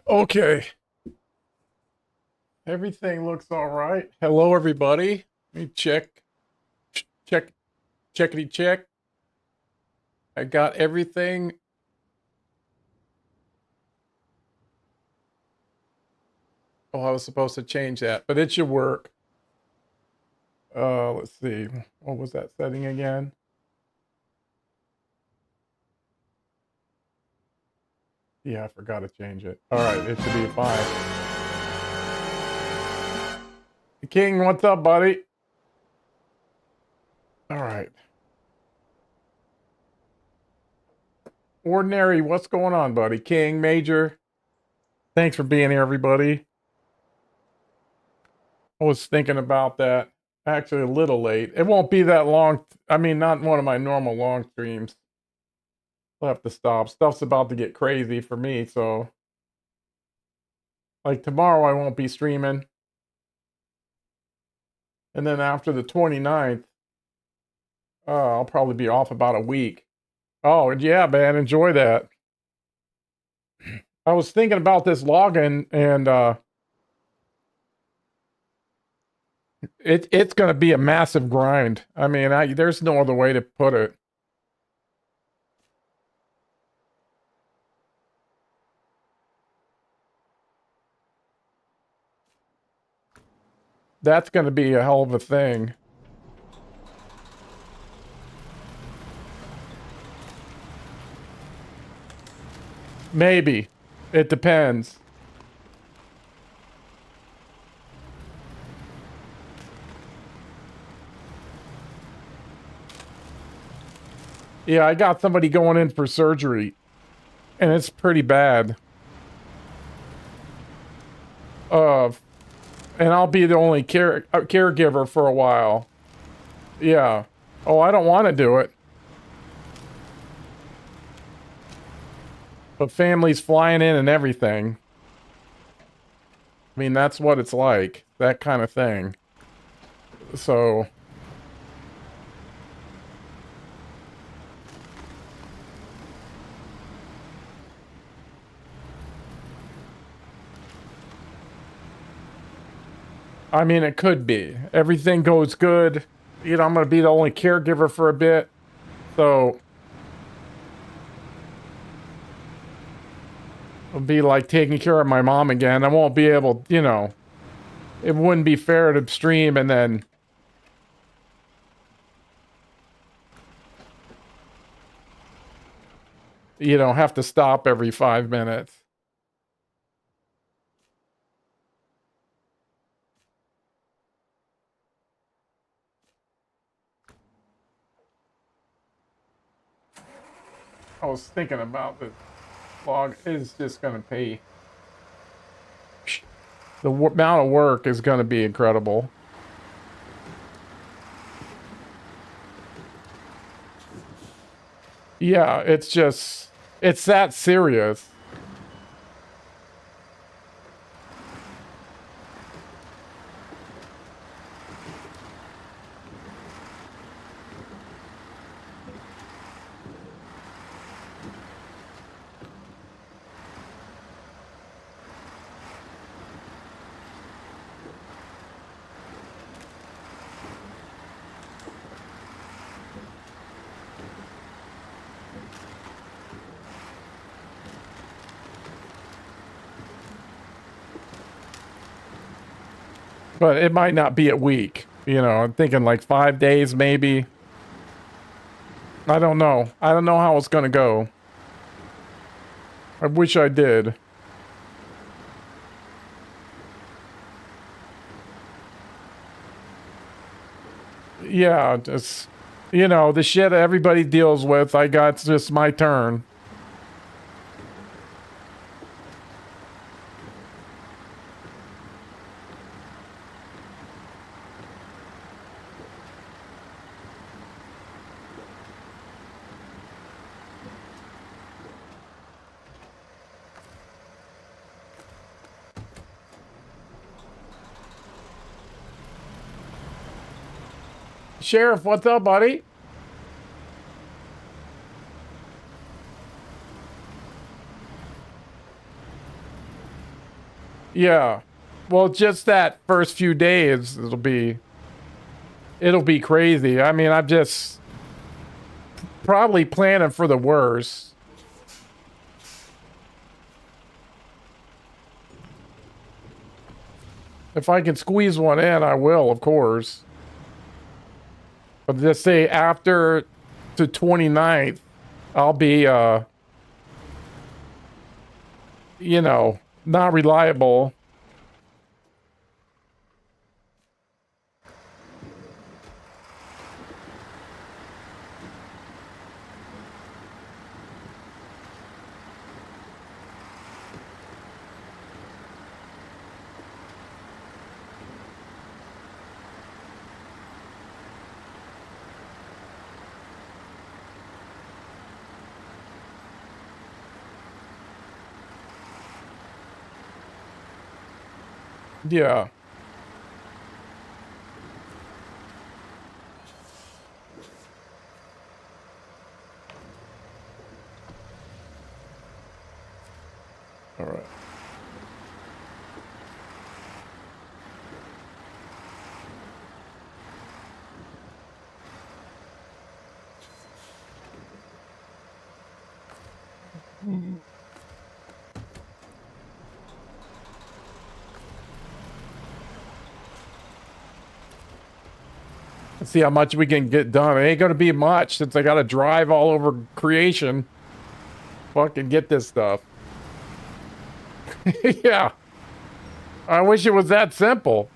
Okay, everything looks all right. Hello, everybody. Let me check, checkity check. I got everything. Oh, I was supposed to change that, but it should work. Let's see. What was that setting again? Yeah, I forgot to change it. All right, it should be fine. King, what's up, buddy? All right. Ordinary, what's going on, buddy? King, Major, thanks for being here, everybody. I was thinking about that. Actually, a little late. It won't be that long. I mean, not one of my normal long streams. I'll have to stop. Stuff's about to get crazy for me, so like tomorrow I won't be streaming. And then after the 29th, I'll probably be off about a week. Oh, yeah, man, enjoy that. I was thinking about this login and it's going to be a massive grind. I mean, there's no other way to put it. That's going to be a hell of a thing. Maybe. It depends. Yeah, I got somebody going in for surgery, and it's pretty bad. And I'll be the only caregiver for a while. Yeah. Oh, I don't want to do it. But families flying in and everything. I mean, that's what it's like. That kind of thing. So... I mean, it could be. Everything goes good. You know, I'm going to be the only caregiver for a bit. So... I'll be like taking care of my mom again. I won't be able, you know... It wouldn't be fair to stream and then... You know, have to stop every 5 minutes. I was thinking about the log is just going to pay. The amount of work is going to be incredible. Yeah, it's just, it's that serious. But it might not be a week. You know, I'm thinking like 5 days maybe. I don't know. I don't know how it's going to go. I wish I did. Yeah, just, you know, the shit everybody deals with, I got, it's just my turn. Sheriff, what's up, buddy? Yeah. Well, just that first few days, it'll be crazy. I mean, I'm just probably planning for the worst. If I can squeeze one in, I will, of course. But just say after the 29th, I'll be, you know, not reliable. Yeah. All right. Let's see how much we can get done. It ain't gonna be much since I gotta drive all over creation. Fucking get this stuff. Yeah. I wish it was that simple.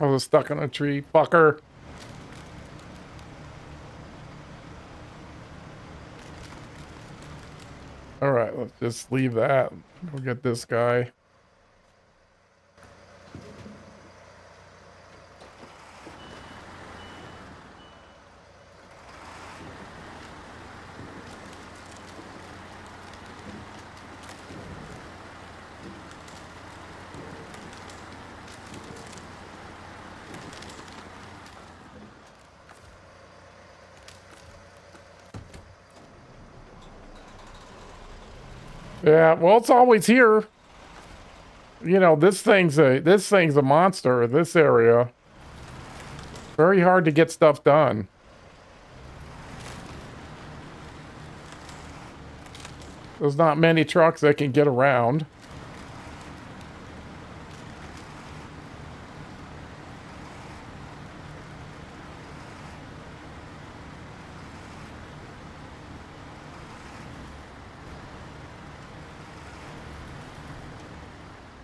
I was stuck on a tree, fucker. All right, let's just leave that. We'll get this guy. Yeah, well, it's always here. You know, this thing's a monster. This area. Very hard to get stuff done. There's not many trucks that can get around.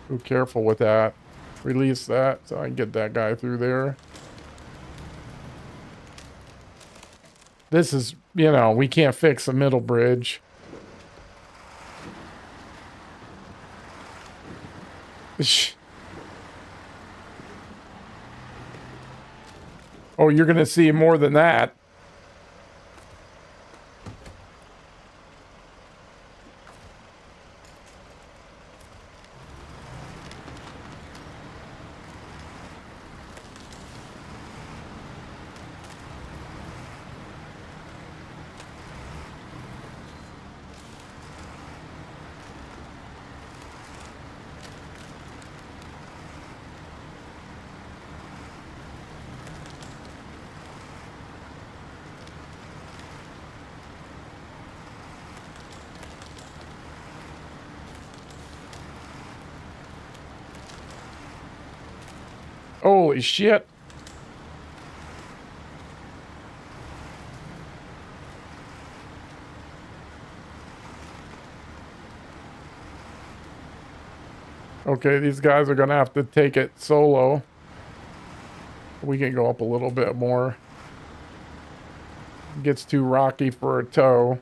Be careful with that. Release that so I can get that guy through there. This is, you know, we can't fix the middle bridge. Oh, you're going to see more than that. Holy shit. Okay, these guys are gonna have to take it solo. We can go up a little bit more. It gets too rocky for a tow.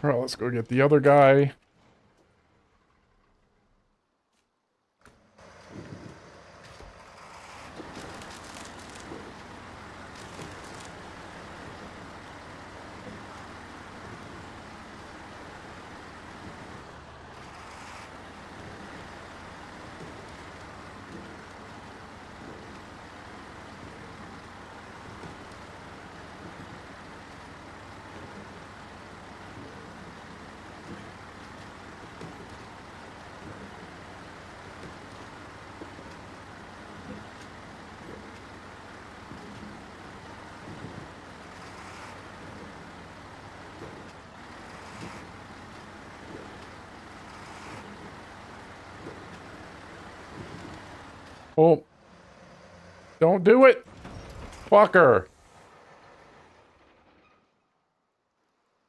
All right, let's go get the other guy. Oh, don't do it, fucker.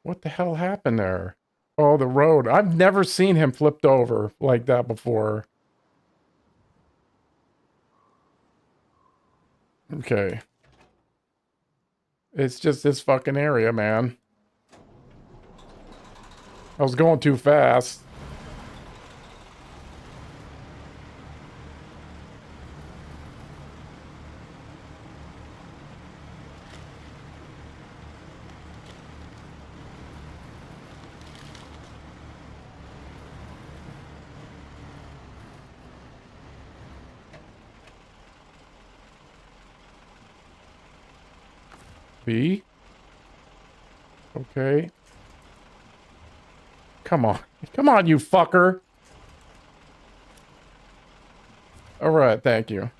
What the hell happened there? Oh, the road. I've never seen him flipped over like that before. Okay. It's just this fucking area, man. I was going too fast. B. Okay. Come on. Come on, you fucker. All right, thank you.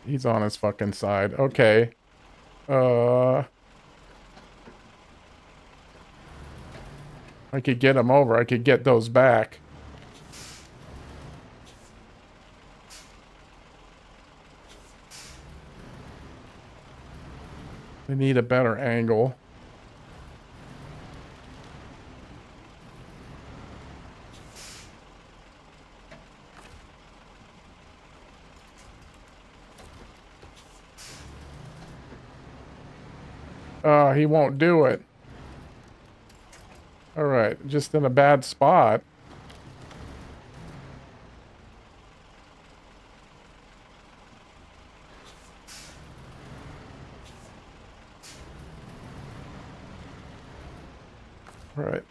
He's on his fucking side. Okay. I could get them over. I could get those back. We need a better angle. He won't do it. All right, just in a bad spot. All right.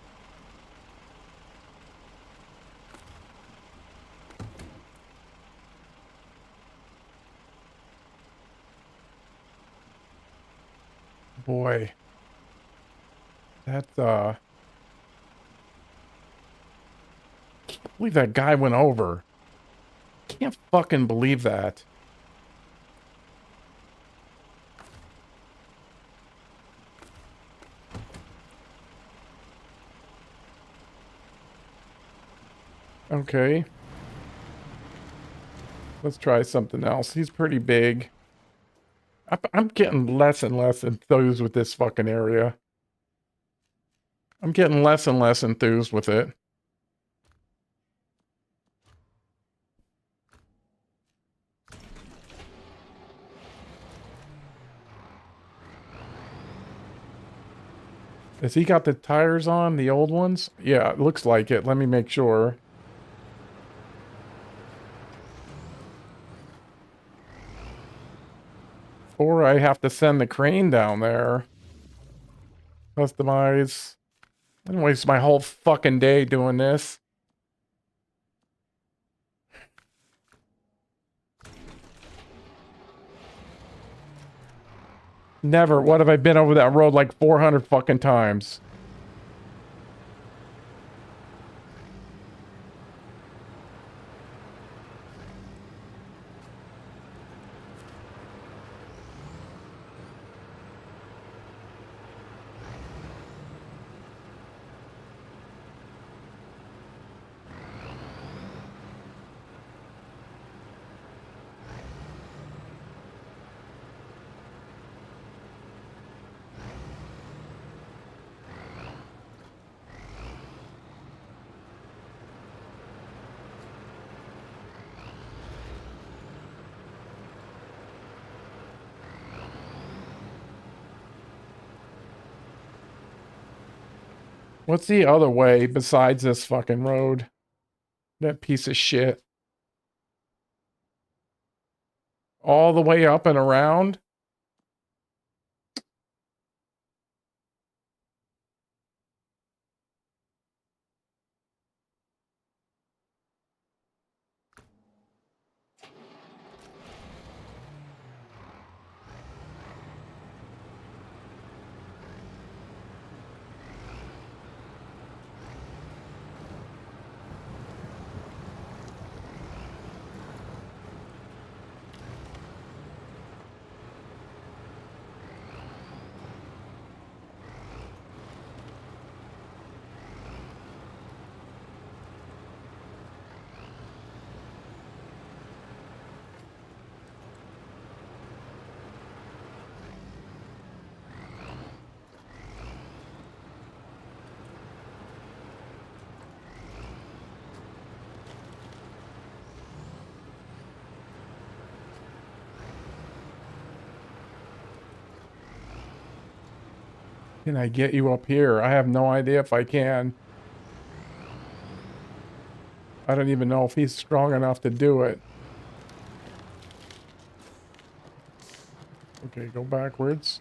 Boy. That's, can't believe that guy went over. Can't fucking believe that. Okay. Let's try something else. He's pretty big. I'm getting less and less enthused with this fucking area. I'm getting less and less enthused with it. Has he got the tires on, the old ones? Yeah, it looks like it. Let me make sure. Or I have to send the crane down there. Customize. I didn't waste my whole fucking day doing this. Never. What have I been over that road like 400 fucking times? What's the other way besides this fucking road? That piece of shit. All the way up and around? Can I get you up here? I have no idea if I can. I don't even know if he's strong enough to do it. Okay, go backwards.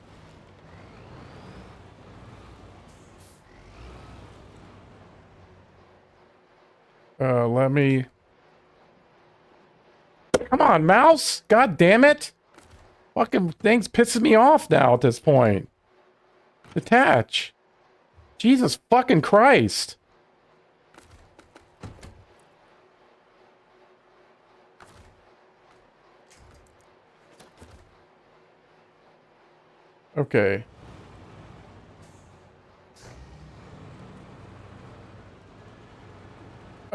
Let me... Come on, mouse! God damn it! Fucking thing's pissing me off now at this point. Detach. Jesus fucking Christ. Okay.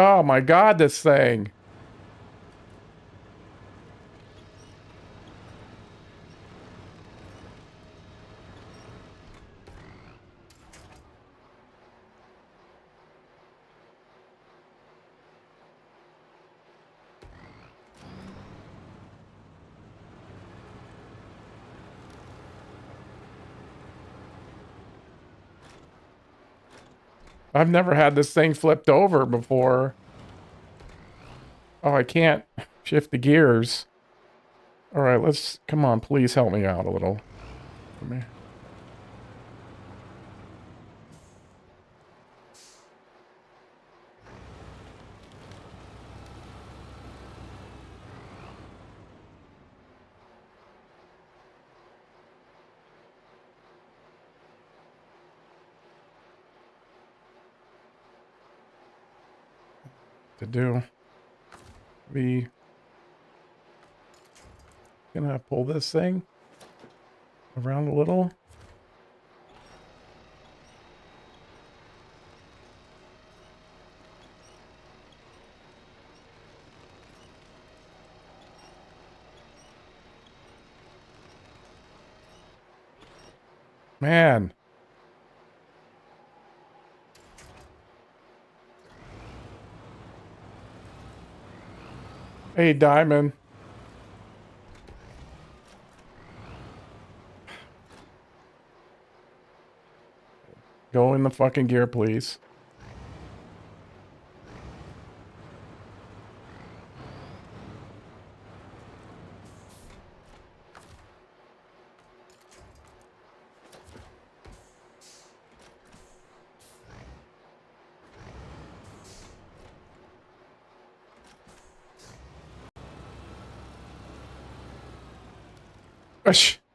Oh my God, this thing. I've never had this thing flipped over before. Oh, I can't shift the gears. All right, let's, come on, please help me out a little. Come here. To do. Gonna pull this thing around a little. Man. Hey, Diamond. Go in the fucking gear, please.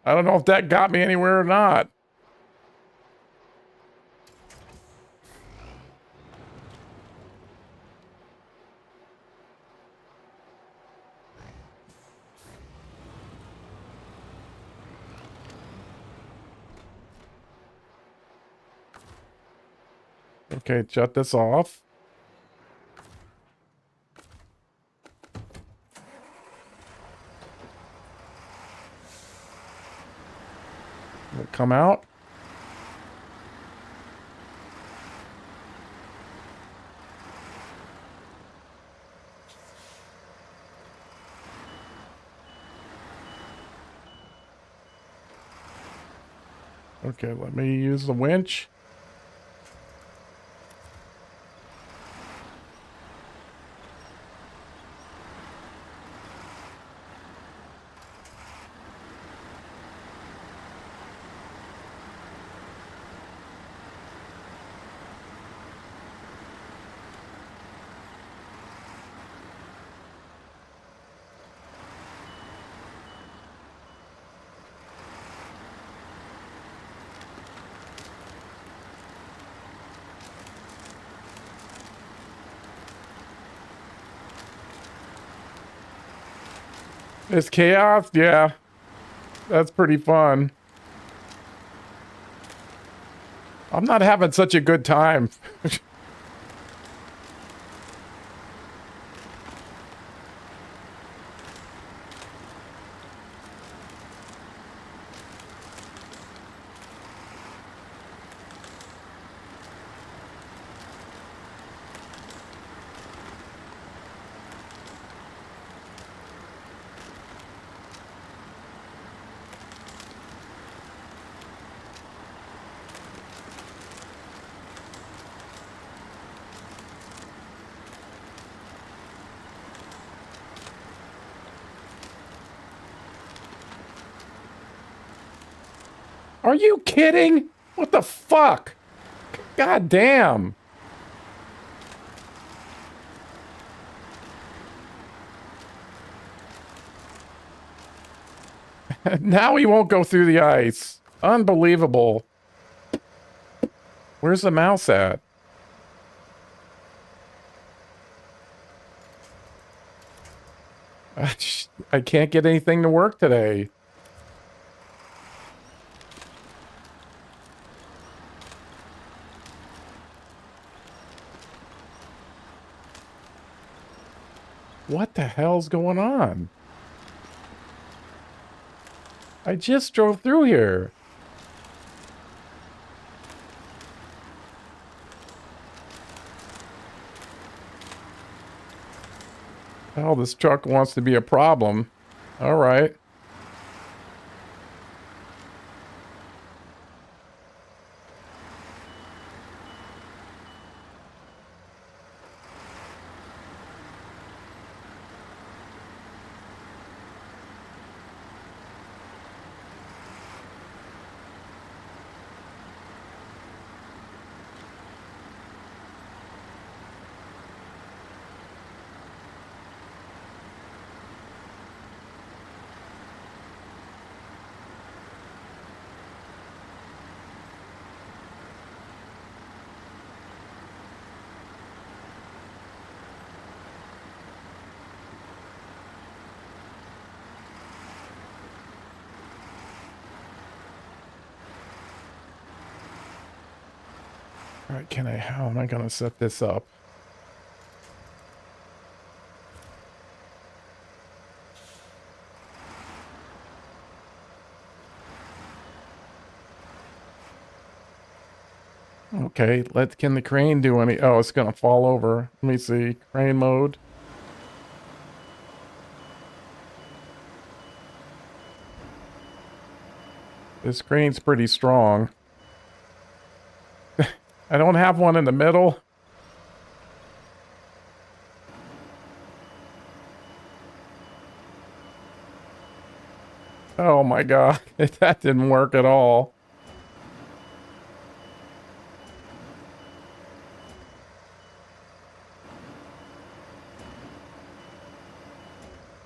I don't know if that got me anywhere or not. Okay, shut this off. Will it come out? Okay, let me use the winch. It's chaos? Yeah. That's pretty fun. I'm not having such a good time. Are you kidding? What the fuck? God damn. Now he won't go through the ice. Unbelievable. Where's the mouse at? I can't get anything to work today. What the hell's going on? I just drove through here. Oh, this truck wants to be a problem. All right. All right, how am I going to set this up? Okay, can the crane do any? Oh, it's gonna fall over. Let me see. Crane mode. This crane's pretty strong. I don't have one in the middle. Oh my god, that didn't work at all.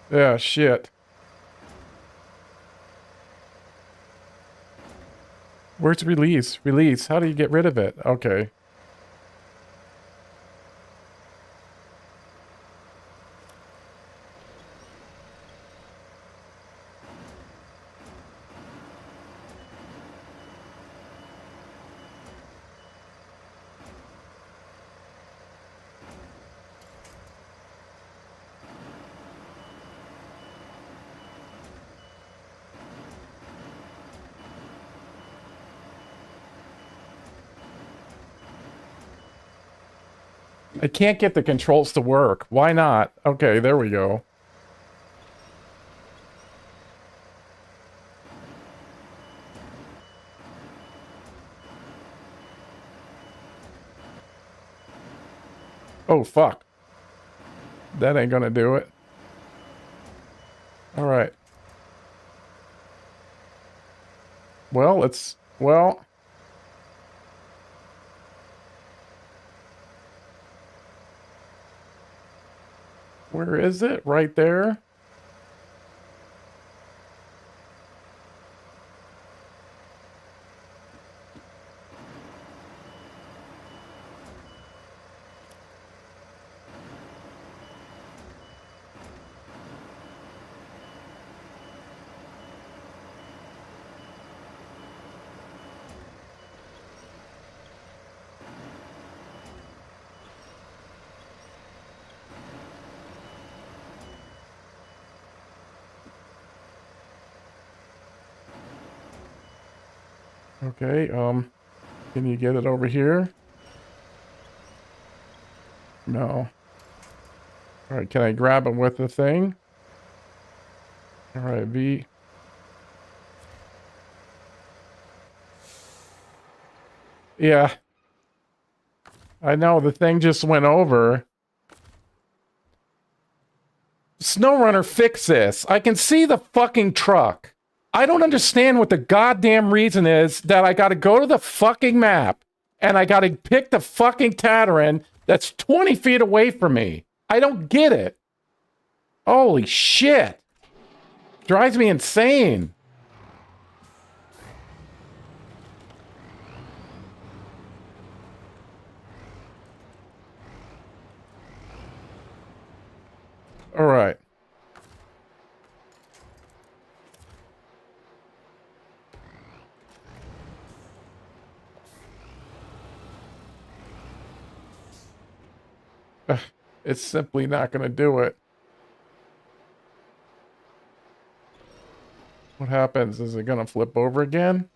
Yeah, shit. Where's release? Release. How do you get rid of it? Okay. I can't get the controls to work. Why not? Okay, there we go. Oh, fuck. That ain't gonna do it. All right. Well, well... Where is it? Right there? Okay, can you get it over here? No. All right, can I grab it with the thing? All right, V. Yeah. I know, the thing just went over. SnowRunner, fix this. I can see the fucking truck. I don't understand what the goddamn reason is that I gotta go to the fucking map and I gotta pick the fucking Tataran that's 20 feet away from me. I don't get it. Holy shit. Drives me insane. All right. It's simply not going to do it. What happens? Is it gonna flip over again?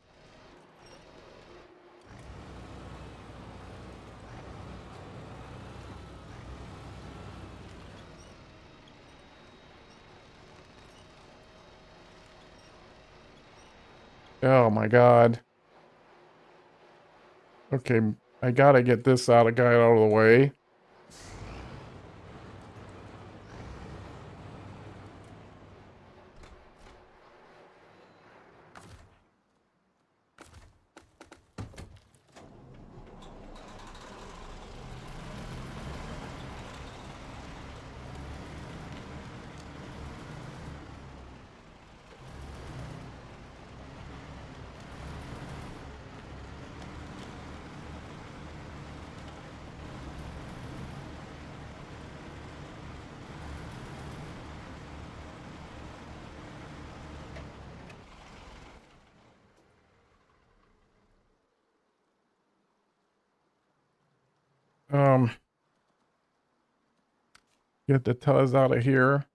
Oh my god. Okay, I gotta get this guy out of the way. Um, get the Tuz out of here.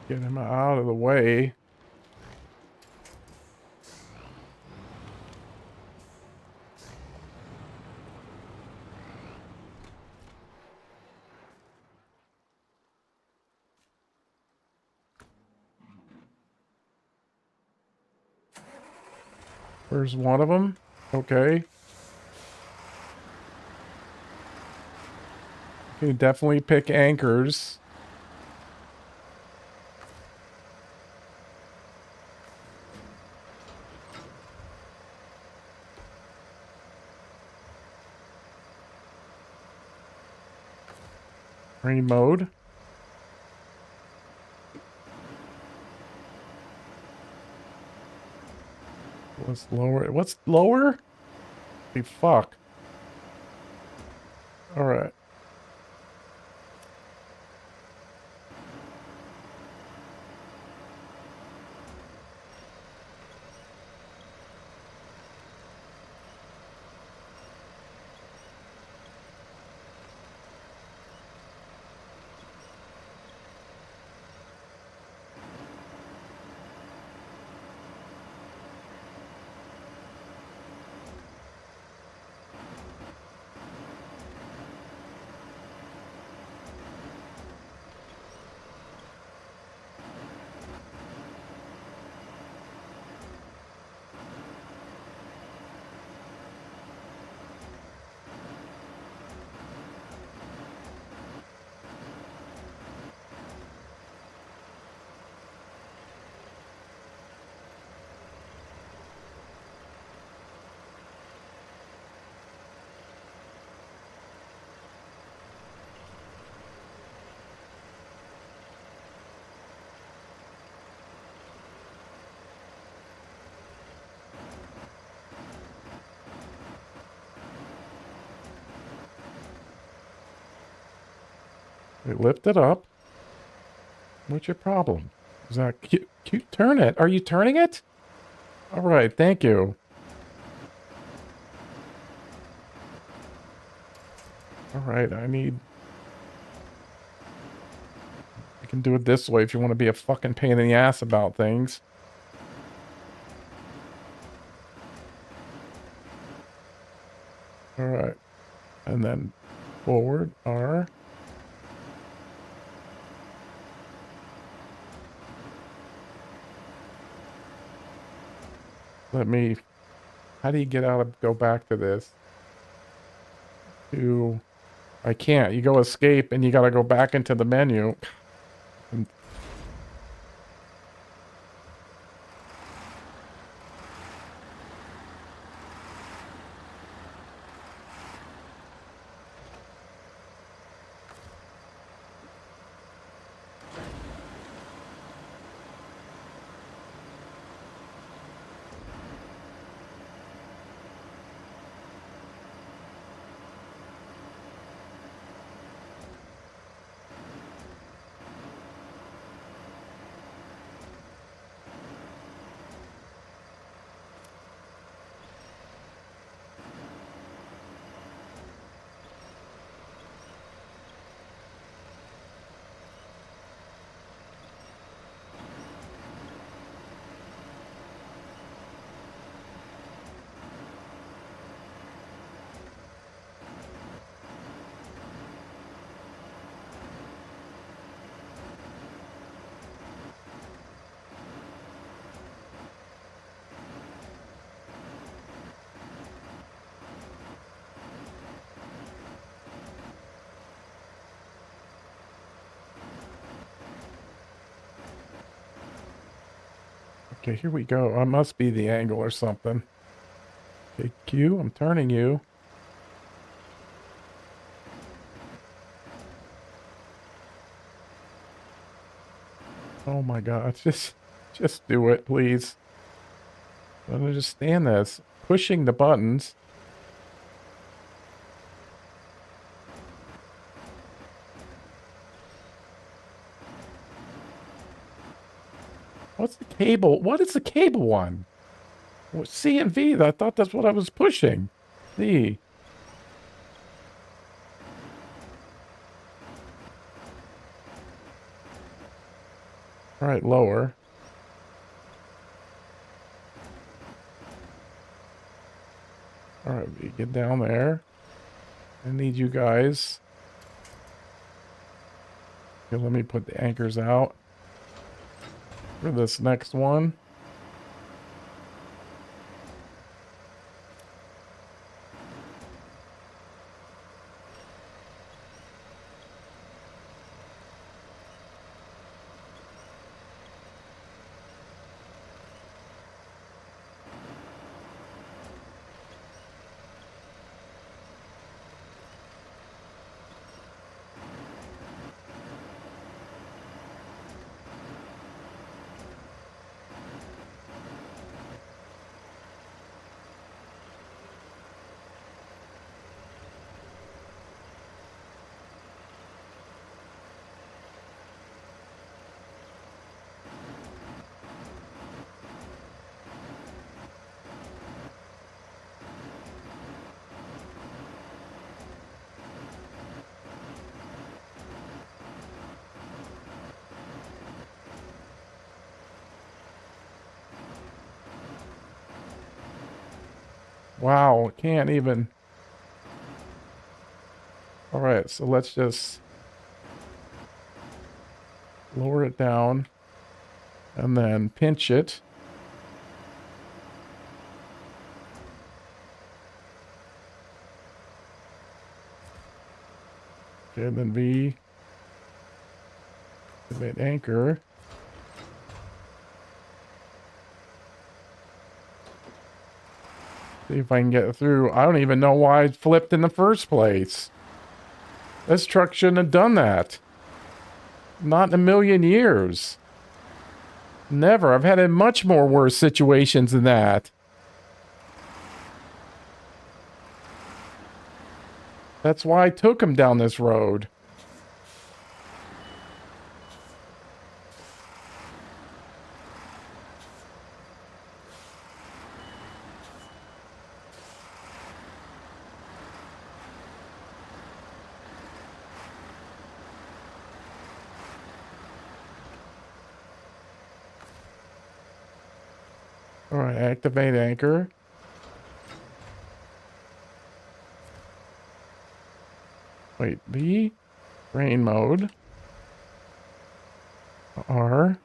Get him out of the way. Where's one of them? Okay. You can definitely pick anchors. Rain mode. What's lower? What's lower? Hey, fuck. All right. We lift it up. What's your problem? Is that cute? Cute. Turn it. Are you turning it? All right. Thank you. All right. I can do it this way if you want to be a fucking pain in the ass about things. All right. And then forward R. Let me, how do you get out of, go back to this? to... I can't. You go escape and you gotta go back into the menu. And okay, here we go. I must be the angle or something. Okay, Q, I'm turning you. Oh my god, just do it, please. I don't understand this. Pushing the buttons. What's the cable? What is the cable one? Well, C and V, I thought that's what I was pushing. C. All right, lower. All right, we get down there. I need you guys. Okay, let me put the anchors out for this next one. Wow, can't even. All right, so let's just lower it down and then pinch it. Okay, and then V. Activate anchor. See if I can get through. I don't even know why it flipped in the first place. This truck shouldn't have done that. Not in a million years. Never. I've had in much more worse situations than that. That's why I took him down this road. All right, activate anchor. Wait, B, rain mode. R.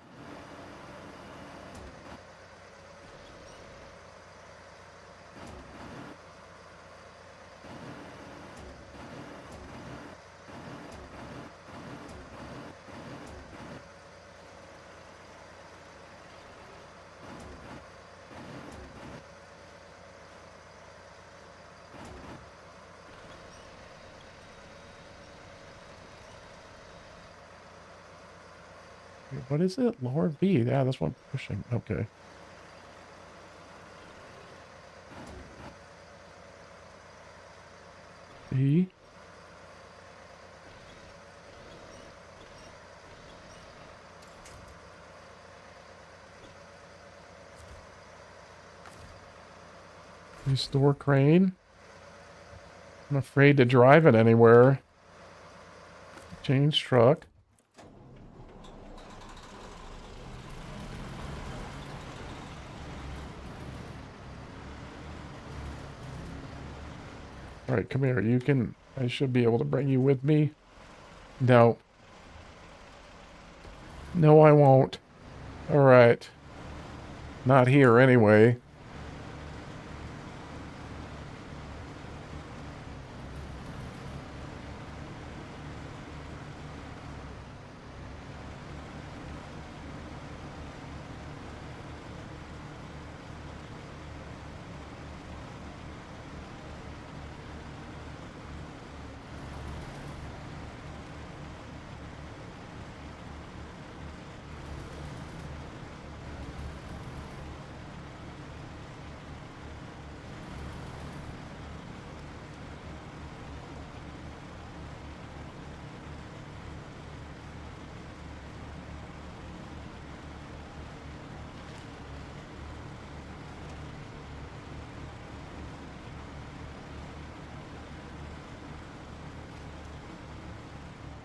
Wait, what is it? Lower V. Yeah, that's what I'm pushing. Okay. V. Restore crane. I'm afraid to drive it anywhere. Change truck. All right, come here. You can... I should be able to bring you with me. No. No, I won't. All right. Not here anyway.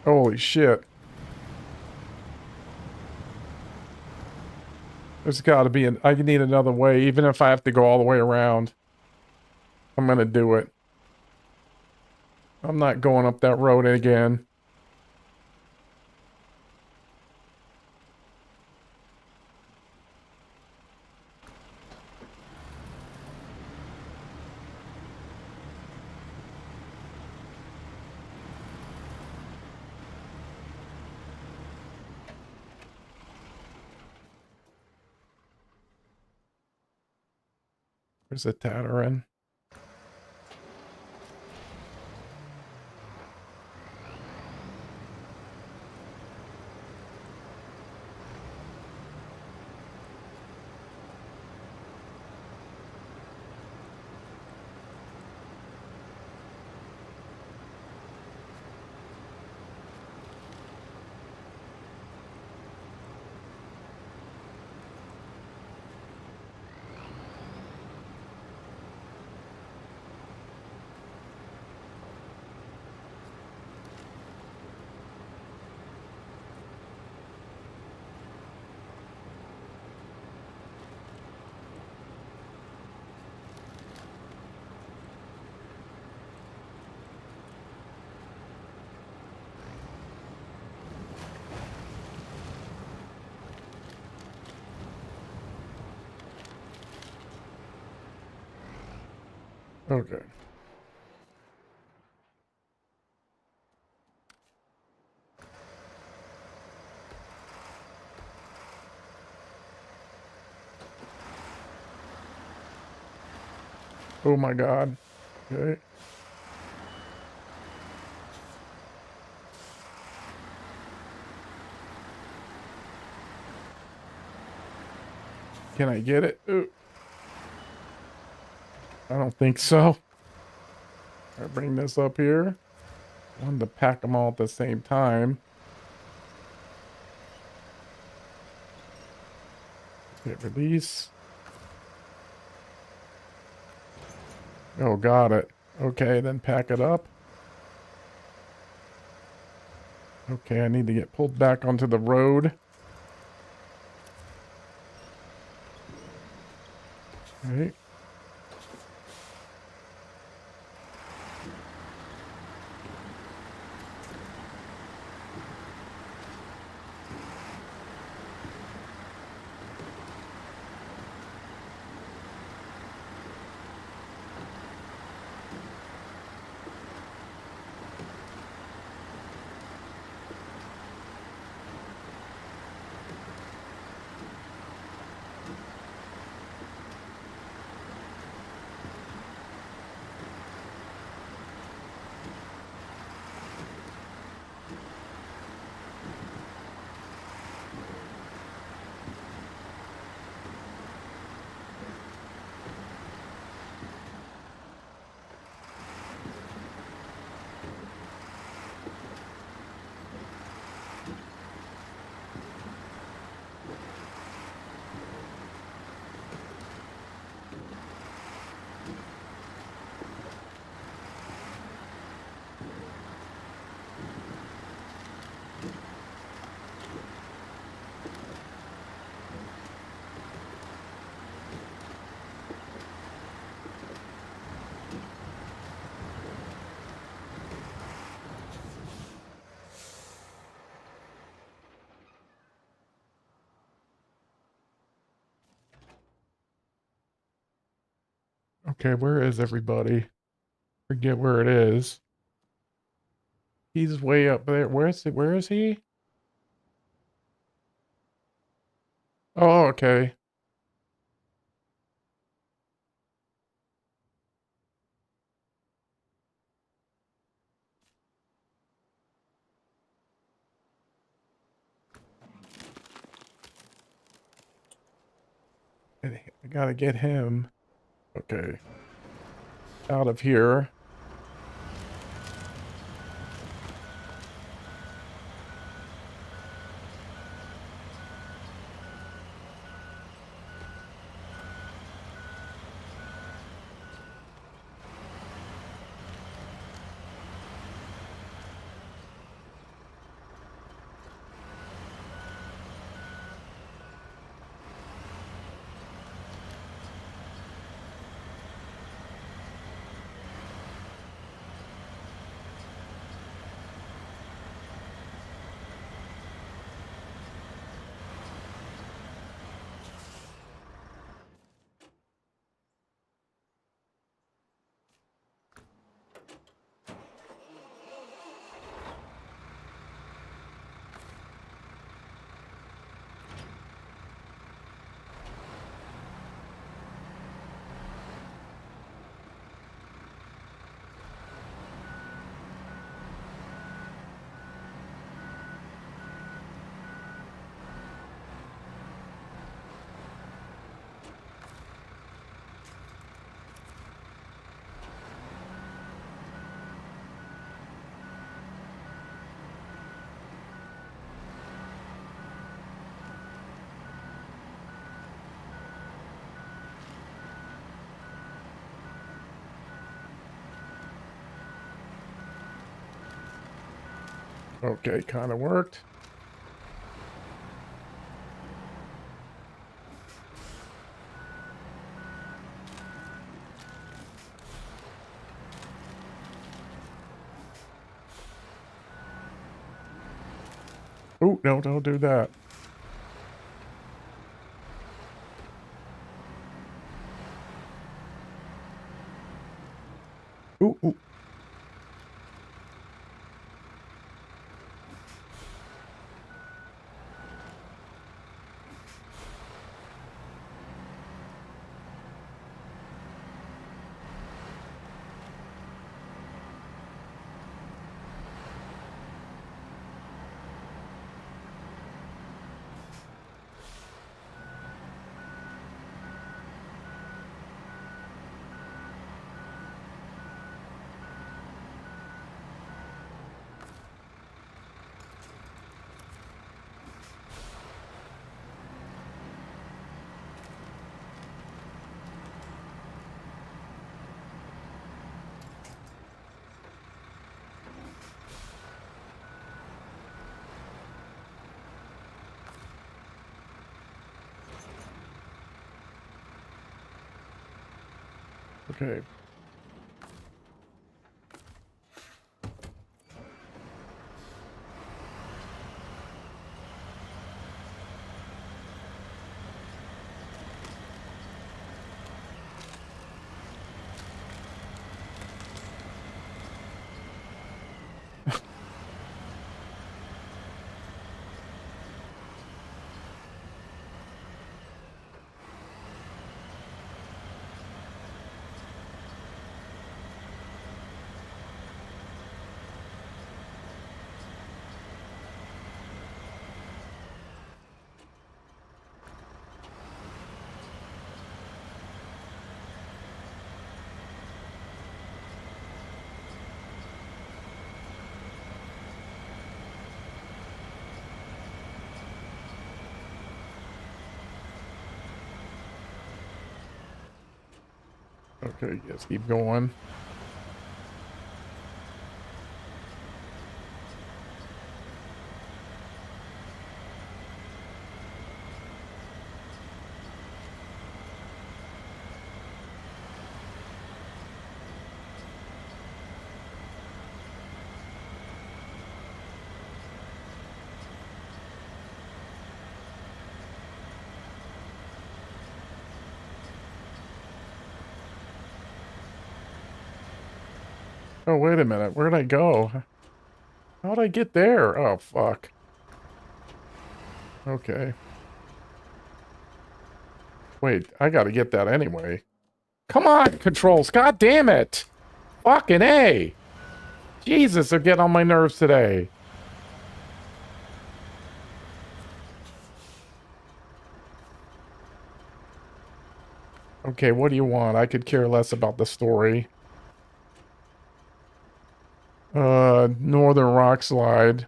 Holy shit. There's got to be an... I need another way, even if I have to go all the way around. I'm gonna do it. I'm not going up that road again. There's a Tatarin. Okay. Oh my god. Okay. Can I get it? Ooh. I don't think so. I bring this up here. I wanted to pack them all at the same time. Hit release. Oh, got it. Okay, then pack it up. Okay, I need to get pulled back onto the road. Okay. Okay, where is everybody? Forget where it is. He's way up there. Where is he? Oh, okay. I gotta get him. Okay. Out of here. Okay, kind of worked. Oh, no, don't do that. Ooh, ooh. Okay. Okay, yes, keep going. Oh, wait a minute. Where'd I go? How'd I get there? Oh, fuck. Okay. Wait, I gotta get that anyway. Come on, controls. God damn it. Fucking A. Jesus, they're getting on my nerves today. Okay, what do you want? I could care less about the story. Northern Rock Slide.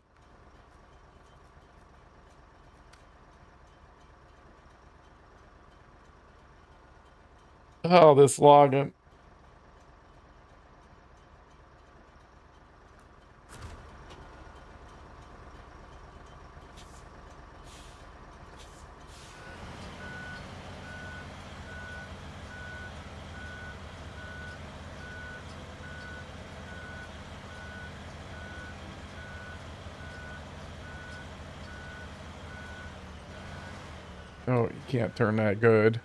Oh, this login. Oh, you can't turn that good.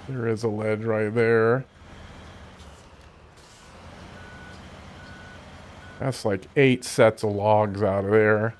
There is a ledge right there. That's like 8 sets of logs out of there.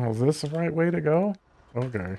Oh, is this the right way to go? Okay.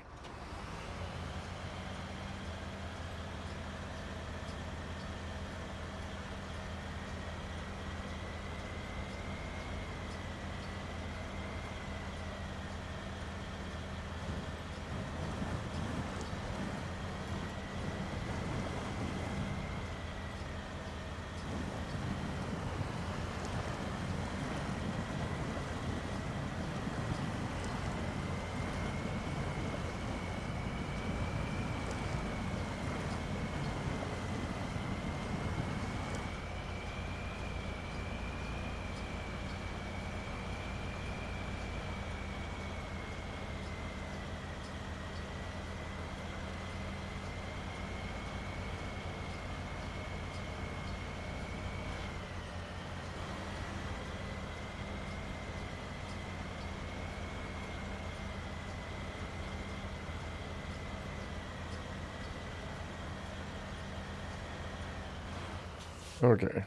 Okay.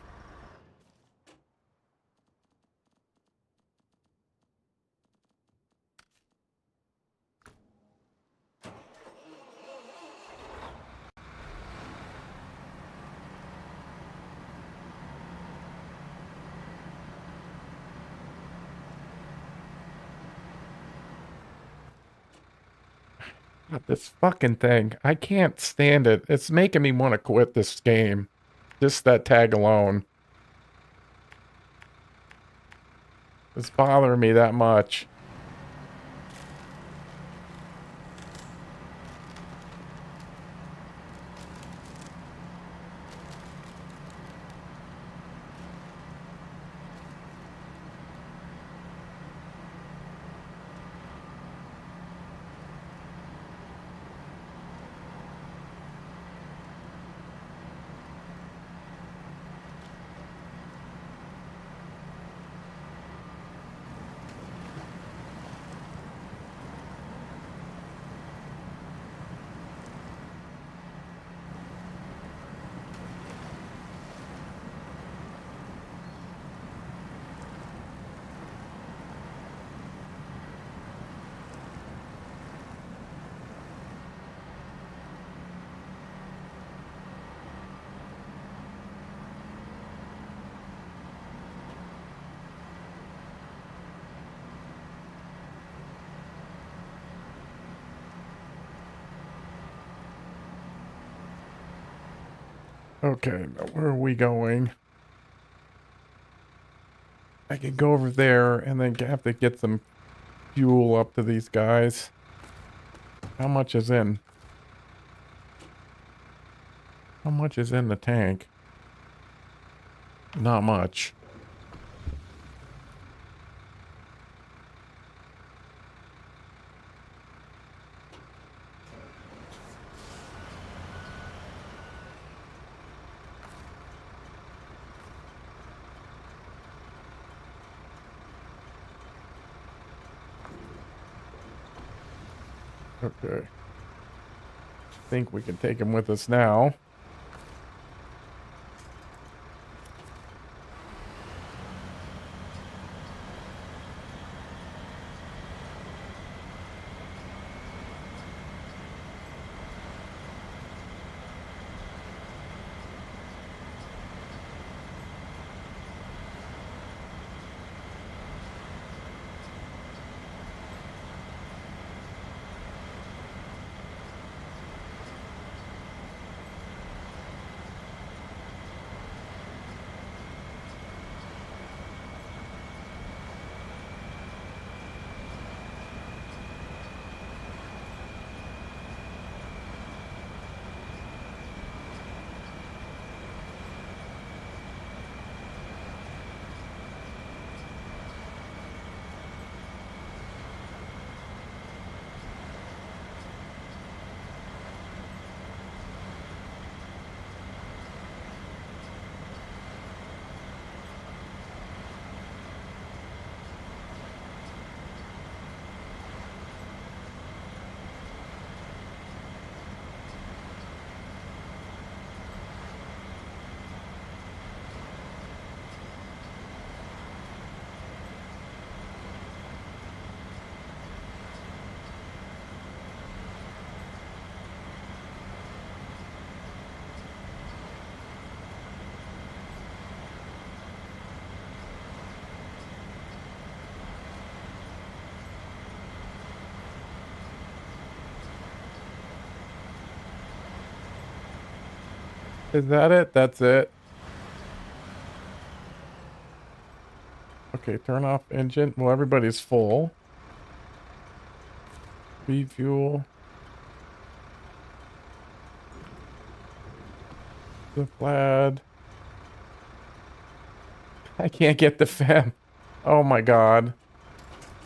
God, this fucking thing. I can't stand it. It's making me want to quit this game. Just that tag alone. It's bothering me that much. Okay, now where are we going? I could go over there and then have to get some fuel up to these guys. How much is in? How much is in the tank? Not much. Okay. Think we can take him with us now. Is that it? That's it. Okay, turn off engine. Well, everybody's full. Refuel. The plaid. I can't get the fem. Oh my god.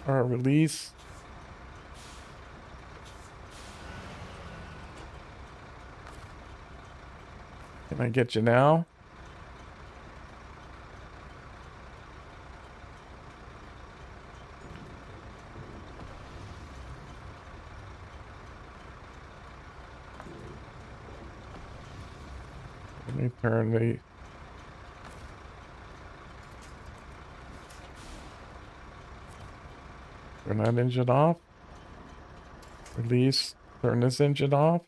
Alright, release. Can I get you now? Let me turn the... Turn that engine off. Release. Turn this engine off.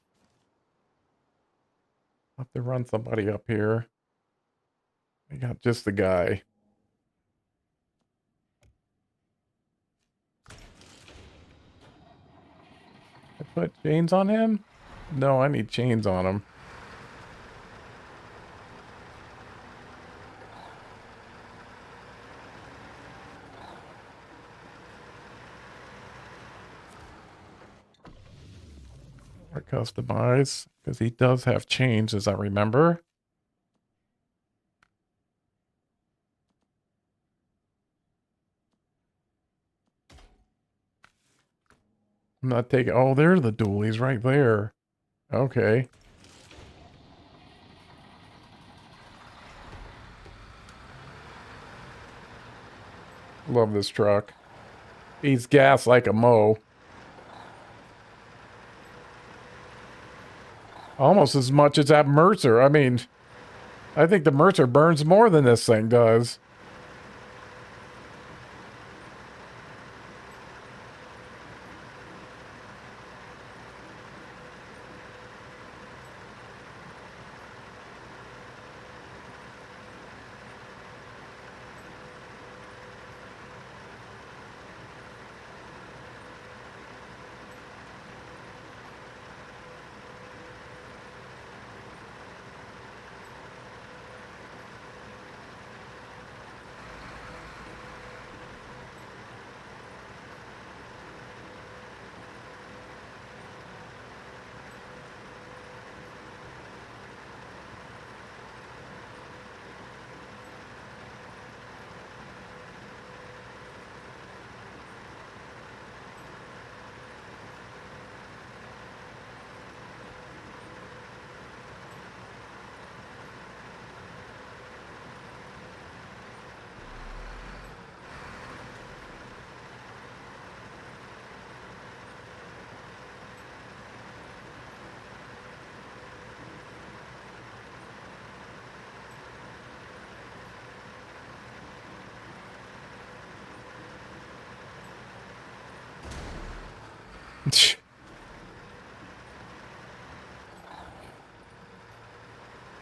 I'll have to run somebody up here. I got just the guy. I put chains on him? No, I need chains on him. Or customize, because he does have chains, as I remember. I'm not taking... Oh, there's the dualies right there. Okay. Love this truck. He's gas like a mow. Almost as much as that Mercer. I mean, I think the Mercer burns more than this thing does.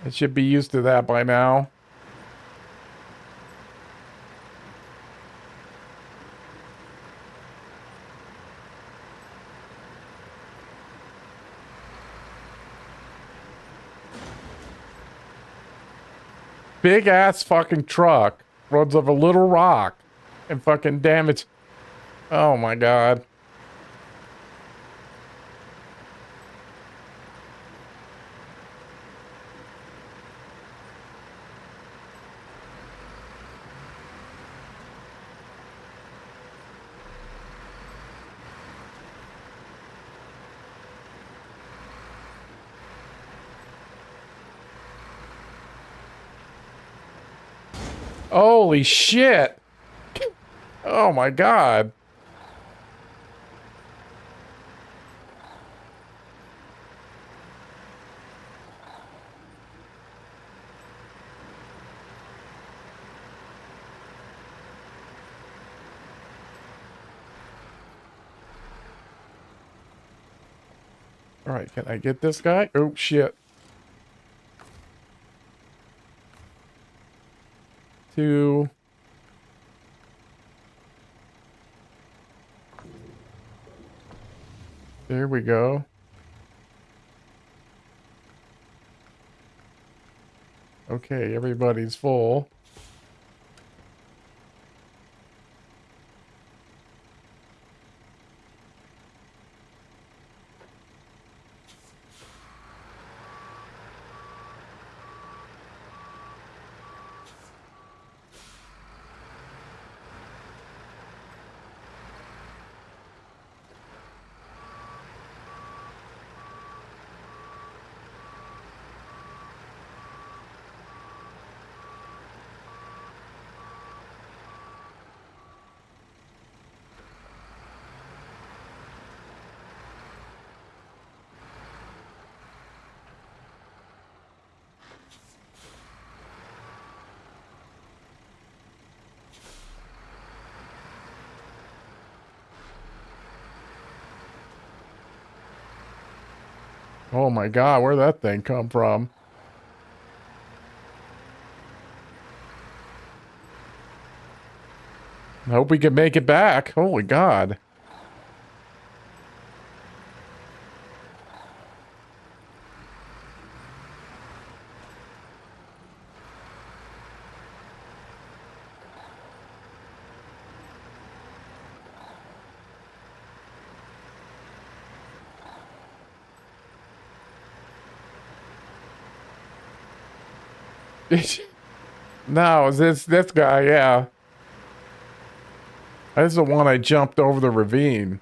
I should be used to that by now. Big ass fucking truck runs over a little rock and fucking damage. Oh my god. Holy shit. Oh my god. All right, can I get this guy? Oh shit. Two. There we go. Okay, everybody's full. Oh my god, where'd that thing come from? I hope we can make it back. Holy god. No, this guy, yeah. That's the one I jumped over the ravine.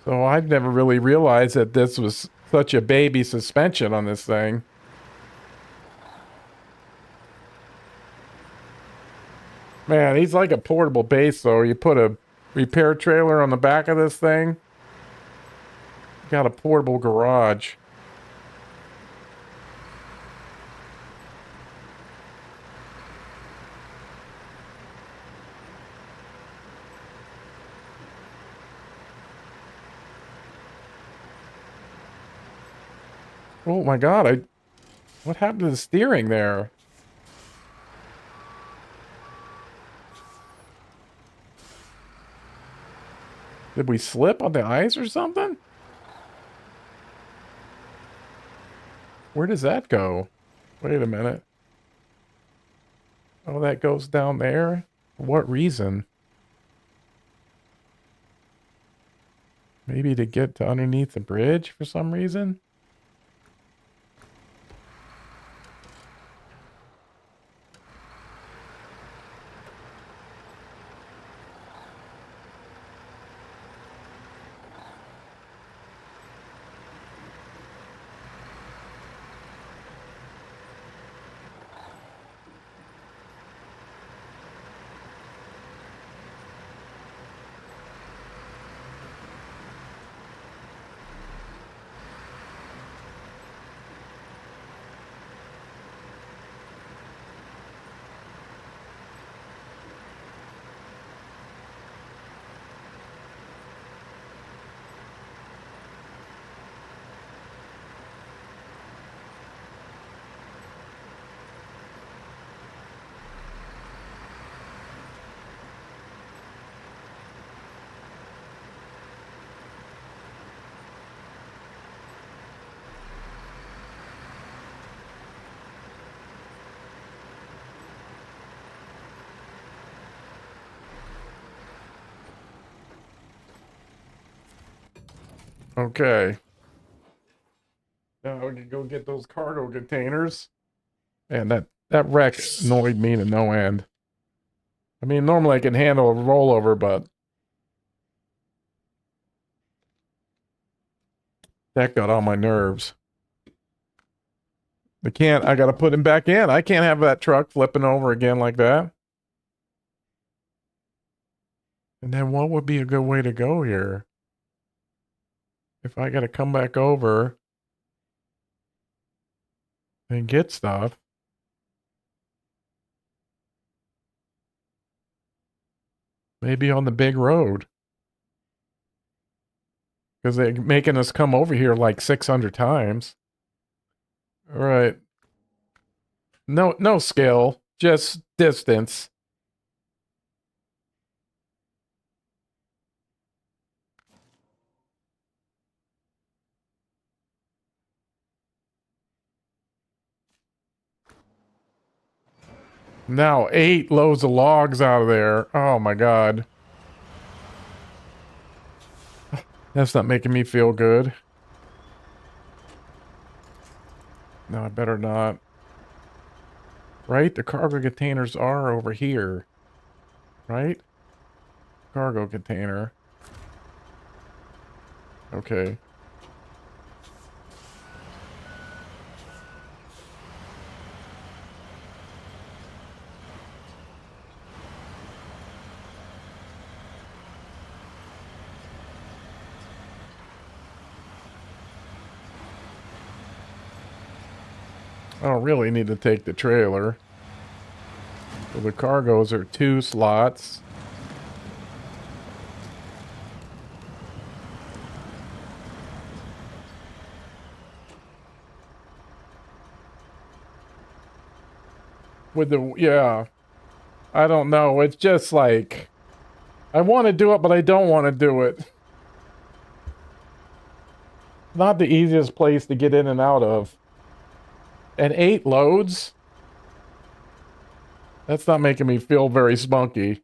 So I've never really realized that this was such a baby suspension on this thing. Man, he's like a portable base though. You put a repair trailer on the back of this thing. Got a portable garage. Oh my god, what happened to the steering there? Did we slip on the ice or something? Where does that go? Wait a minute. Oh, that goes down there? For what reason? Maybe to get to underneath the bridge for some reason? Okay. Now we can go get those cargo containers. And that wreck annoyed me to no end. I mean, normally I can handle a rollover, but that got on my nerves. I gotta put him back in. I can't have that truck flipping over again like that. And then what would be a good way to go here? If I gotta come back over and get stuff. Maybe on the big road. Because they're making us come over here like 600 times. All right. No skill, just distance. Now 8 loads of logs out of there. Oh my god. That's not making me feel good. No, I better not. Right? The cargo containers are over here. Right? Cargo container. Okay. I don't really need to take the trailer. So the cargoes are 2 slots. With the, yeah. I don't know. It's just like, I want to do it, but I don't want to do it. Not the easiest place to get in and out of. And 8 loads? That's not making me feel very spunky.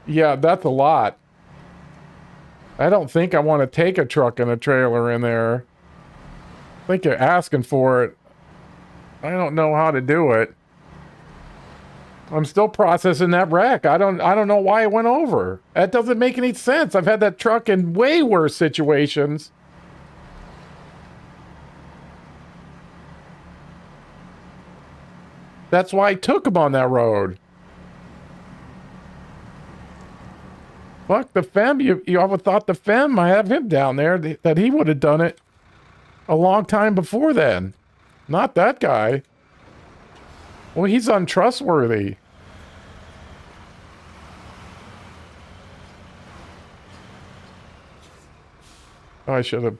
Yeah, that's a lot. I don't think I want to take a truck and a trailer in there. I think you're asking for it. I don't know how to do it. I'm still processing that wreck. I don't know why it went over. That doesn't make any sense. I've had that truck in way worse situations. That's why I took him on that road. Fuck the FEM. You ever thought the FEM, I have him down there, that he would have done it a long time before then. Not that guy. Well, he's untrustworthy. I should have...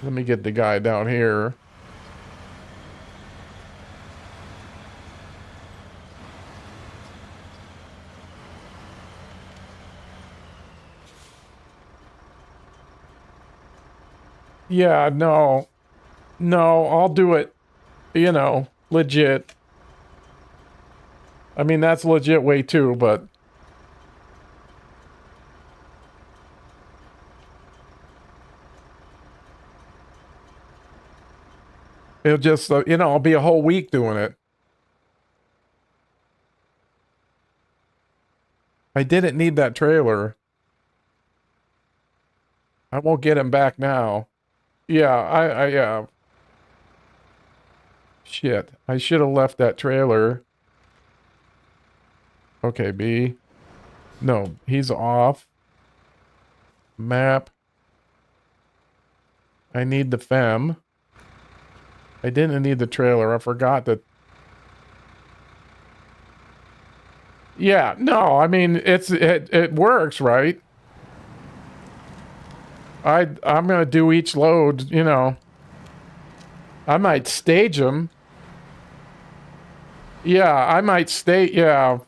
Let me get the guy down here. Yeah, no. No, I'll do it, you know, legit. I mean, that's legit way too, but... It'll just, you know, I'll be a whole week doing it. I didn't need that trailer. I won't get him back now. Yeah, yeah. Shit. I should have left that trailer. Okay, B. No, he's off. Map. I need the FEM. I didn't need the trailer. I forgot that. Yeah, no, I mean, it works, right? I'm gonna do each load, you know. I might stage them. Yeah, I might stage, yeah.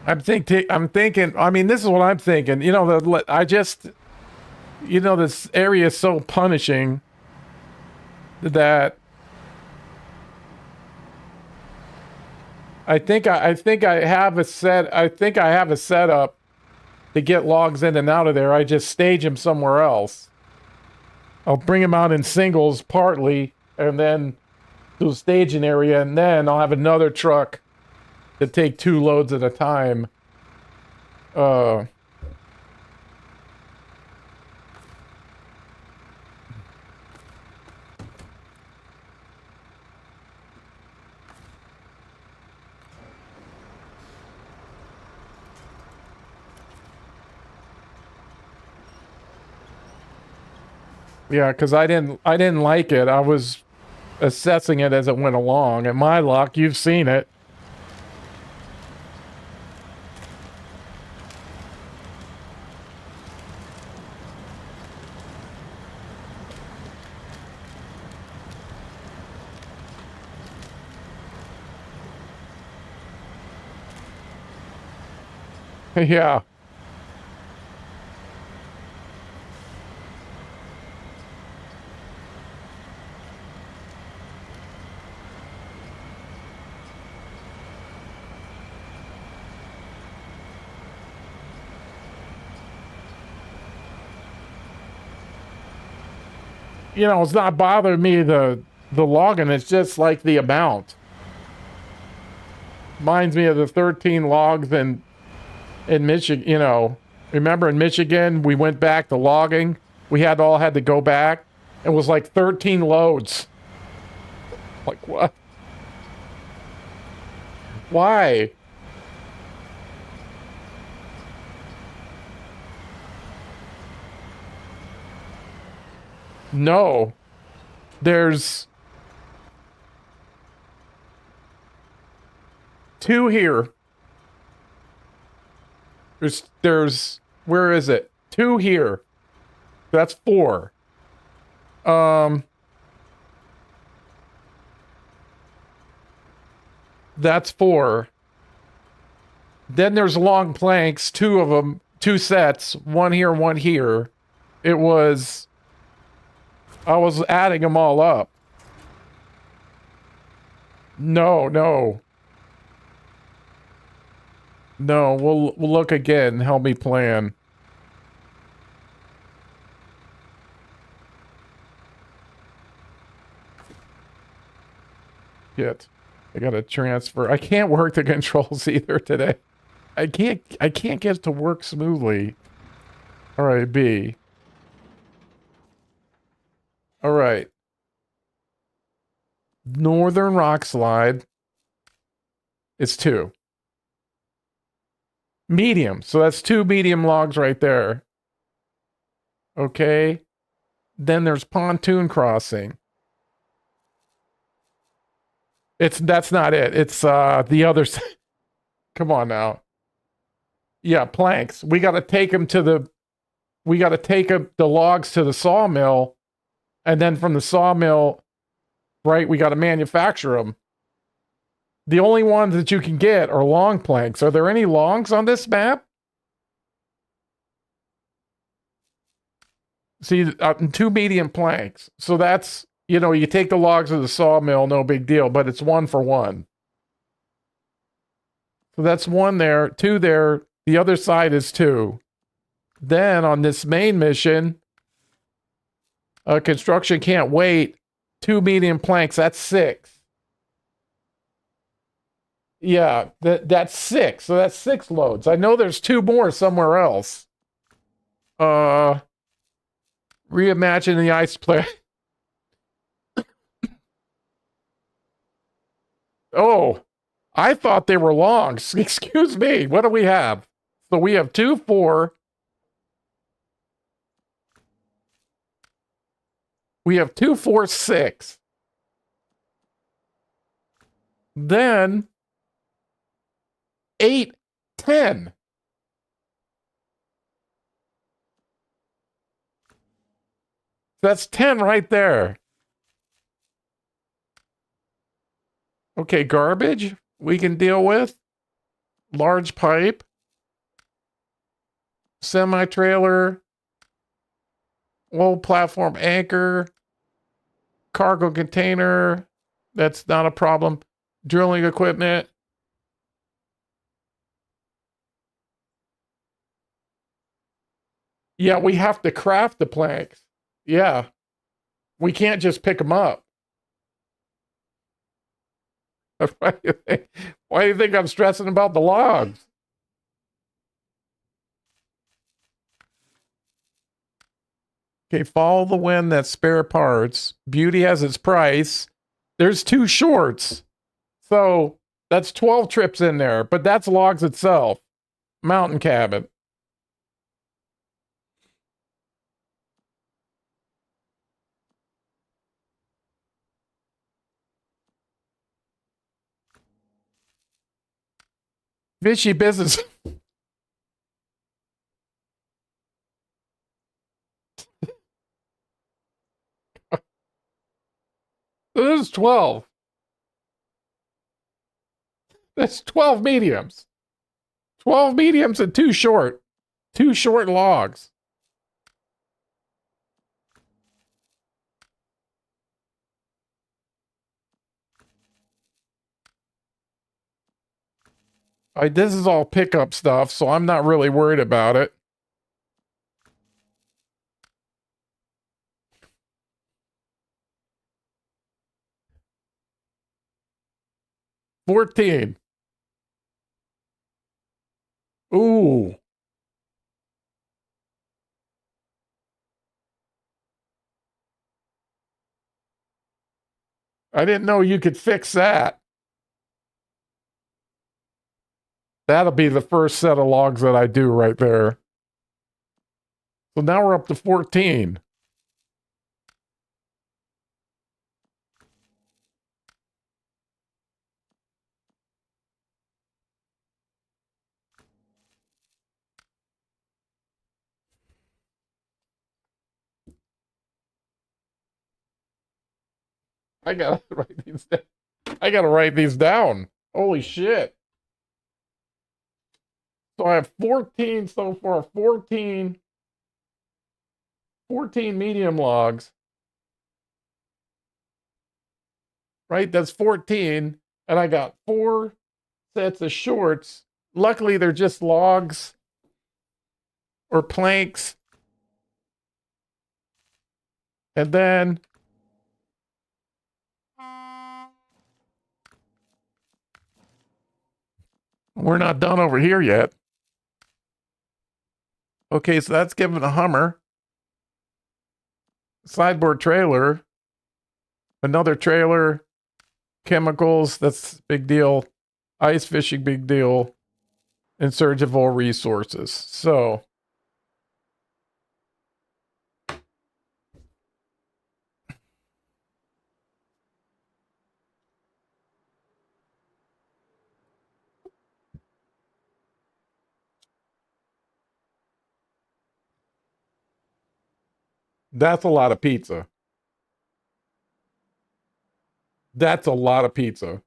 I'm thinking, I mean, this is what I'm thinking. You know, you know, this area is so punishing. that I think I have a setup to get logs in and out of there. I just stage them somewhere else. I'll bring them out in singles partly, and then to the staging area, and then I'll have another truck to take 2 loads at a time. Yeah, because I didn't like it. I was assessing it as it went along. And my luck, you've seen it. Yeah. You know, it's not bothering me the logging. It's just like the amount. Reminds me of the 13 logs in Michigan. You know, remember in Michigan we went back to logging. We had to go back. It was like 13 loads. Like what? Why? No. There's 2 here. There's where is it? 2 here. That's 4. That's 4. Then there's long planks, 2 of them, 2 sets, 1 here, 1 here. I was adding them all up. No. No, we'll look again. Help me plan. Shit. I gotta transfer. I can't work the controls either today. I can't get it to work smoothly. Alright, B. Alright. Northern Rock Slide is 2. Medium. So that's 2 medium logs right there. Okay. Then there's Pontoon Crossing. That's not it. It's the other side. Come on now. Yeah, planks. We got to take the logs to the sawmill, and then from the sawmill, right, we got to manufacture them. The only ones that you can get are long planks. Are there any longs on this map? See, 2 medium planks. So that's, you know, you take the logs to the sawmill, no big deal, but it's 1 for 1. So that's 1 there, 2 there. The other side is 2. Then on this main mission, construction can't wait. 2 medium planks, that's 6. Yeah, that's 6. So that's 6 loads. I know there's 2 more somewhere else. Reimagine the ice play. Oh, I thought they were longs. Excuse me. What do we have? So we have 2, 4. We have 2, 4, 6. Then 8, 10. That's 10 right there. Okay, garbage we can deal with. Large pipe. Semi-trailer. Old platform anchor. cargo container. That's not a problem. Drilling equipment. Yeah, we have to craft the planks. Yeah. We can't just pick them up. Why do you think I'm stressing about the logs? Okay, follow the wind, that's spare parts. Beauty has its price. There's 2 shorts. So that's 12 trips in there, but that's logs itself. Mountain cabin. Fishy business. This is 12. That's 12 mediums. 12 mediums and 2 short. 2 short logs. This is all pickup stuff, so I'm not really worried about it. $14. Ooh. I didn't know you could fix that. That'll be the first set of logs that I do right there. So now we're up to 14. I gotta write these down. I gotta write these down. Holy shit. So I have 14 so far, 14 medium logs. Right? That's 14. And I got 4 sets of shorts. Luckily, they're just logs or planks. And then we're not done over here yet. Okay, so that's given a Hummer. Sideboard trailer. Another trailer. Chemicals, that's big deal. Ice fishing, big deal. In search of all resources. So that's a lot of pizza. That's a lot of pizza.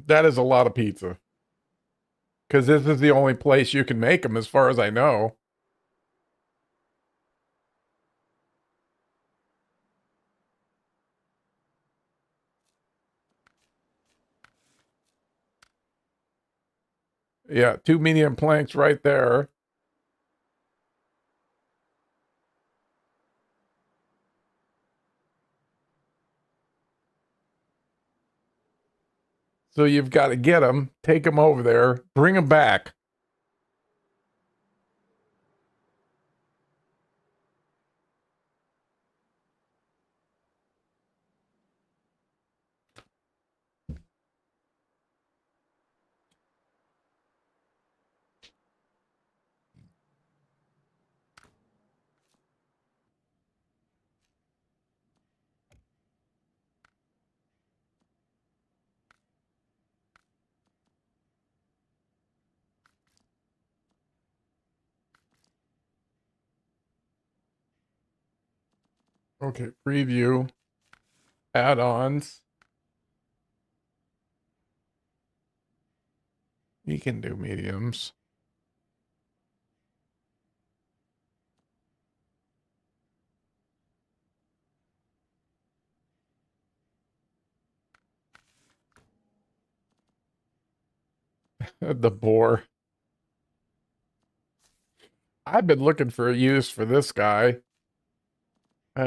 That is a lot of pizza. Because this is the only place you can make them, as far as I know. Yeah, 2 medium planks right there. So you've got to get them, take them over there, bring them back. Okay, preview. add-ons. He can do mediums. The boar. I've been looking for a use for this guy.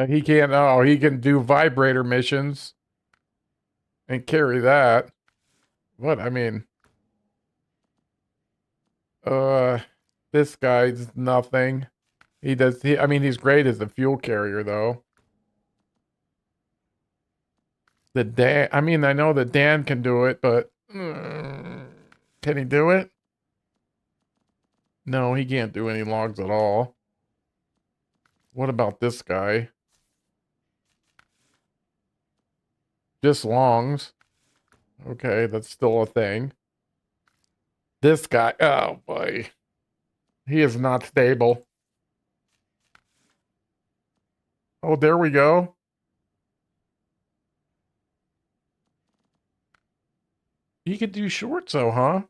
He can't, oh, he can do vibrator missions and carry that. What, I mean, uh, this guy's nothing. I mean, he's great as a fuel carrier, though. I mean, I know that Dan can do it, but can he do it? No, he can't do any logs at all. What about this guy? Just longs. Okay, that's still a thing. This guy, oh boy. He is not stable. Oh, there we go. He could do shorts though, huh?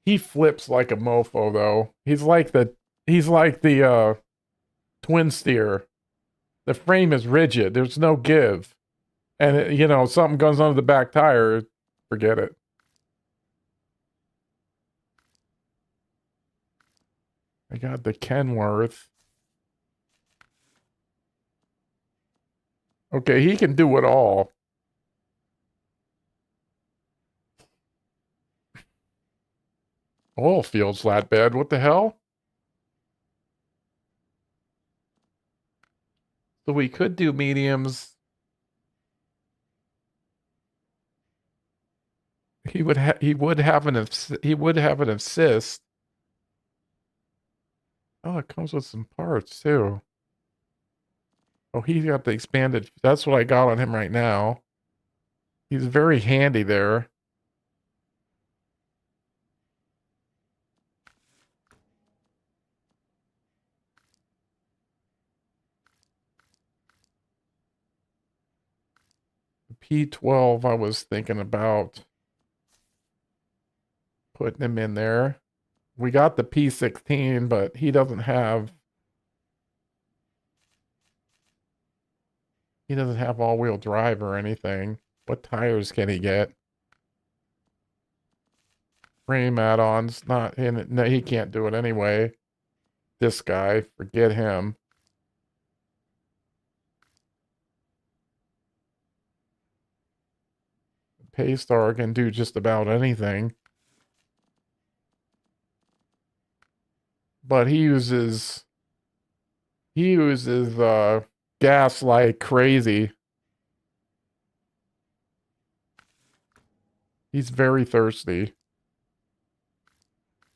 He flips like a mofo though. He's like the twin steer. The frame is rigid. There's no give. And something goes under the back tire, forget it. I got the Kenworth. Okay, he can do it all. Oil field flatbed, what the hell? So we could do mediums. He would have an assist. Oh, it comes with some parts too. Oh, he's got the expanded. That's what I got on him right now. He's very handy there. P12, I was thinking about putting him in there. We got the P16, but he doesn't have all-wheel drive or anything. What tires can he get? Frame add-ons, not in it. No, he can't do it anyway. This guy, forget him. Paystar can do just about anything. But he uses gas like crazy. He's very thirsty.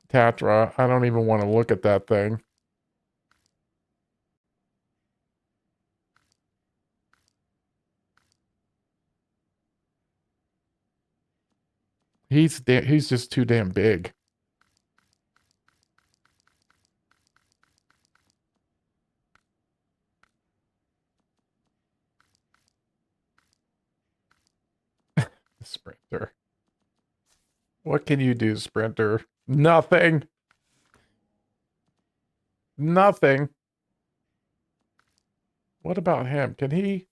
Tatra, I don't even want to look at that thing. He's just too damn big. Sprinter. What can you do, Sprinter? Nothing. Nothing. What about him? Can he?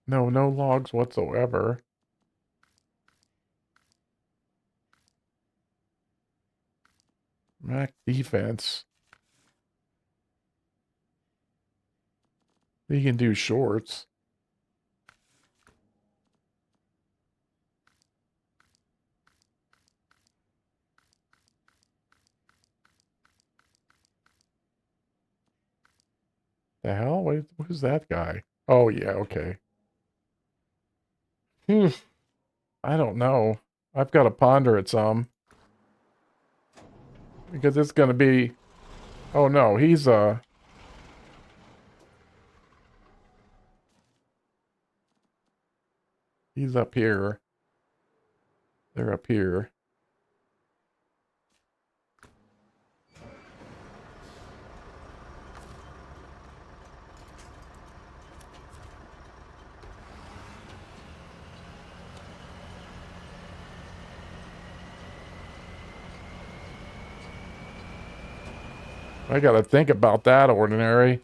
No logs whatsoever. Mac defense. He can do shorts. The hell? Wait, who's that guy? Oh, yeah, okay. I don't know. I've got to ponder it some. Because it's going to be... Oh, no, he's up here. They're up here. I gotta think about that, Ordinary.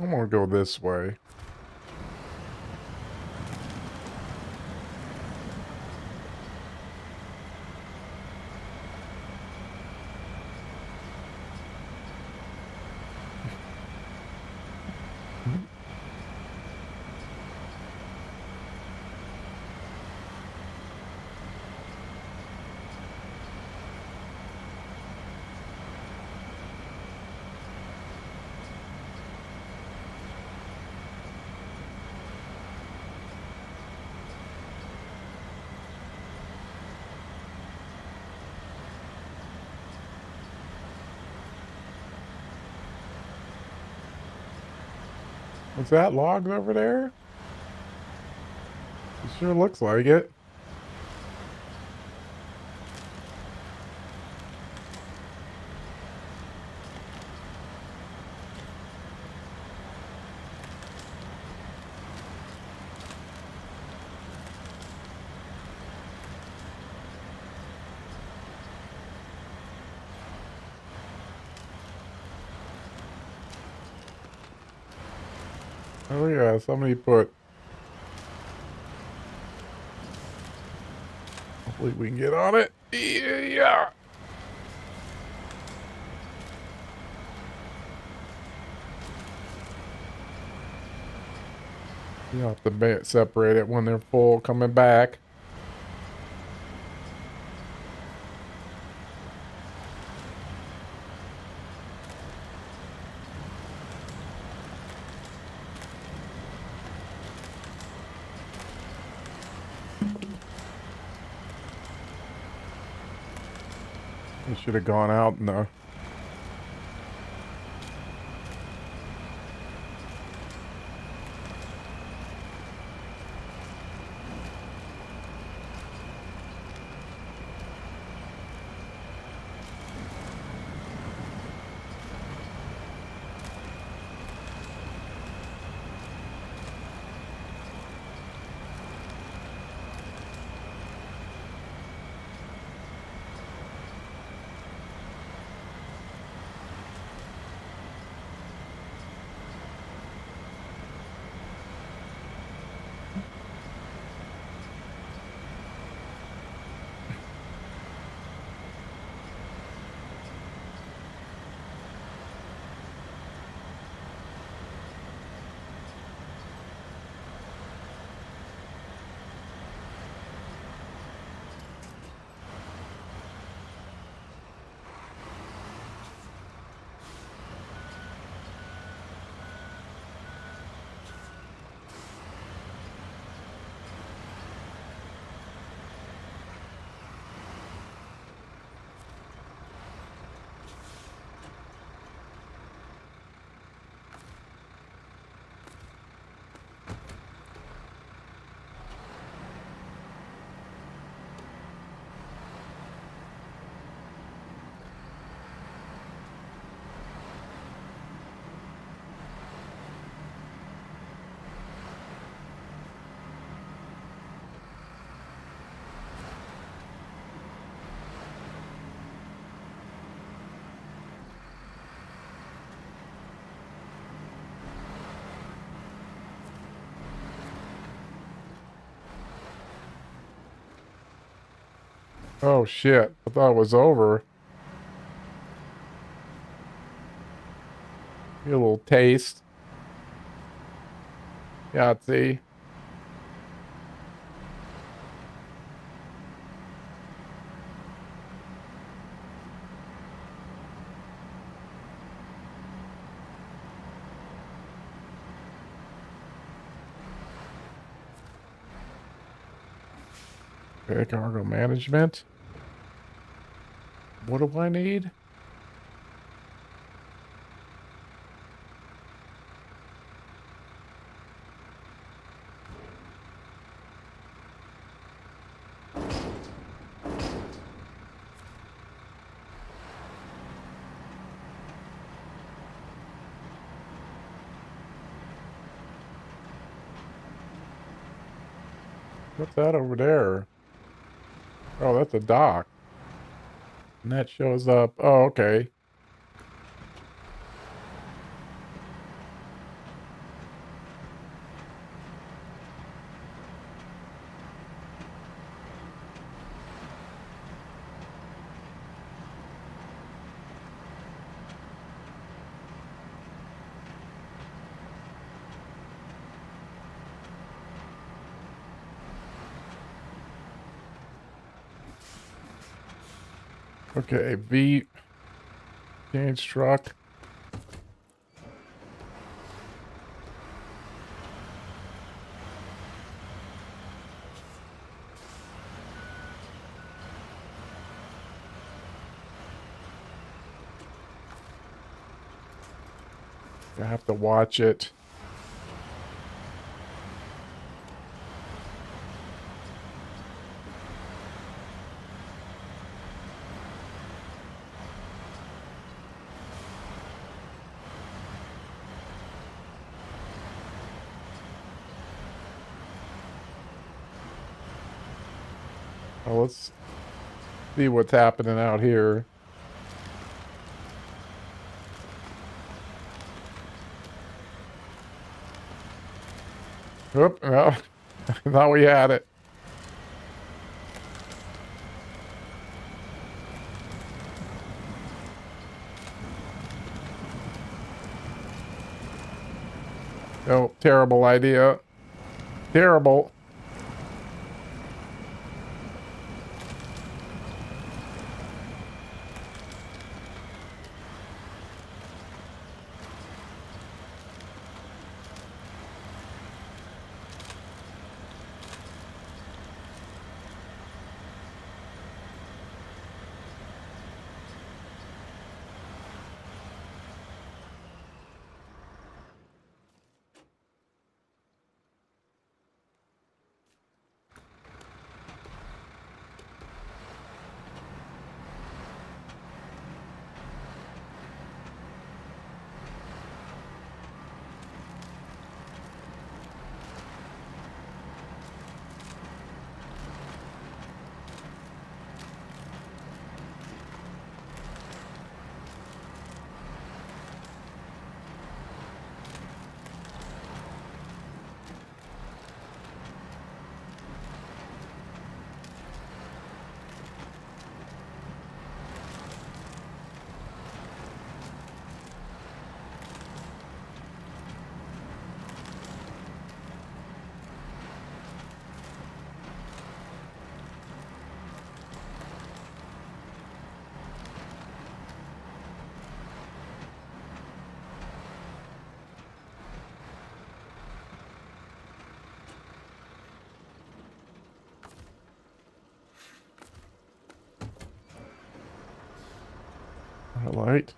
I'm gonna go this way. Is that logged over there? It sure looks like it. Oh yeah, somebody put... Hopefully we can get on it. Yeah. You have to separate it when they're full coming back. We should have gone out in the... Oh shit! I thought it was over. Get a little taste. Yeah, see. Okay, cargo management. What do I need? What's that over there? Oh, that's a dock. And that shows up. Oh, okay. Okay, V change truck. I have to watch it. Oh, let's see what's happening out here. Oop, no. I thought we had it. Oh, terrible idea. Terrible. Light.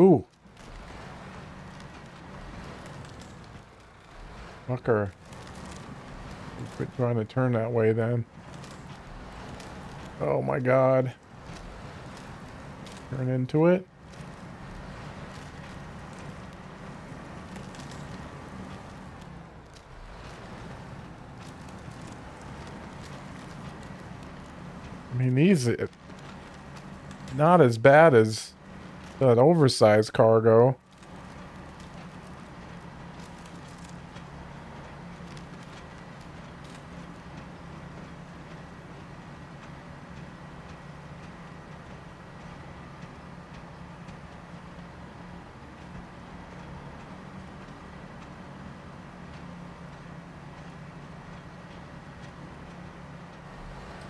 Ooh. Fucker. Quit trying to turn that way then. Oh my god. Turn into it. I mean, these not as bad as that oversized cargo.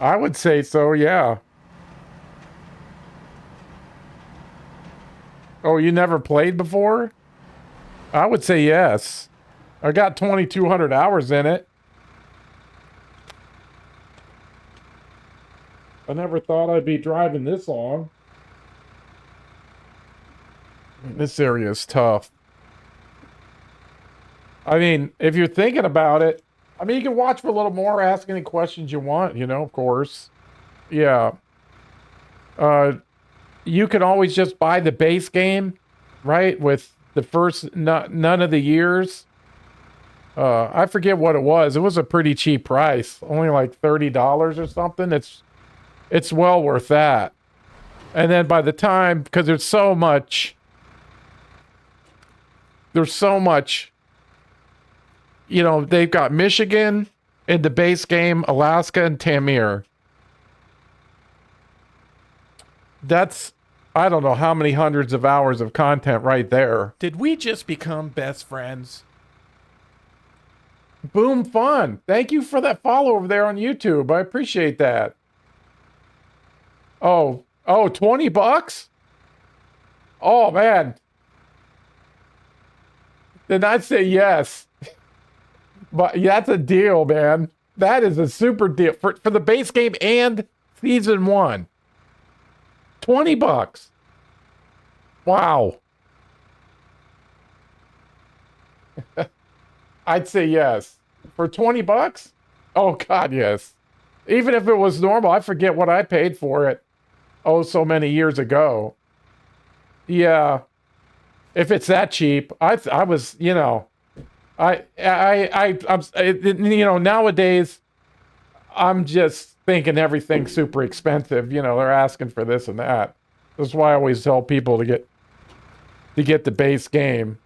I would say so, yeah. Oh, you never played before? I would say yes. I got 2,200 hours in it. I never thought I'd be driving this long. This area is tough. I mean, if you're thinking about it, I mean, you can watch for a little more, ask any questions you want, you know, of course. Yeah. You can always just buy the base game, right? With the first none of the years. I forget what it was. It was a pretty cheap price, only like $30 or something. It's well worth that. And then by the time, because there's so much, you know, they've got Michigan in the base game, Alaska, and Tamir. That's, I don't know how many hundreds of hours of content right there. Did we just become best friends? Boom Fun. Thank you for that follow over there on YouTube. I appreciate that. Oh, $20? Oh, man. Then I'd say yes. But yeah, that's a deal, man. That is a super deal for the base game and season 1. $20. Wow. I'd say yes. For $20? Oh god, yes. Even if it was normal, I forget what I paid for it. Oh, so many years ago. Yeah. If it's that cheap, I was, you know, I'm, you know, nowadays, I'm just thinking everything's super expensive. You know, they're asking for this and that. That's why I always tell people to get the base game.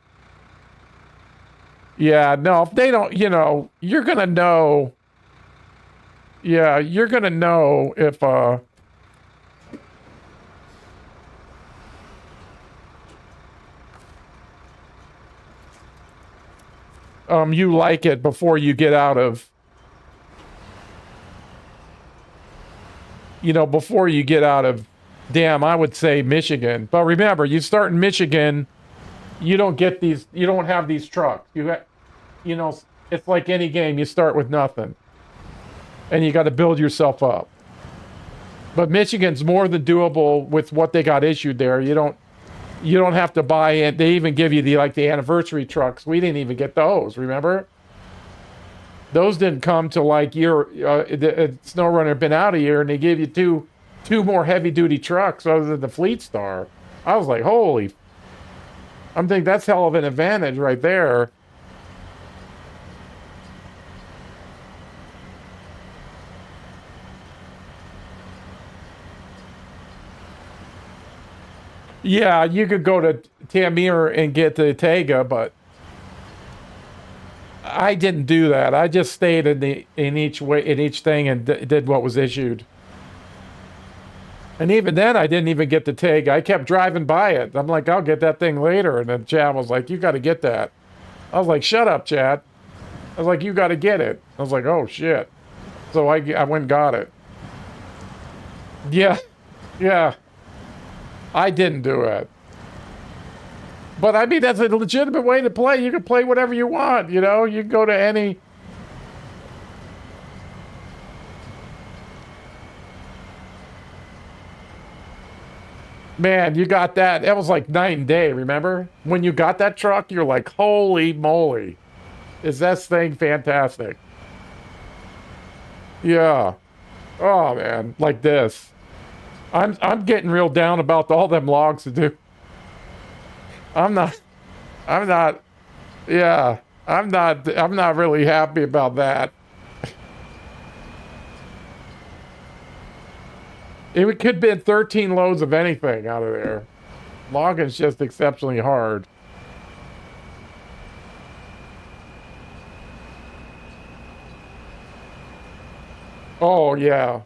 Yeah, no, if they don't, you know, you're gonna know. Yeah, you're gonna know if you like it before you get out of, you know, before you get out of, damn, I would say Michigan. But remember, you start in Michigan, you don't get these, you don't have these trucks. You know, it's like any game, you start with nothing. And you got to build yourself up. But Michigan's more than doable with what they got issued there. You don't have to buy it. They even give you the anniversary trucks. We didn't even get those, remember? Those didn't come till like SnowRunner had been out a year, and they gave you two more heavy duty trucks other than the Fleet Star. I was like, holy, I'm thinking that's hell of an advantage right there. Yeah, you could go to Tamir and get the Tega, but I didn't do that. I just stayed in each thing and did what was issued. And even then, I didn't even get the Tega. I kept driving by it. I'm like, I'll get that thing later. And then Chad was like, you got to get that. I was like, shut up, Chad. I was like, you got to get it. I was like, oh shit. So I went and got it. Yeah, yeah. I didn't do it. But I mean, that's a legitimate way to play. You can play whatever you want, you know? You can go to any... Man, you got that. That was like night and day, remember? When you got that truck, you're like, holy moly. Is this thing fantastic? Yeah. Oh man, like this. I'm getting real down about all them logs to do. I'm not I'm not yeah. I'm not really happy about that. It could have been 13 loads of anything out of there. Logging's just exceptionally hard. Oh yeah.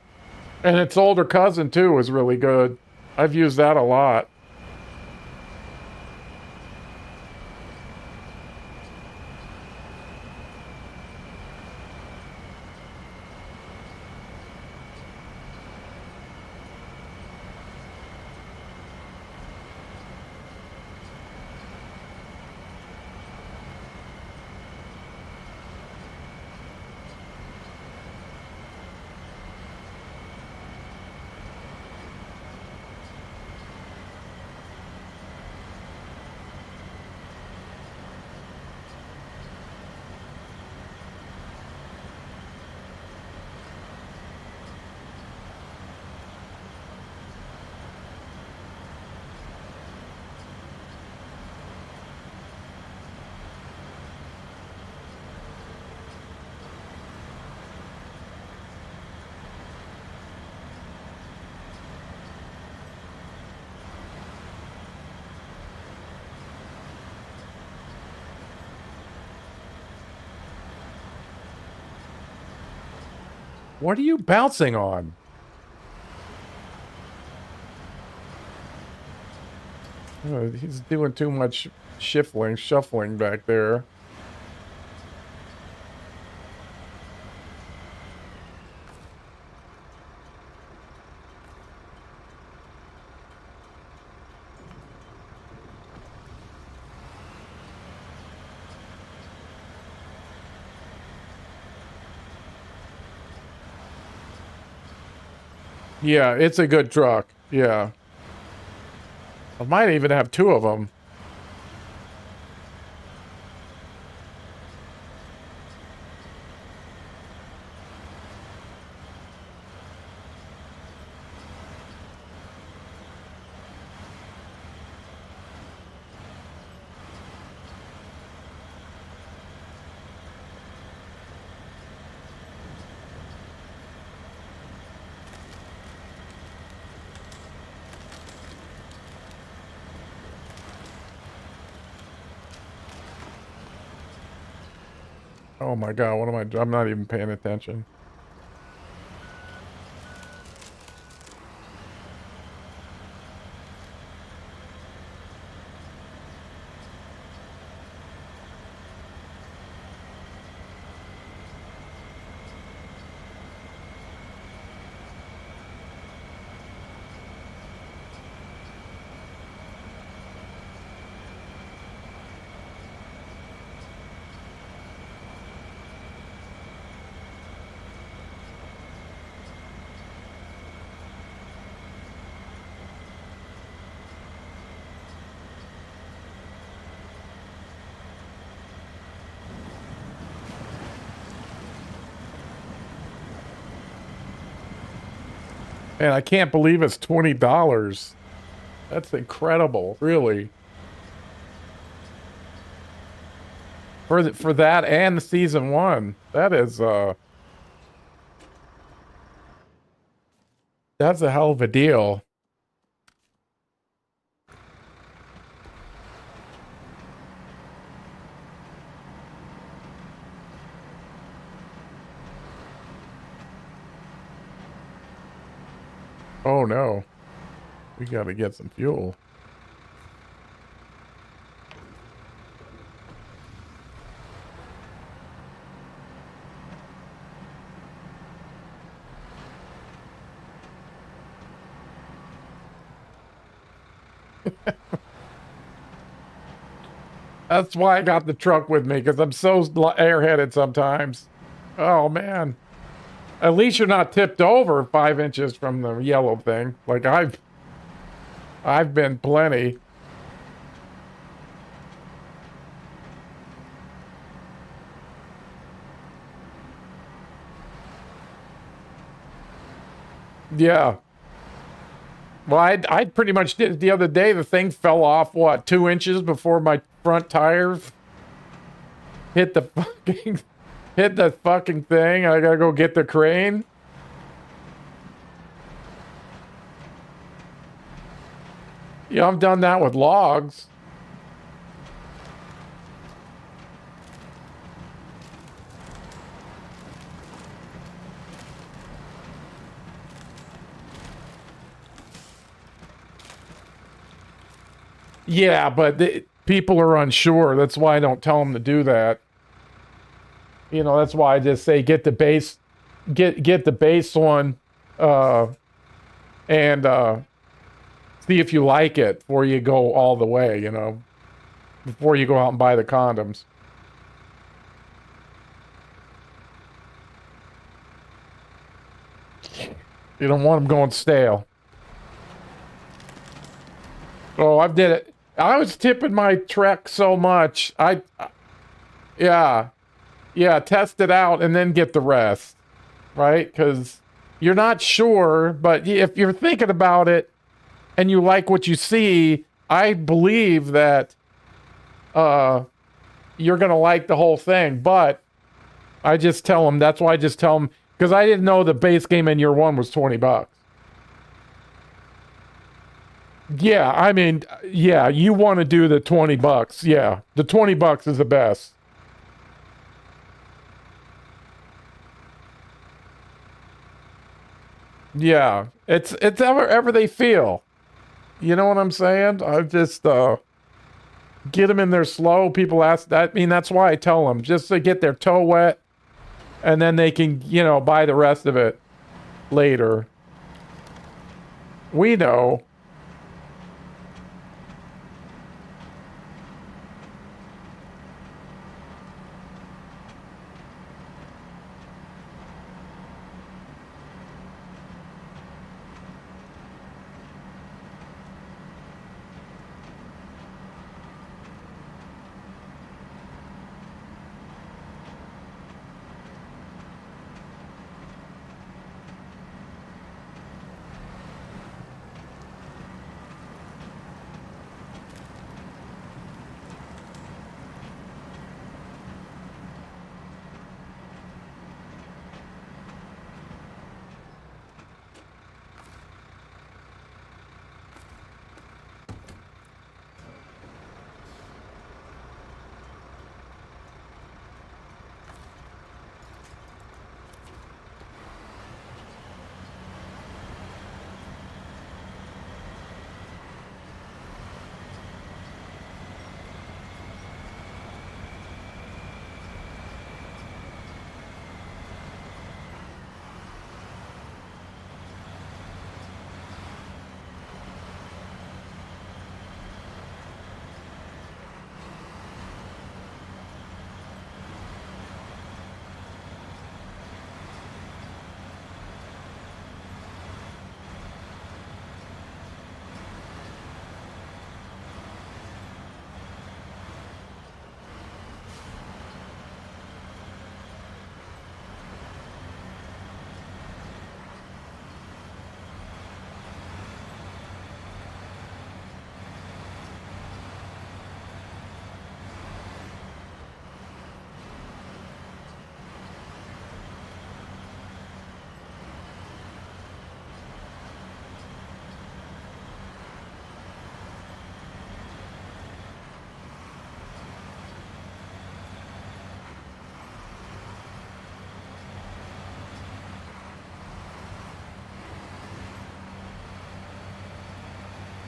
And its older cousin too is really good. I've used that a lot. What are you bouncing on? Oh, he's doing too much shuffling back there. Yeah, it's a good truck. Yeah. I might even have two of them. Oh my god, what am I doing? I'm not even paying attention. Man, I can't believe it's $20. That's incredible, really. For that and the season one. That is that's a hell of a deal. Oh no. We gotta get some fuel. That's why I got the truck with me, because I'm so airheaded sometimes. Oh man. At least you're not tipped over 5 inches from the yellow thing. Like I've I've been plenty. Yeah. Well, I pretty much did it the other day. The thing fell off, what, 2 inches before my front tire hit the fucking hit the fucking thing. I gotta go get the crane. Yeah, I've done that with logs. Yeah, but people are unsure. That's why I don't tell them to do that. You know, that's why I just say get the base, get the base one, uh, and see if you like it before you go all the way. You know, before you go out and buy the condoms. You don't want them going stale. Oh, I did it. I was tipping my Trek so much. Yeah, yeah, test it out and then get the rest, right? Because you're not sure, but if you're thinking about it and you like what you see, I believe that you're gonna like the whole thing. But I just tell them. That's why I just tell them because I didn't know the base game in year one was $20. Yeah, I mean, yeah, you want to do the $20. Yeah, the $20 is the best. Yeah, it's ever they feel. You know what I'm saying? I just get them in there slow. People ask that. I mean, that's why I tell them just to get their toe wet, and then they can buy the rest of it later. We know.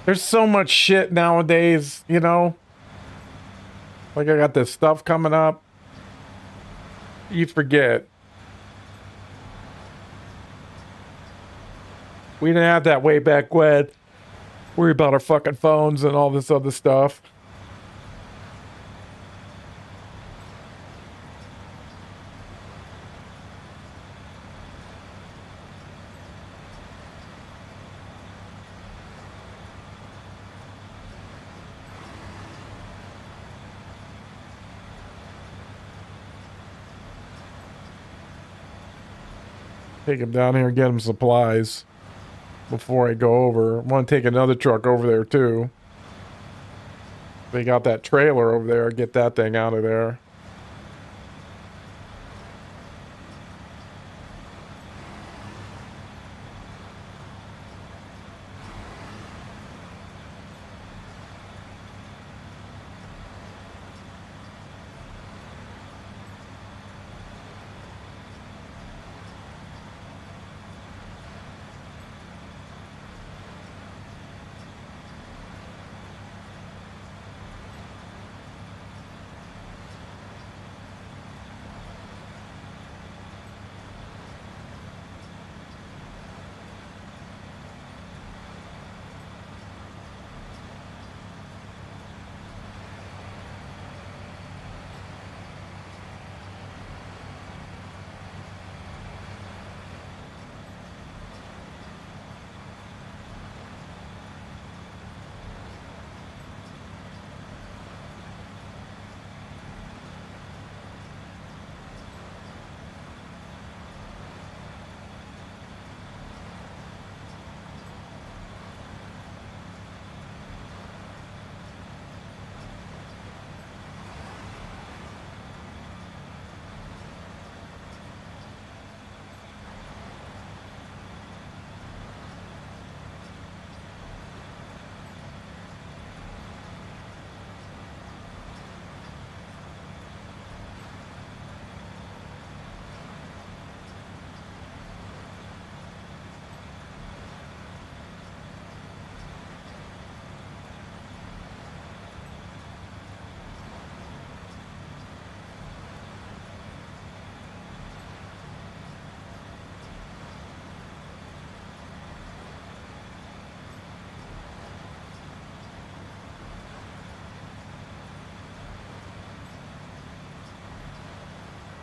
There's so much shit nowadays. Like I got this stuff coming up. You forget. We didn't have that way back when. Worry about our fucking phones and all this other stuff. Take him down here and get him supplies before I go over. I want to take another truck over there too. They got that trailer over there. Get that thing out of there.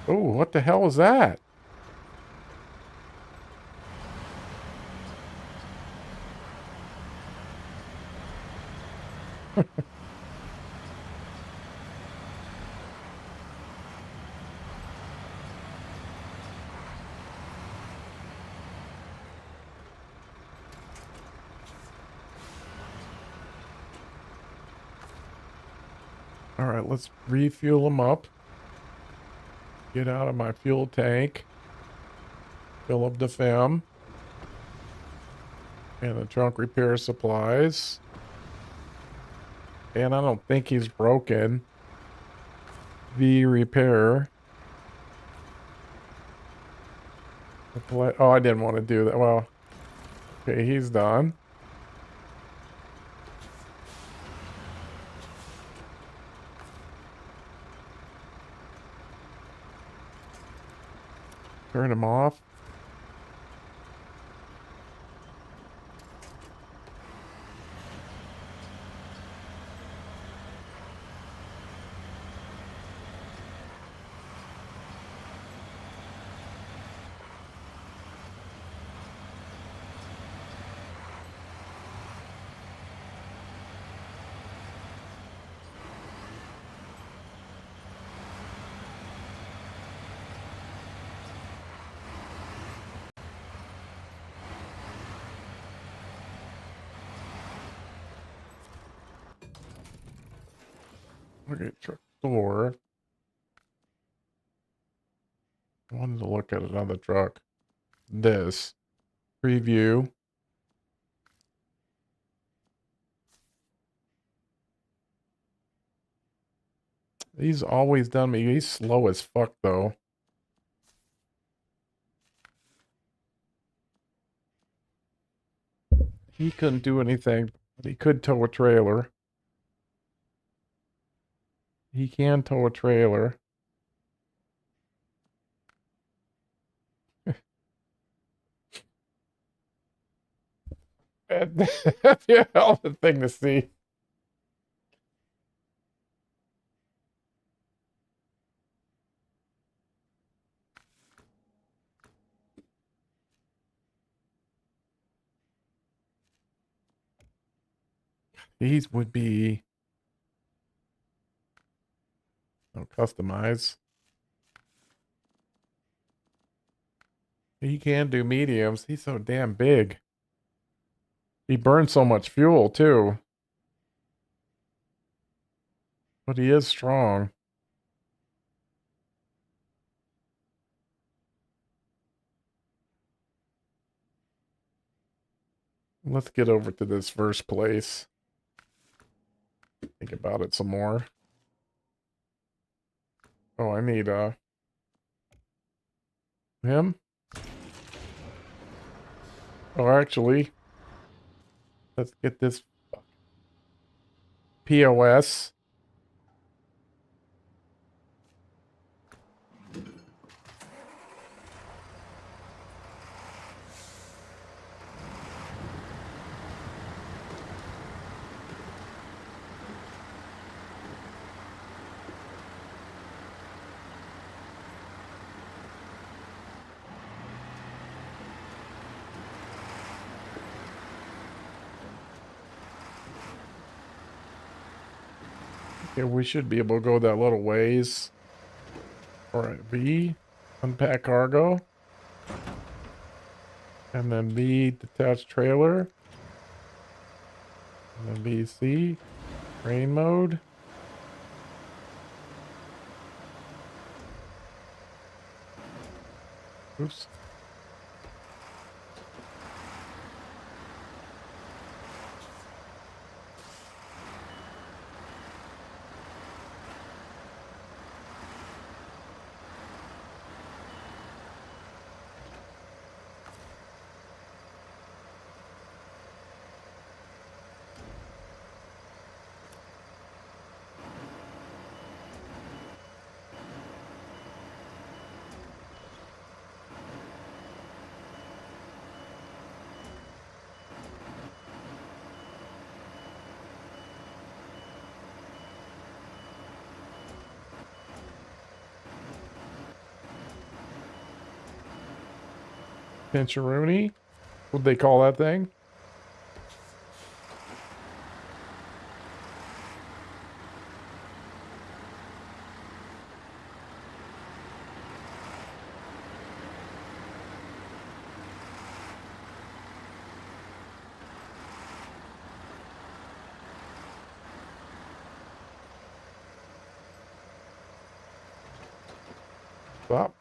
Oh, what the hell is that? All right, let's refuel them up. Get out of my fuel tank. Fill up the FEM. And the trunk repair supplies. And I don't think he's broken. V repair. Oh, I didn't want to do that. Well, okay, he's done. Turn him off. Okay, truck door. I wanted to look at another truck. This. Preview. He's always done me. He's slow as fuck, though. He couldn't do anything, but he could tow a trailer. He can tow a trailer. That'd be a hell of a thing to see. These would be customize. He can do mediums. He's so damn big. He burns so much fuel, too. But he is strong. Let's get over to this first place. Think about it some more. Oh, I need, him? Oh, actually, let's get this POS. Okay, we should be able to go that little ways. Alright, B, unpack cargo. And then B, detached trailer. And then B, C, rain mode. Oops. Pincharoonie? What'd they call that thing? Stop.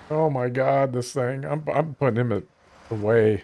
Oh my God, this thing. I'm putting him away.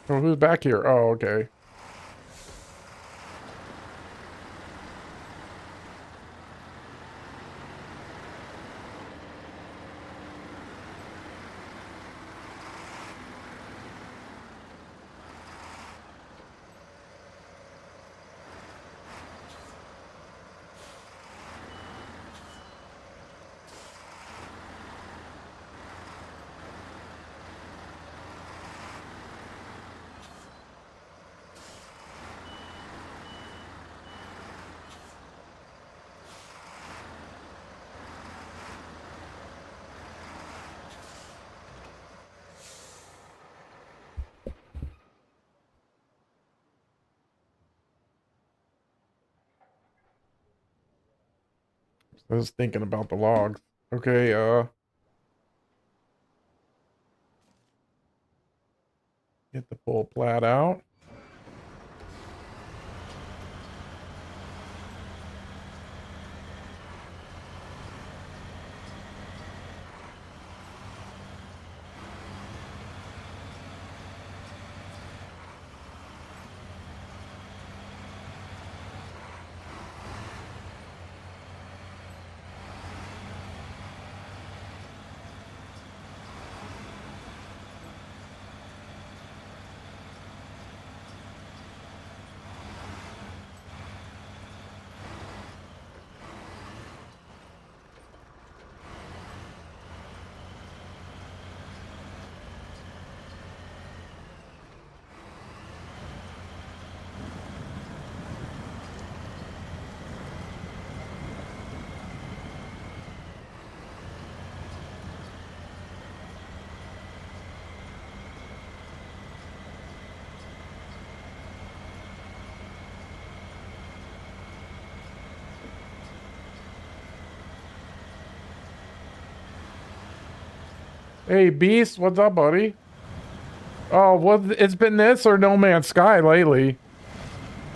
Oh, who's back here? Oh, okay. I was thinking about the logs. Okay, get the full plat out. Hey, Beast, what's up, buddy? Oh, well, it's been this or No Man's Sky lately.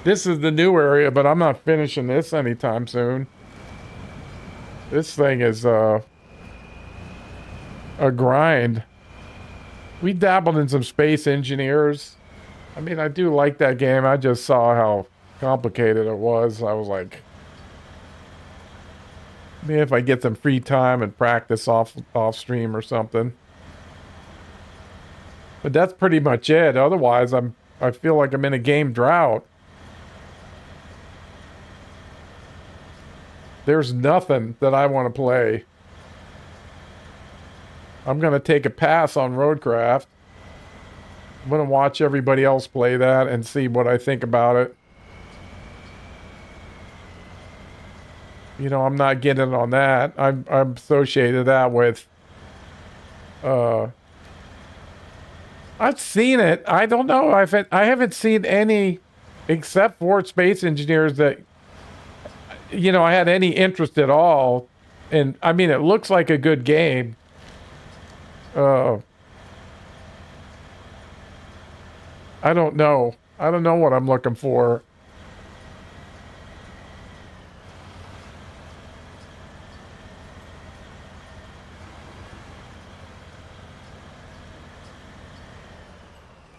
This is the new area, but I'm not finishing this anytime soon. This thing is a grind. We dabbled in some Space Engineers. I mean, I do like that game. I just saw how complicated it was. I was like, maybe if I get some free time and practice off stream or something. But that's pretty much it. Otherwise, I feel like I'm in a game drought. There's nothing that I want to play. I'm going to take a pass on Roadcraft. I'm going to watch everybody else play that and see what I think about it. You know, I'm not getting on that. I'm associated that with I've seen it. I don't know. I haven't seen any except for Space Engineers that you know I had any interest at all. And I mean, it looks like a good game. I don't know. I don't know what I'm looking for.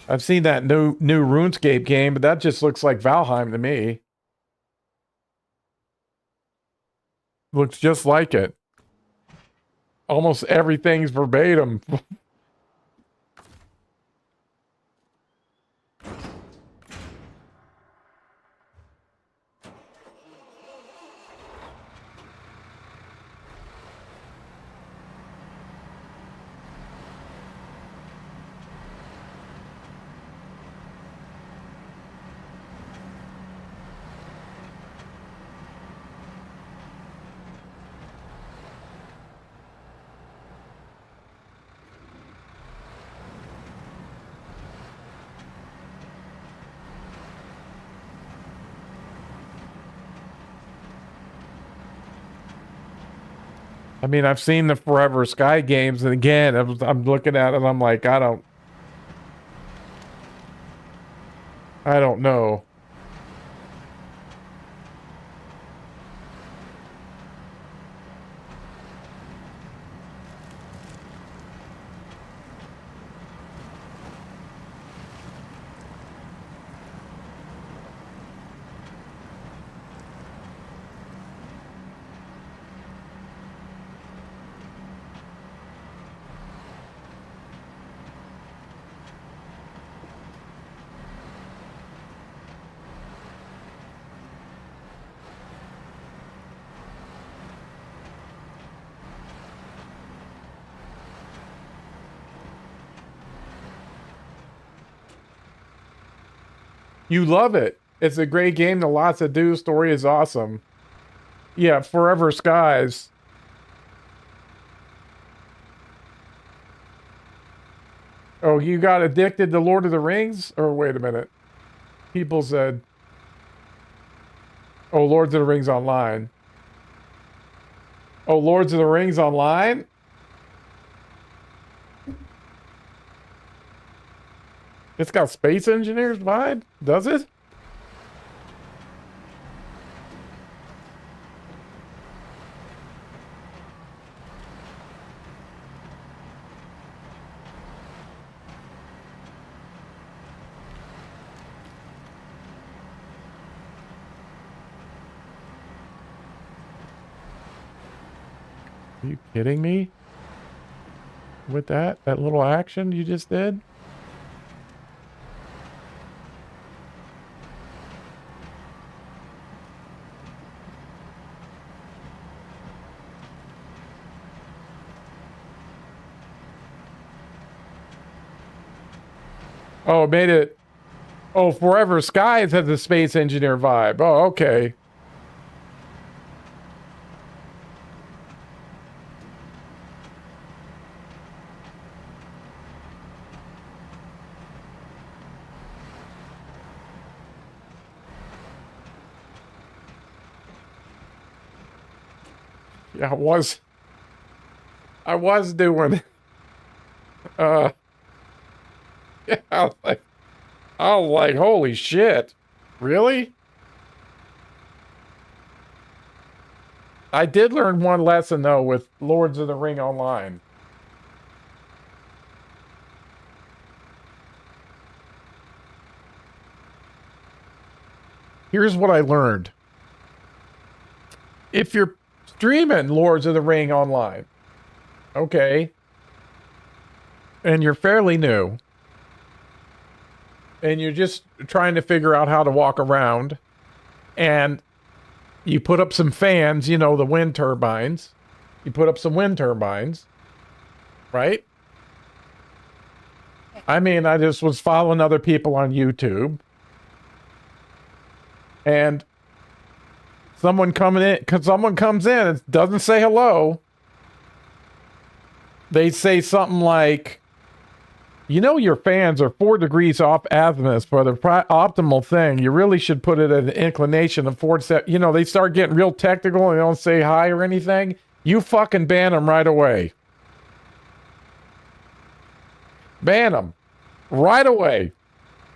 I've seen that new RuneScape game, but that just looks like Valheim to me. Looks just like it. Almost everything's verbatim. I mean, I've seen the Forever Sky games, and again, I'm looking at it, and I'm like, I don't know. You love it. It's a great game. The lots to do. Story is awesome. Yeah, Forever Skies. Oh, you got addicted to Lord of the Rings? Or wait a minute. People said, oh, Lords of the Rings Online. Oh, Lords of the Rings Online? It's got Space Engineers vibe? Does it? Are you kidding me? With that little action you just did? Oh, it made it. Oh, Forever Skies has a Space Engineer vibe. Oh, okay. Yeah, I was doing. Yeah, I was like, holy shit. Really? I did learn one lesson though with Lords of the Ring Online. Here's what I learned. If you're streaming Lords of the Ring Online, okay, and you're fairly new, and you're just trying to figure out how to walk around, and you put up some fans, you know, the wind turbines. You put up some wind turbines, right? I mean, I just was following other people on YouTube, and someone comes in and doesn't say hello. They say something like, you know, your fans are 4 degrees off azimuth for the optimal thing. You really should put it at an inclination of 4 set. You know, they start getting real technical and they don't say hi or anything. You fucking ban them right away. Ban them right away.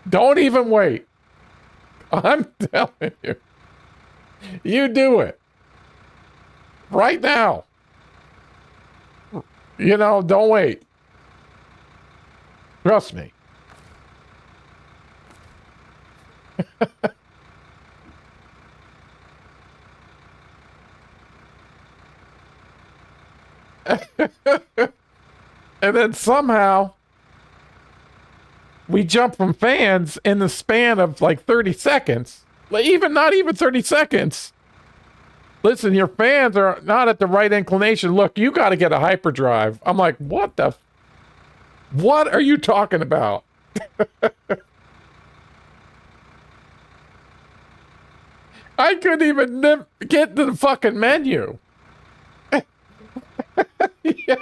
Don't even wait. I'm telling you. You do it. Right now. You know, don't wait. Trust me. And then somehow we jump from fans in the span of like 30 seconds. Like not even 30 seconds. Listen, your fans are not at the right inclination. Look, you got to get a hyperdrive. I'm like, what are you talking about? I couldn't even get to the fucking menu. Yeah.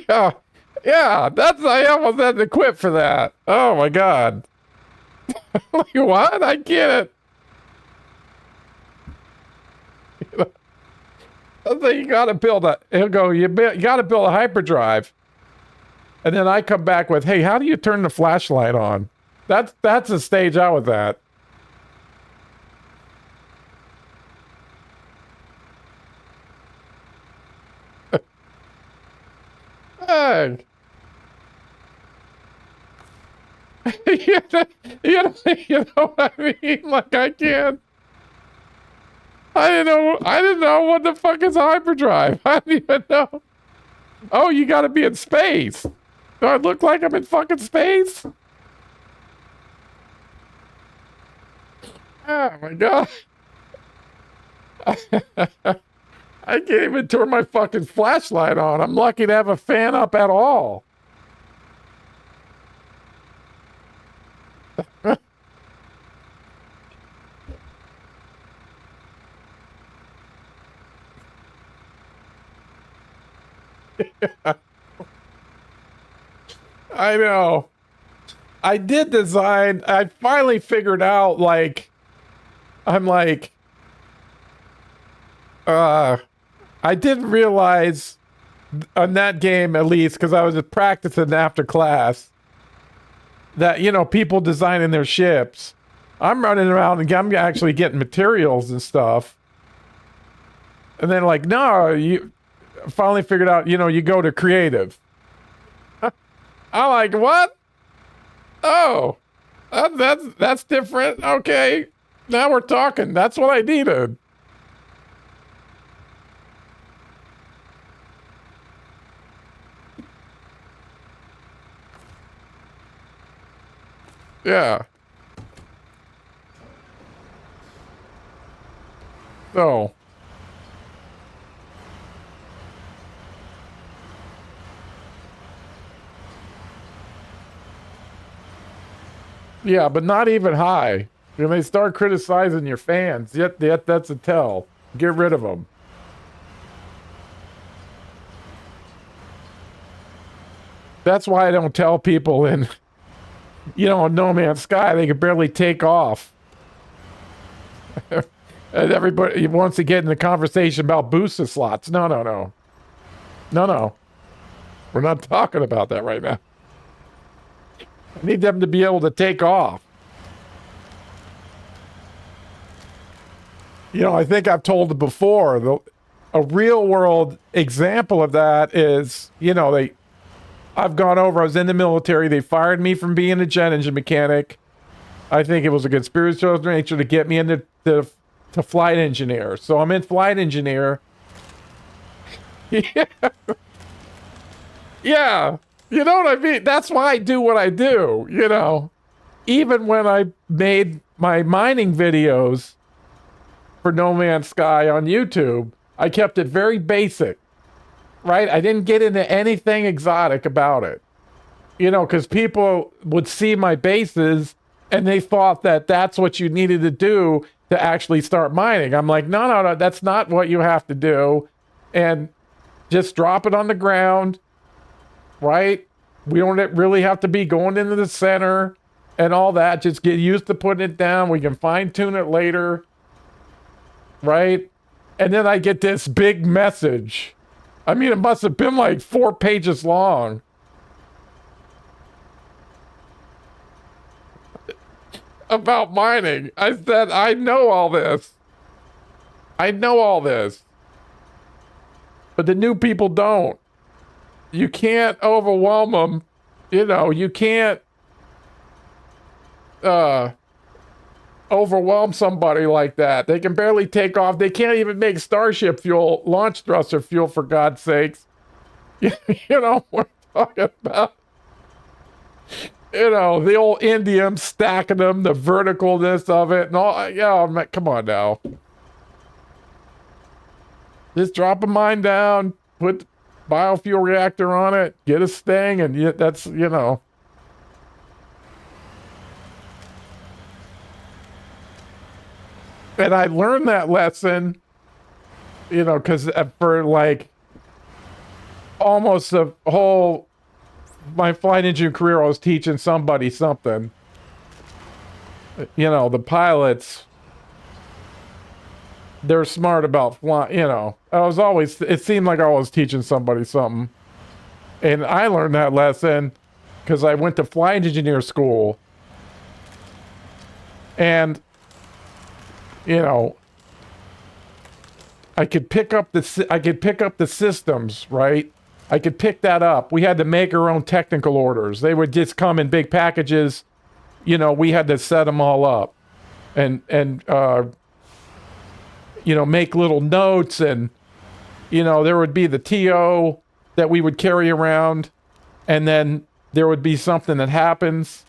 Yeah. Yeah, I almost had to quit for that. Oh my God. Like, what? I get it. So you gotta build he'll go, you gotta build a hyperdrive. And then I come back with, hey, how do you turn the flashlight on? That's the stage I was at. Hey. You know what I mean? Like, I can't. I didn't know what the fuck is a hyperdrive. I didn't even know. Oh, you gotta be in space. Do I look like I'm in fucking space? Oh my God. I can't even turn my fucking flashlight on. I'm lucky to have a fan up at all. I know. I did design. I finally figured out, like, I'm like, I didn't realize on that game, at least, because I was just practicing after class, that, you know, people designing their ships. I'm running around and I'm actually getting materials and stuff. And then, like, no, you finally figured out, you know, you go to creative. I'm like, what? Oh, that's different. Okay, now we're talking. That's what I needed. Yeah. So. Yeah, but not even high. When they start criticizing your fans, yet that's a tell. Get rid of them. That's why I don't tell people in, you know, No Man's Sky, they can barely take off. And everybody wants to get in the conversation about booster slots. No. We're not talking about that right now. I need them to be able to take off. You know, I think I've told it before. A real world example of that is, you know, I've gone over, I was in the military. They fired me from being a jet engine mechanic. I think it was a conspiratorial nature to get me into to flight engineer. So I'm in flight engineer. Yeah. Yeah. You know what I mean? That's why I do what I do, you know. Even when I made my mining videos for No Man's Sky on YouTube, I kept it very basic, right? I didn't get into anything exotic about it. You know, because people would see my bases and they thought that that's what you needed to do to actually start mining. I'm like, no, that's not what you have to do. And just drop it on the ground. Right? We don't really have to be going into the center and all that. Just get used to putting it down. We can fine tune it later. Right? And then I get this big message. I mean, it must have been like 4 pages long. about mining. I said, I know all this. I know all this. But the new people don't. You can't overwhelm them. You know, you can't overwhelm somebody like that. They can barely take off. They can't even make Starship fuel, launch thruster fuel, for God's sakes. You know what we're talking about? You know, the old indium, stacking them, the verticalness of it, and all. Yeah, come on now. Just drop a mine down, put biofuel reactor on it, get a sting, and that's, you know. And I learned that lesson, you know, because for like almost the whole my flight engine career, I was teaching somebody something. You know, the pilots, they're smart about flying, you know. It seemed like I was teaching somebody something. And I learned that lesson because I went to flight engineer school. And, you know, I could pick up the systems, right? I could pick that up. We had to make our own technical orders. They would just come in big packages. You know, we had to set them all up and you know, make little notes, and, you know, there would be the TO that we would carry around, and then there would be something that happens.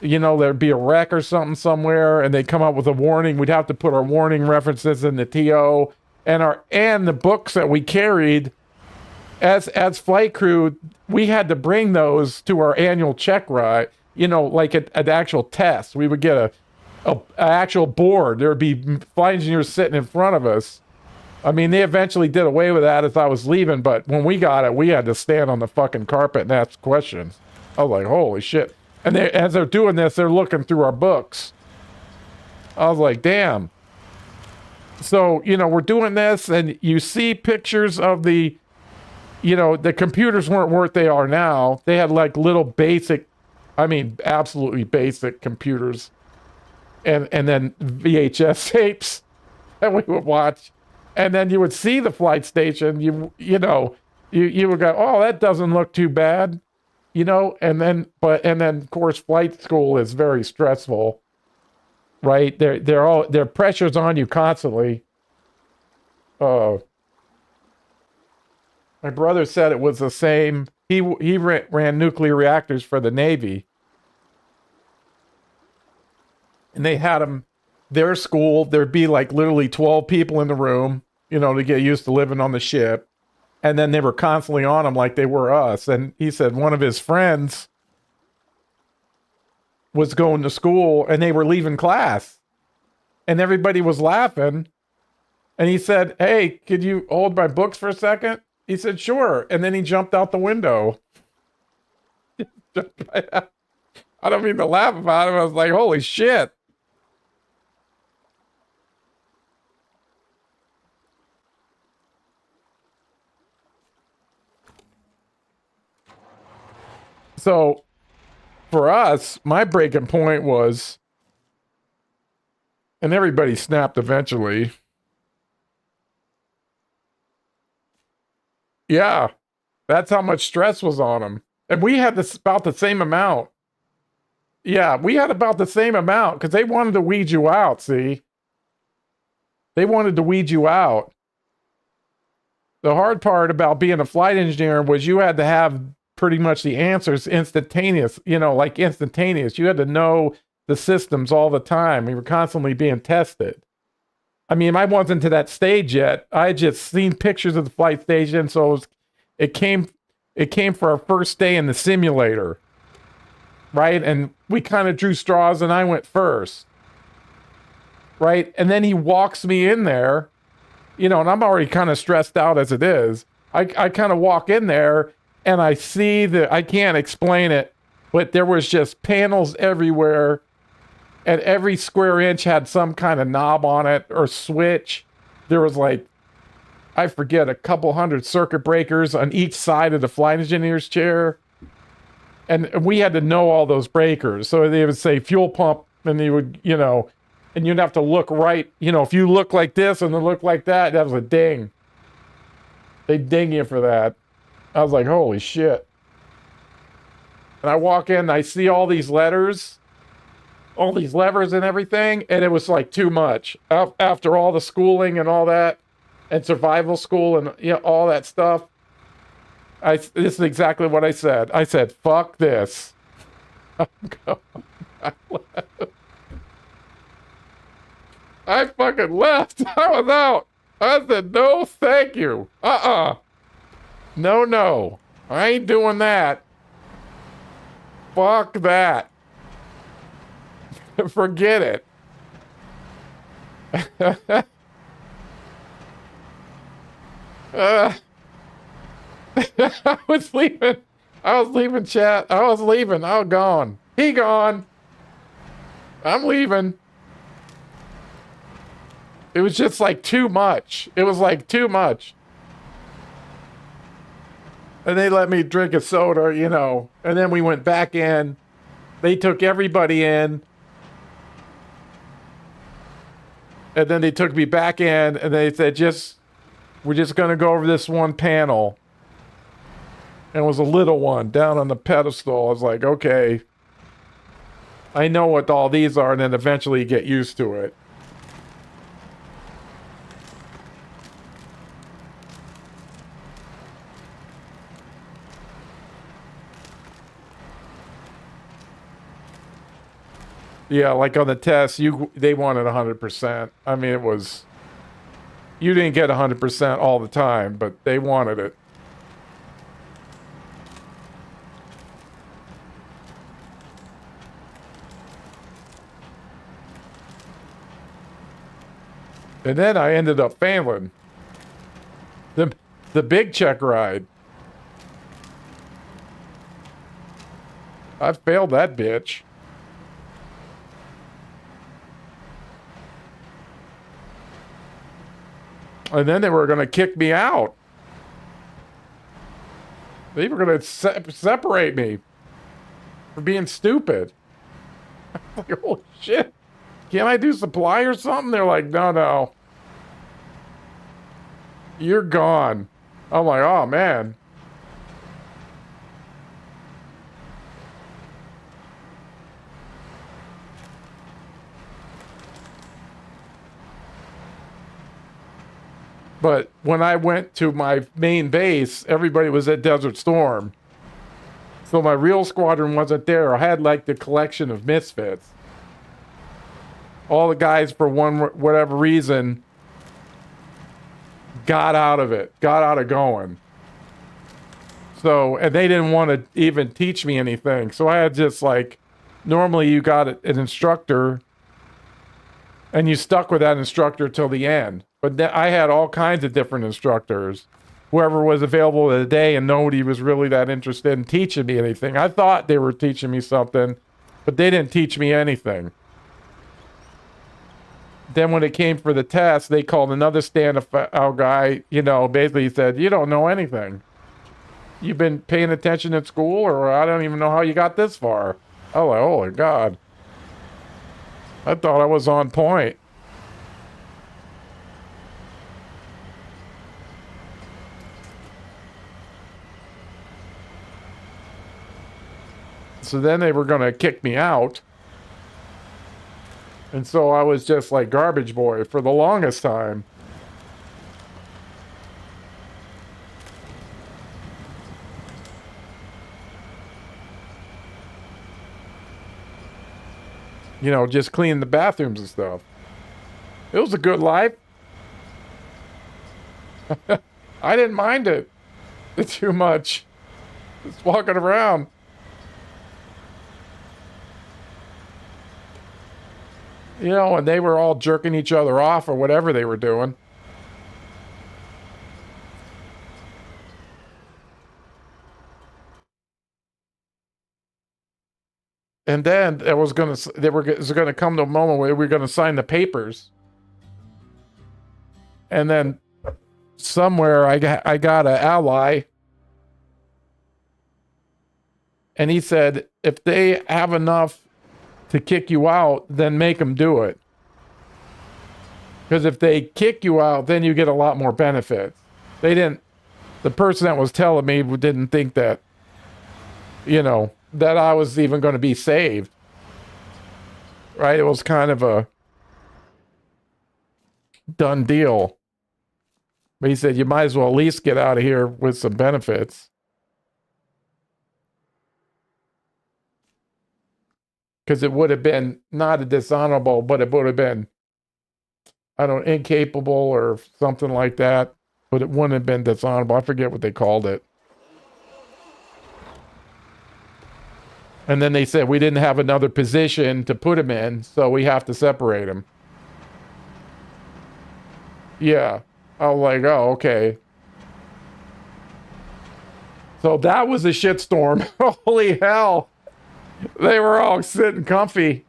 You know, there'd be a wreck or something somewhere, and they'd come up with a warning. We'd have to put our warning references in the TO, and the books that we carried as flight crew. We had to bring those to our annual check ride. You know, like an actual test. We would get a actual board. There would be flight engineers sitting in front of us. I mean, they eventually did away with that as I was leaving, but when we got it, we had to stand on the fucking carpet and ask questions. I was like, holy shit. And as they're doing this, they're looking through our books. I was like, damn. So, you know, we're doing this, and you see pictures of the, you know, the computers weren't what they are now. They had like little basic, I mean, absolutely basic computers. And then VHS tapes that we would watch. And then you would see the flight station. You know, you would go, oh, that doesn't look too bad. You know, and then of course flight school is very stressful, right? There pressure's on you constantly. My brother said it was the same. He ran nuclear reactors for the Navy, and they had them. Their school, there'd be like literally 12 people in the room, you know, to get used to living on the ship. And then they were constantly on them like they were us. And he said one of his friends was going to school, and they were leaving class, and everybody was laughing. And he said, hey, could you hold my books for a second? He said, sure. And then he jumped out the window. I don't mean to laugh about it. I was like, holy shit. So for us, my breaking point was, and everybody snapped eventually. Yeah, that's how much stress was on them. And we had about the same amount. Yeah, we had about the same amount because they wanted to weed you out, see? They wanted to weed you out. The hard part about being a flight engineer was you had to have pretty much the answers instantaneous, you know, like instantaneous. You had to know the systems all the time. We were constantly being tested. I mean, I wasn't to that stage yet. I had just seen pictures of the flight station, so it came for our first day in the simulator, right? And we kind of drew straws, and I went first, right? And then he walks me in there, you know, and I'm already kind of stressed out as it is. I kind of walk in there, and I see I can't explain it, but there was just panels everywhere. And every square inch had some kind of knob on it or switch. There was like, I forget, a couple hundred circuit breakers on each side of the flight engineer's chair. And we had to know all those breakers. So they would say fuel pump And you would, and you'd have to look right. If you look like this and then look like that, that was a ding. They ding you for that. I was like, holy shit. And I walk in, and I see all these letters, all these levers and everything, and it was like too much. After all the schooling and all that, and survival school and all that stuff, this is exactly what I said. I said, fuck this. I'm going. I fucking left. I was out. I said, no, thank you. No. I ain't doing that. Fuck that. Forget it. I was leaving. Chat. I was leaving. I was gone. He gone. I'm leaving. It was just like too much. It was like too much. And they let me drink a soda, and then we went back in. They took everybody in. And then they took me back in, and they said, we're just going to go over this one panel. And it was a little one down on the pedestal. I was like, okay. I know what all these are, and then eventually you get used to it. Yeah, like on the test, they wanted 100%. I mean, you didn't get 100% all the time, but they wanted it. And then I ended up failing the big check ride. I failed that bitch. And then they were going to kick me out. They were going to separate me for being stupid. Like, holy shit. Can't I do supply or something? They're like, no. You're gone. I'm like, oh, man. But when I went to my main base, everybody was at Desert Storm. So my real squadron wasn't there. I had like the collection of misfits. All the guys, for whatever reason, got out of going. So, and they didn't want to even teach me anything. So I had just like, normally you got an instructor and you stuck with that instructor till the end. But I had all kinds of different instructors, whoever was available at the day, and nobody was really that interested in teaching me anything. I thought they were teaching me something, but they didn't teach me anything. Then when it came for the test, they called another stand-out guy, basically said, you don't know anything. You've been paying attention at school, or I don't even know how you got this far. I was like, oh my God. I thought I was on point. So then they were going to kick me out. And so I was just like garbage boy for the longest time. Just cleaning the bathrooms and stuff. It was a good life. I didn't mind it too much. Just walking around. And they were all jerking each other off or whatever they were doing. And then it was going to come to a moment where we were going to sign the papers. And then somewhere I got an ally. And he said, if they have enough to kick you out, then make them do it. Because if they kick you out, then you get a lot more benefits. The person that was telling me didn't think that, that I was even going to be saved. Right? It was kind of a done deal. But he said, you might as well at least get out of here with some benefits. Because it would have been not a dishonorable, but it would have been, incapable or something like that. But it wouldn't have been dishonorable. I forget what they called it. And then they said we didn't have another position to put him in, so we have to separate him. Yeah. I was like, oh, okay. So that was a shitstorm. Holy hell. They were all sitting comfy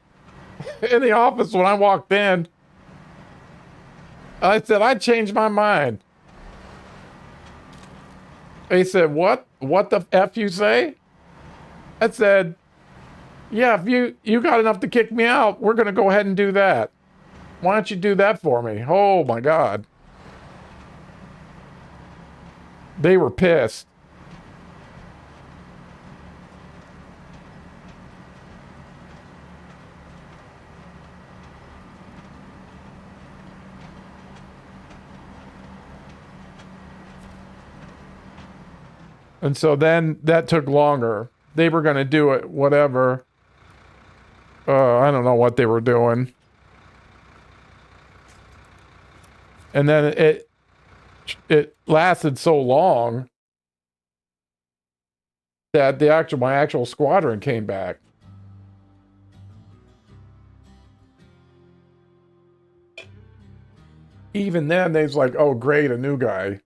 in the office when I walked in. I said, I changed my mind. They said, what? What the F you say? I said, yeah, if you got enough to kick me out, we're going to go ahead and do that. Why don't you do that for me? Oh, my God. They were pissed. And so then that took longer. They were going to do it, whatever. I don't know what they were doing. And then it lasted so long that my actual squadron came back. Even then, they was like, oh, great, a new guy.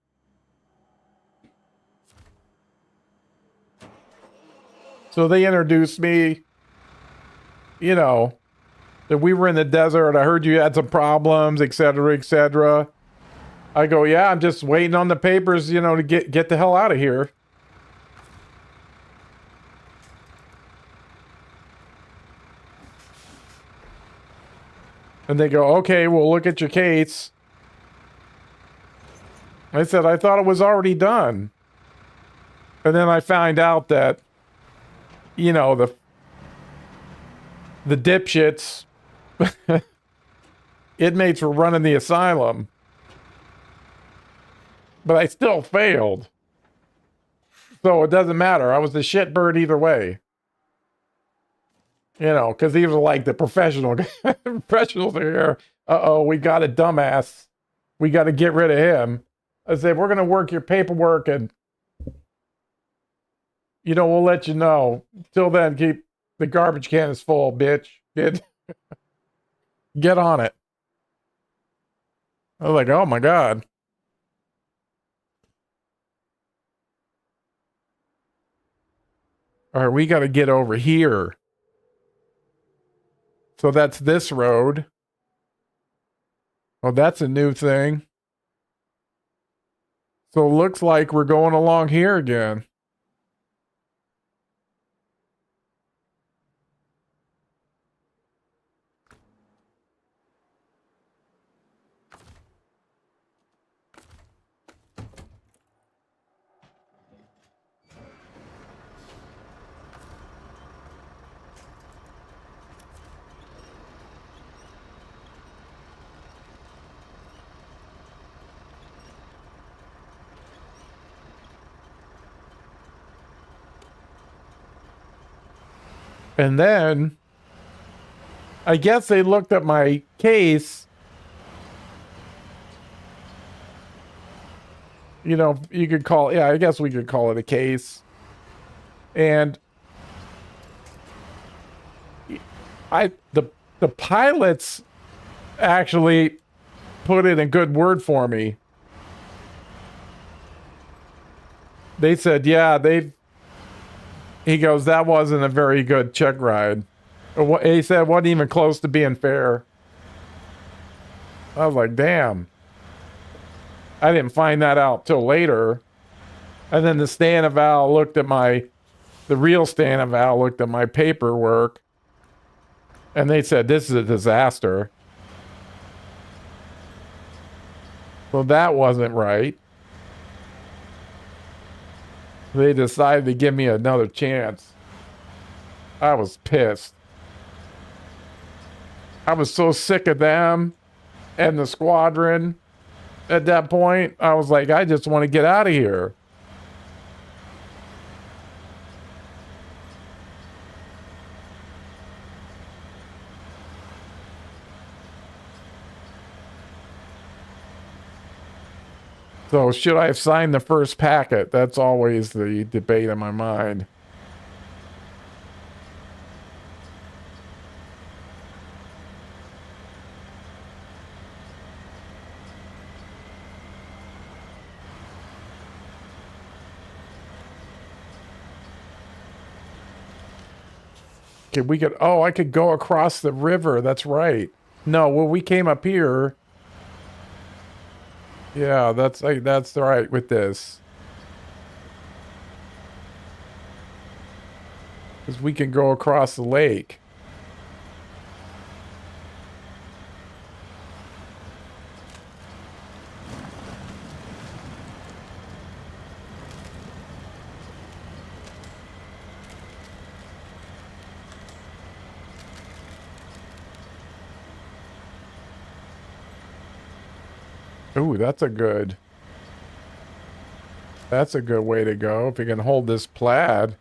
So they introduced me, that we were in the desert. I heard you had some problems, et cetera, et cetera. I go, yeah, I'm just waiting on the papers, to get the hell out of here. And they go, okay, we'll look at your case. I said, I thought it was already done. And then I found out that, the dipshits, inmates were running the asylum. But I still failed. So it doesn't matter. I was the shitbird either way. Because these were like the professionals are here. Uh-oh, we got a dumbass. We got to get rid of him. I said, we're going to work your paperwork and, we'll let you know. Till then, keep the garbage can is full, bitch. Get on it. I was like, oh my God. All right, we got to get over here. So that's this road. Oh, that's a new thing. So it looks like we're going along here again. And then, I guess they looked at my case. You could call, I guess we could call it a case. And the pilots actually put in a good word for me. They said, yeah, he goes, that wasn't a very good check ride. He said, it wasn't even close to being fair. I was like, damn. I didn't find that out till later. And then the real Stanival looked at my paperwork. And they said, this is a disaster. Well, that wasn't right. They decided to give me another chance. I was pissed. I was so sick of them and the squadron. At that point, I was like, I just want to get out of here. So should I have signed the first packet? That's always the debate in my mind. Could we get, oh, I could go across the river. That's right. No, well, we came up here. Yeah, that's right with this. Because we can go across the lake. Ooh, that's a good way to go. If you can hold this plaid.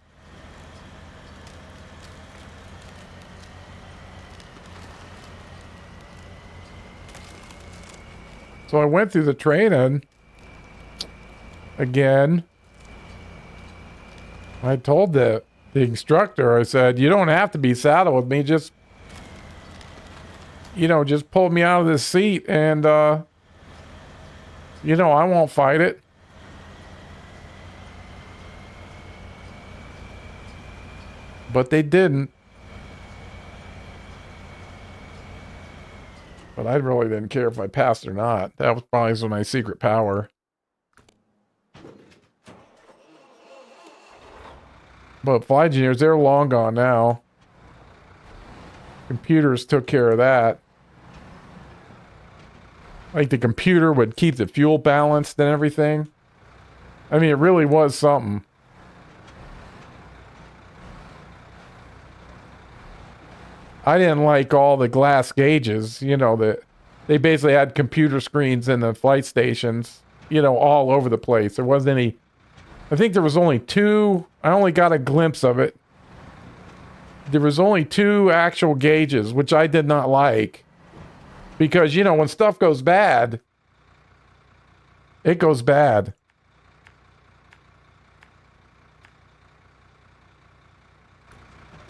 So I went through the training again. I told the instructor, I said, you don't have to be saddled with me. Just, just pull me out of this seat and, I won't fight it. But they didn't. But I really didn't care if I passed or not. That was probably my secret power. But flight engineers, they're long gone now. Computers took care of that. Like the computer would keep the fuel balanced and everything. I mean, it really was something. I didn't like all the glass gauges, that they basically had computer screens in the flight stations, all over the place. There wasn't any, I think there was only two, I only got a glimpse of it. There was only two actual gauges, which I did not like. Because, when stuff goes bad, it goes bad.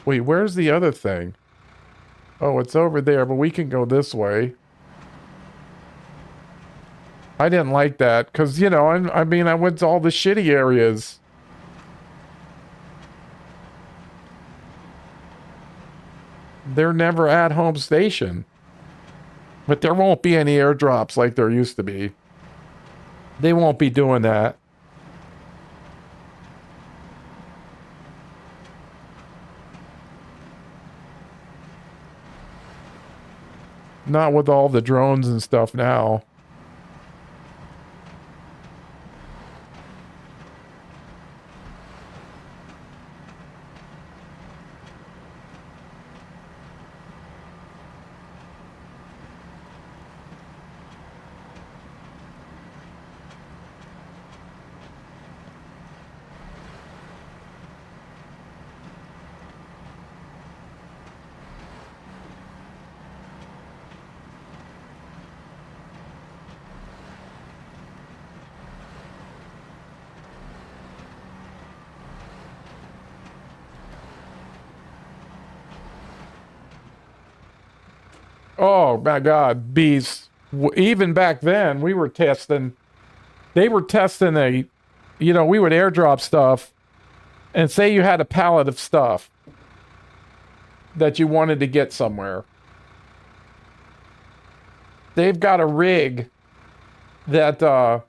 Wait, where's the other thing? Oh, it's over there, but we can go this way. I didn't like that, because, I went to all the shitty areas. They're never at home station. But there won't be any airdrops like there used to be. They won't be doing that. Not with all the drones and stuff now. Oh my God, bees. Even back then, we were testing. They were testing we would airdrop stuff, and say you had a pallet of stuff that you wanted to get somewhere. They've got a rig that, the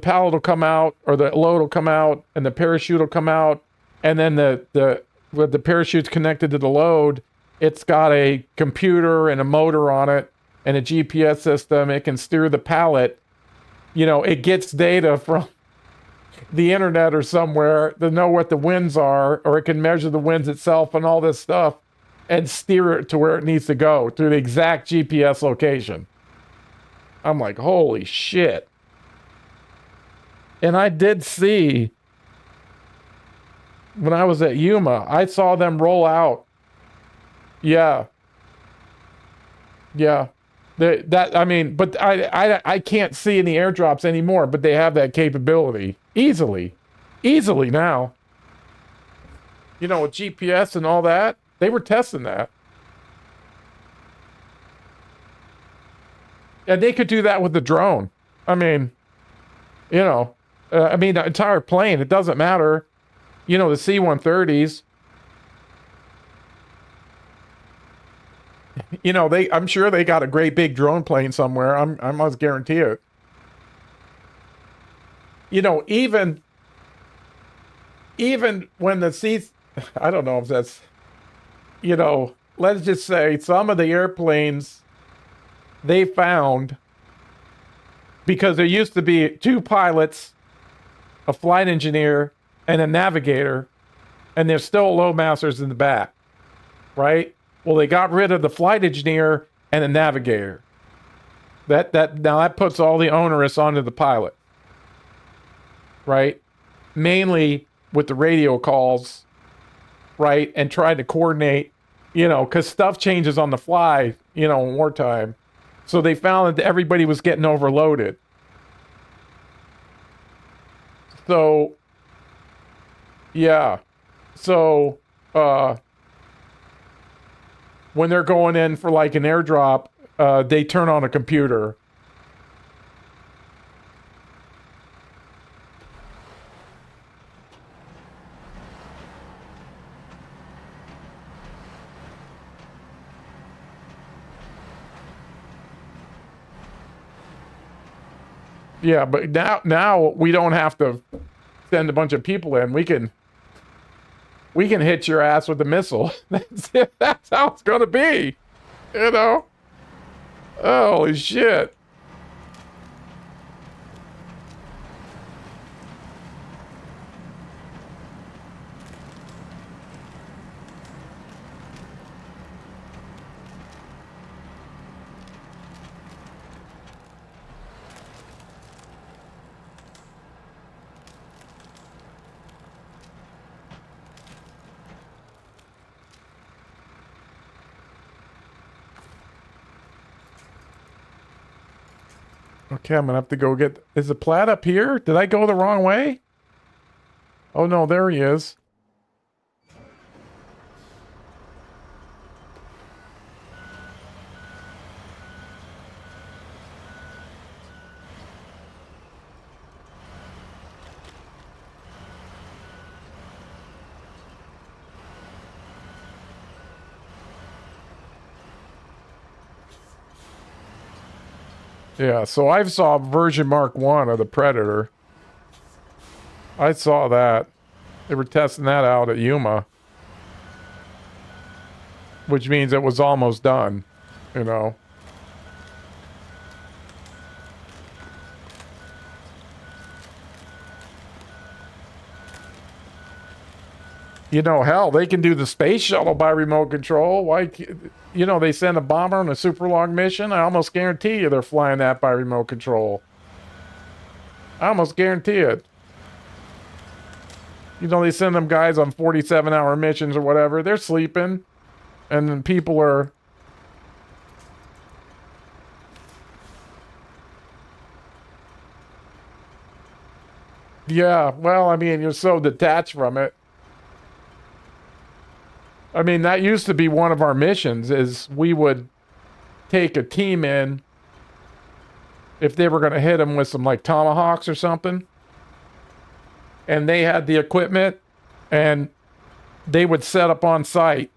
pallet will come out, or the load will come out, and the parachute will come out, and then the with the parachute's connected to the load, it's got a computer and a motor on it and a GPS system. It can steer the pallet. You know, it gets data from the internet or somewhere to know what the winds are, or it can measure the winds itself and all this stuff and steer it to where it needs to go through the exact GPS location. I'm like, holy shit. And I did see, when I was at Yuma, I saw them roll out. Yeah. Yeah. I mean, but I can't see any airdrops anymore, but they have that capability easily now. You know, with GPS and all that, they were testing that. And they could do that with the drone. I mean, you know, the entire plane, it doesn't matter. You know, the C-130s, you know, I'm sure they got a great big drone plane somewhere. I must guarantee it. You know, even when the seats, I don't know if that's, you know, let's just say some of the airplanes they found, because there used to be 2 pilots, a flight engineer, and a navigator, and there's still loadmasters in the back, right? Well, they got rid of the flight engineer and the navigator. Now that puts all the onerous onto the pilot, right? Mainly with the radio calls, right? And trying to coordinate, you know, because stuff changes on the fly, you know, in wartime. So they found that everybody was getting overloaded. So, yeah. So, when they're going in for like an airdrop, they turn on a computer. Yeah, but now we don't have to send a bunch of people in. We can hit your ass with a missile. That's it. That's how it's gonna be. You know? Holy shit. Okay, I'm gonna have to go get... Is the Plaid up here? Did I go the wrong way? Oh no, there he is. Yeah, so I saw version Mark 1 of the Predator. I saw that. They were testing that out at Yuma. Which means it was almost done, you know. You know, hell, they can do the space shuttle by remote control. Why, you know, they send a bomber on a super long mission. I almost guarantee you they're flying that by remote control. I almost guarantee it. You know, they send them guys on 47-hour missions or whatever. They're sleeping. And then people are... Yeah, well, I mean, you're so detached from it. I mean, that used to be one of our missions, is we would take a team in if they were going to hit them with some, like, Tomahawks or something. And they had the equipment, and they would set up on site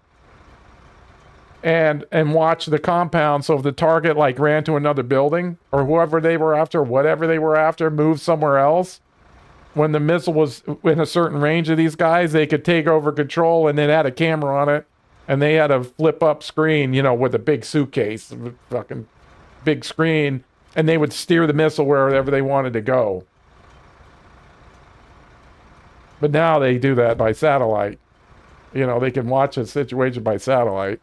and watch the compound. So if the target, like, ran to another building, or whoever they were after, whatever they were after, moved somewhere else, when the missile was in a certain range of these guys, they could take over control, and it had a camera on it, and they had a flip up screen, you know, with a big suitcase, fucking big screen, and they would steer the missile wherever they wanted to go. But now they do that by satellite. You know, they can watch a situation by satellite.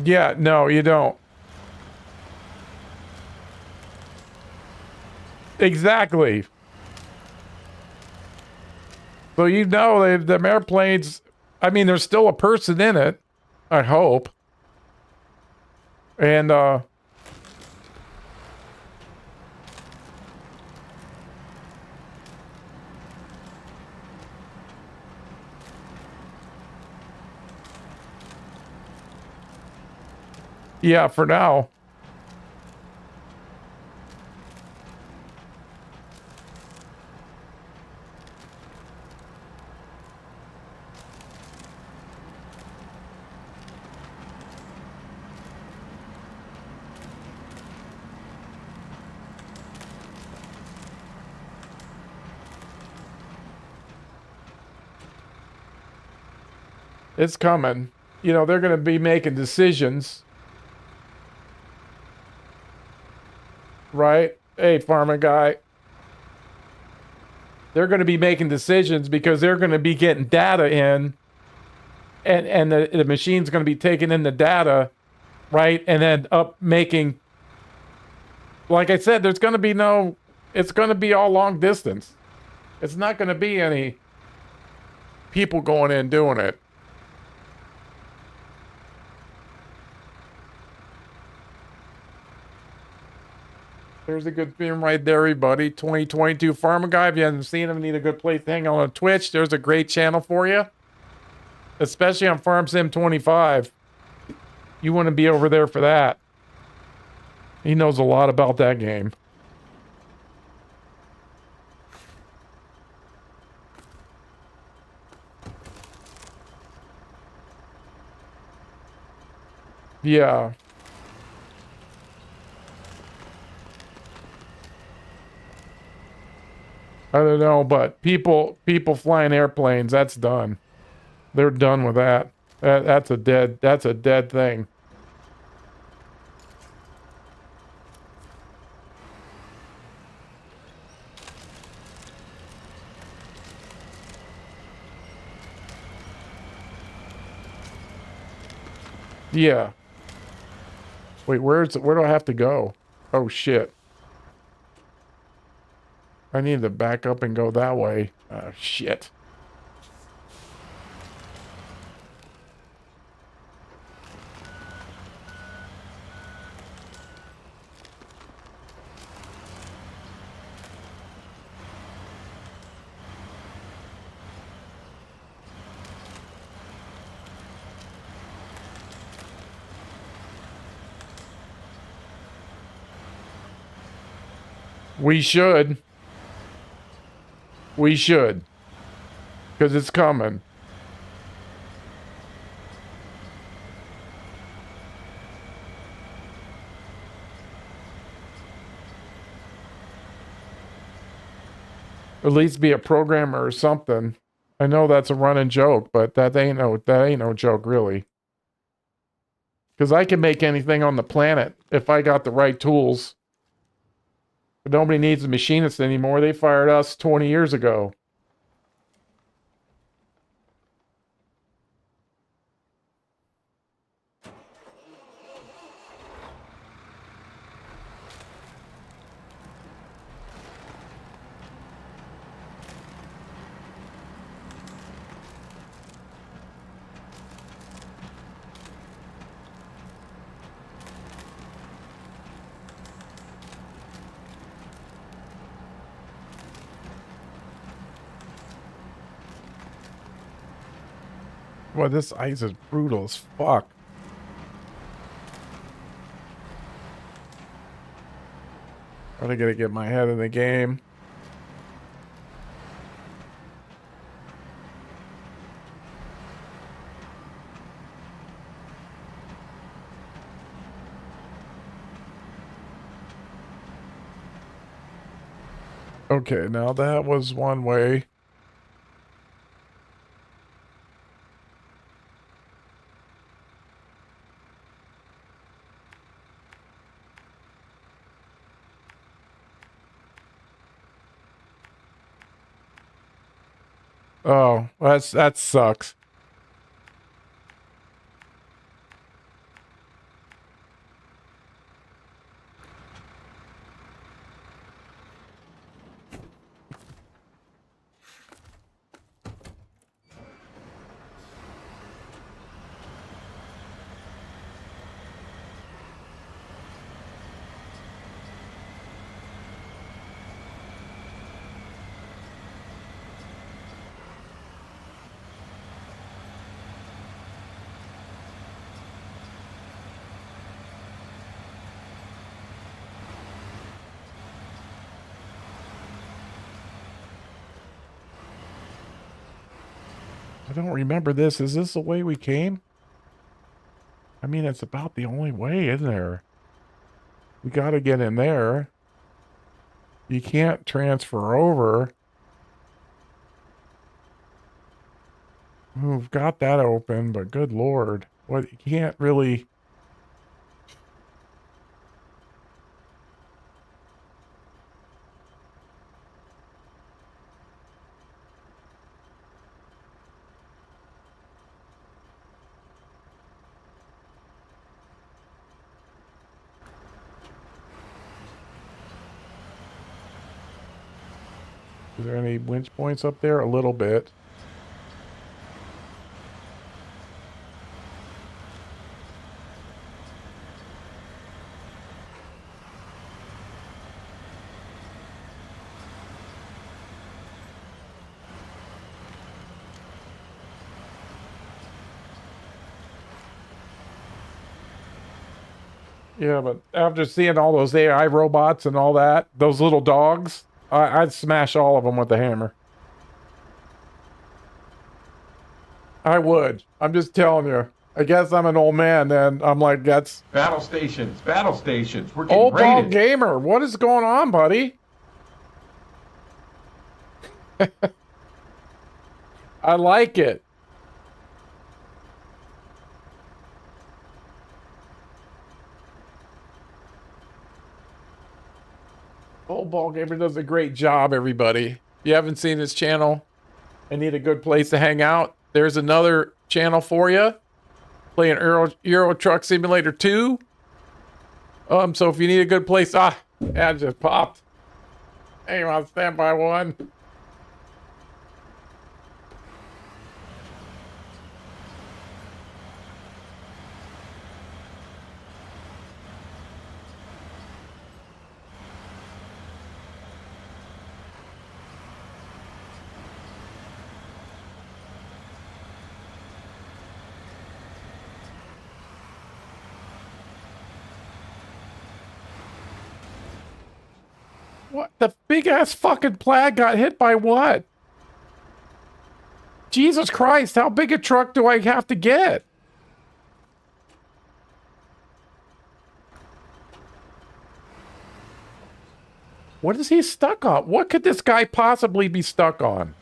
Yeah, no, you don't. Exactly. So you know, the airplanes, I mean, there's still a person in it, I hope. And, yeah, for now. It's coming. You know, they're going to be making decisions. Right? Hey, pharma guy. They're going to be making decisions because they're going to be getting data in, and the machine's going to be taking in the data, right? And then up making, like I said, there's going to be no, it's going to be all long distance. It's not going to be any people going in doing it. There's a good theme right there, everybody. 2022 Pharma Guy. If you haven't seen him, need a good place to hang out on Twitch, there's a great channel for you. Especially on Farm Sim 25. You want to be over there for that. He knows a lot about that game. Yeah. I don't know, but people flying airplanes, that's done. They're done with that. That's a dead thing. Yeah. Wait, where do I have to go? Oh shit. I need to back up and go that way. Oh shit. We should. We should. Because it's coming. At least be a programmer or something. I know that's a running joke, but that ain't no joke really. Because I can make anything on the planet if I got the right tools. But nobody needs a machinist anymore. They fired us 20 years ago. Well, this ice is brutal as fuck. Probably gonna get my head in the game. Okay, now that was one way. Oh, that sucks. I don't remember this. Is this the way we came? I mean, it's about the only way, isn't there? We gotta get in there. You can't transfer over. We've got that open, but good lord. What, you can't really... Is there any winch points up there? A little bit. Yeah, but after seeing all those AI robots and all that, those little dogs, I'd smash all of them with a hammer. I would. I'm just telling you. I guess I'm an old man, and I'm like, that's... Battle stations. Battle stations. We're getting Old ball raided. gamer, what is going on, buddy? I like it. Old ball gamer does a great job, everybody. If you haven't seen his channel and need a good place to hang out, there's another channel for you. Playing Euro Truck Simulator 2. So if you need a good place, yeah, it just popped. Hang on, standby one. What? The big ass fucking Plaid got hit by what? Jesus Christ, how big a truck do I have to get? What is he stuck on? What could this guy possibly be stuck on?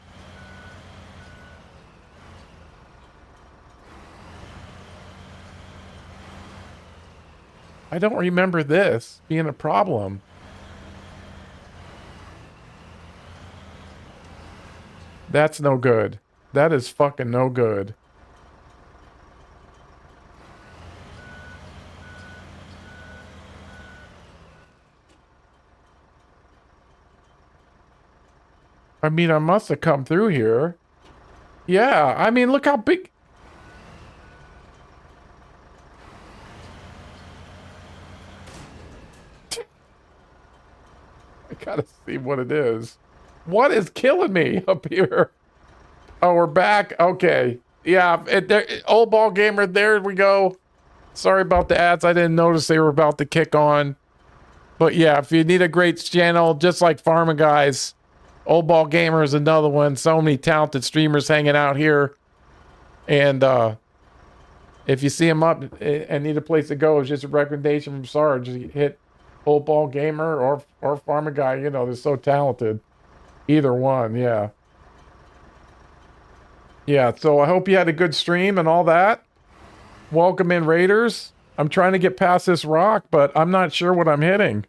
I don't remember this being a problem. That's no good. That is fucking no good. I mean, I must have come through here. Yeah, I mean, look how big... I gotta see what it is. What is killing me up here? Oh, we're back. Okay. Yeah, old ball gamer, there we go. Sorry about the ads. I didn't notice they were about to kick on. But yeah, if you need a great channel, just like Pharma Guys, Old Ball Gamer is another one. So many talented streamers hanging out here. And if you see them up and need a place to go, it's just a recommendation from Sarge. Hit Old Ball Gamer or Pharma Guy. You know, they're so talented. Either one, yeah. Yeah, so I hope you had a good stream and all that. Welcome in, Raiders. I'm trying to get past this rock, but I'm not sure what I'm hitting.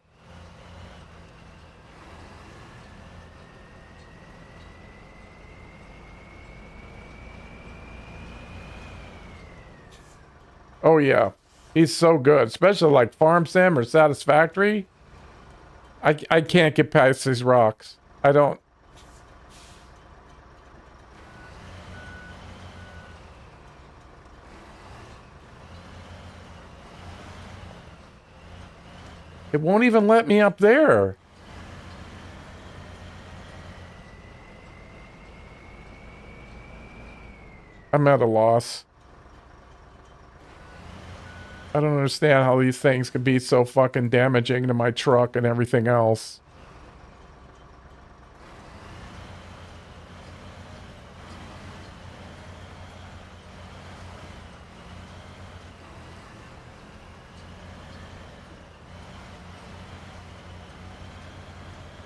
Oh, yeah. He's so good, especially like Farm Sim or Satisfactory. I can't get past these rocks. I don't. It won't even let me up there. I'm at a loss. I don't understand how these things can be so fucking damaging to my truck and everything else.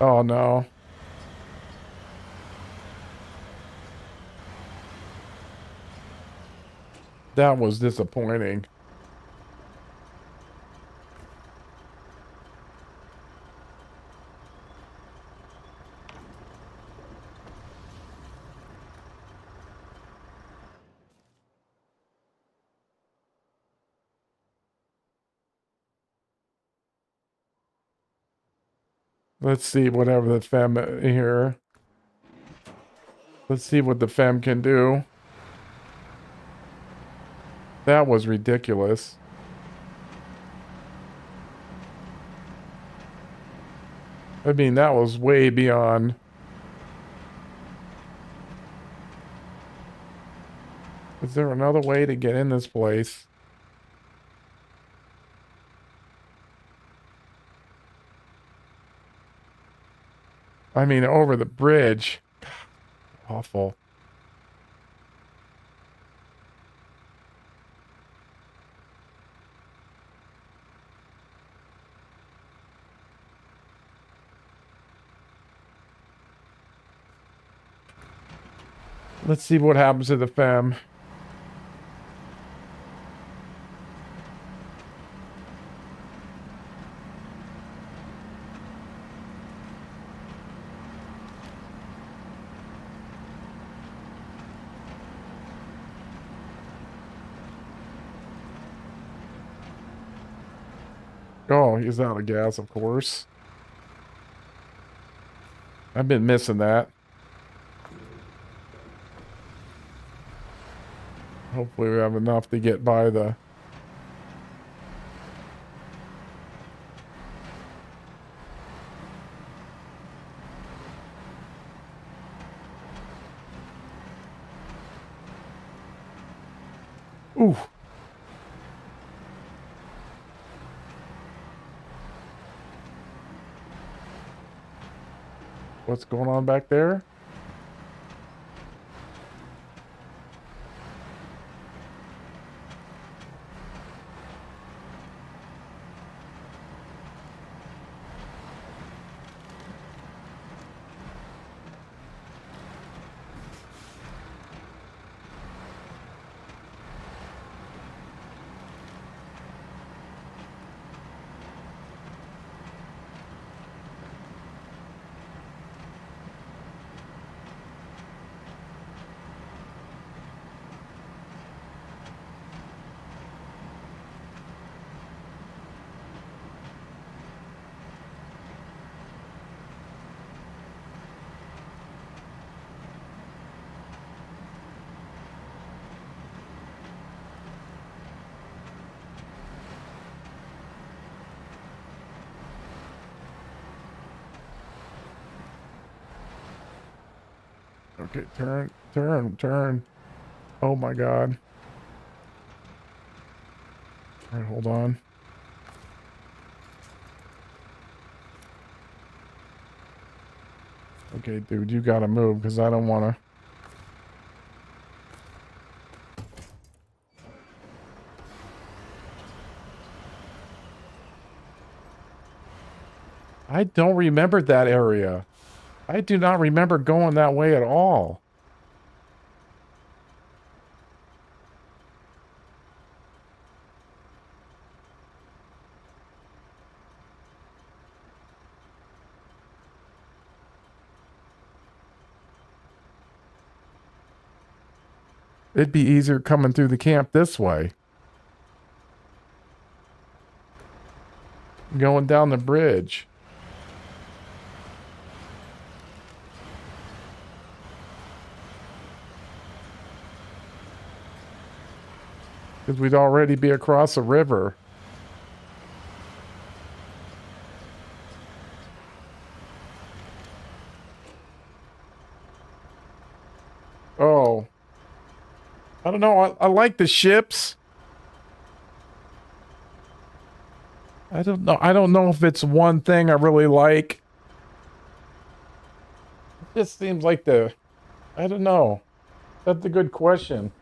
Oh no. That was disappointing. Let's see whatever the fem here. Let's see what the fem can do. That was ridiculous. I mean, that was way beyond. Is there another way to get in this place? I mean, over the bridge. Awful. Let's see what happens to the fem. Oh, he's out of gas, of course. I've been missing that. Hopefully we have enough to get by the... Ooh. What's going on back there? Okay, turn. Oh my god. Alright, hold on. Okay, dude, you gotta move because I don't want to. I don't remember that area. I do not remember going that way at all. It'd be easier coming through the camp this way. Going down the bridge. Because we'd already be across a river. Oh. I don't know. I like the ships. I don't know. I don't know if it's one thing I really like. It just seems like I don't know. That's a good question.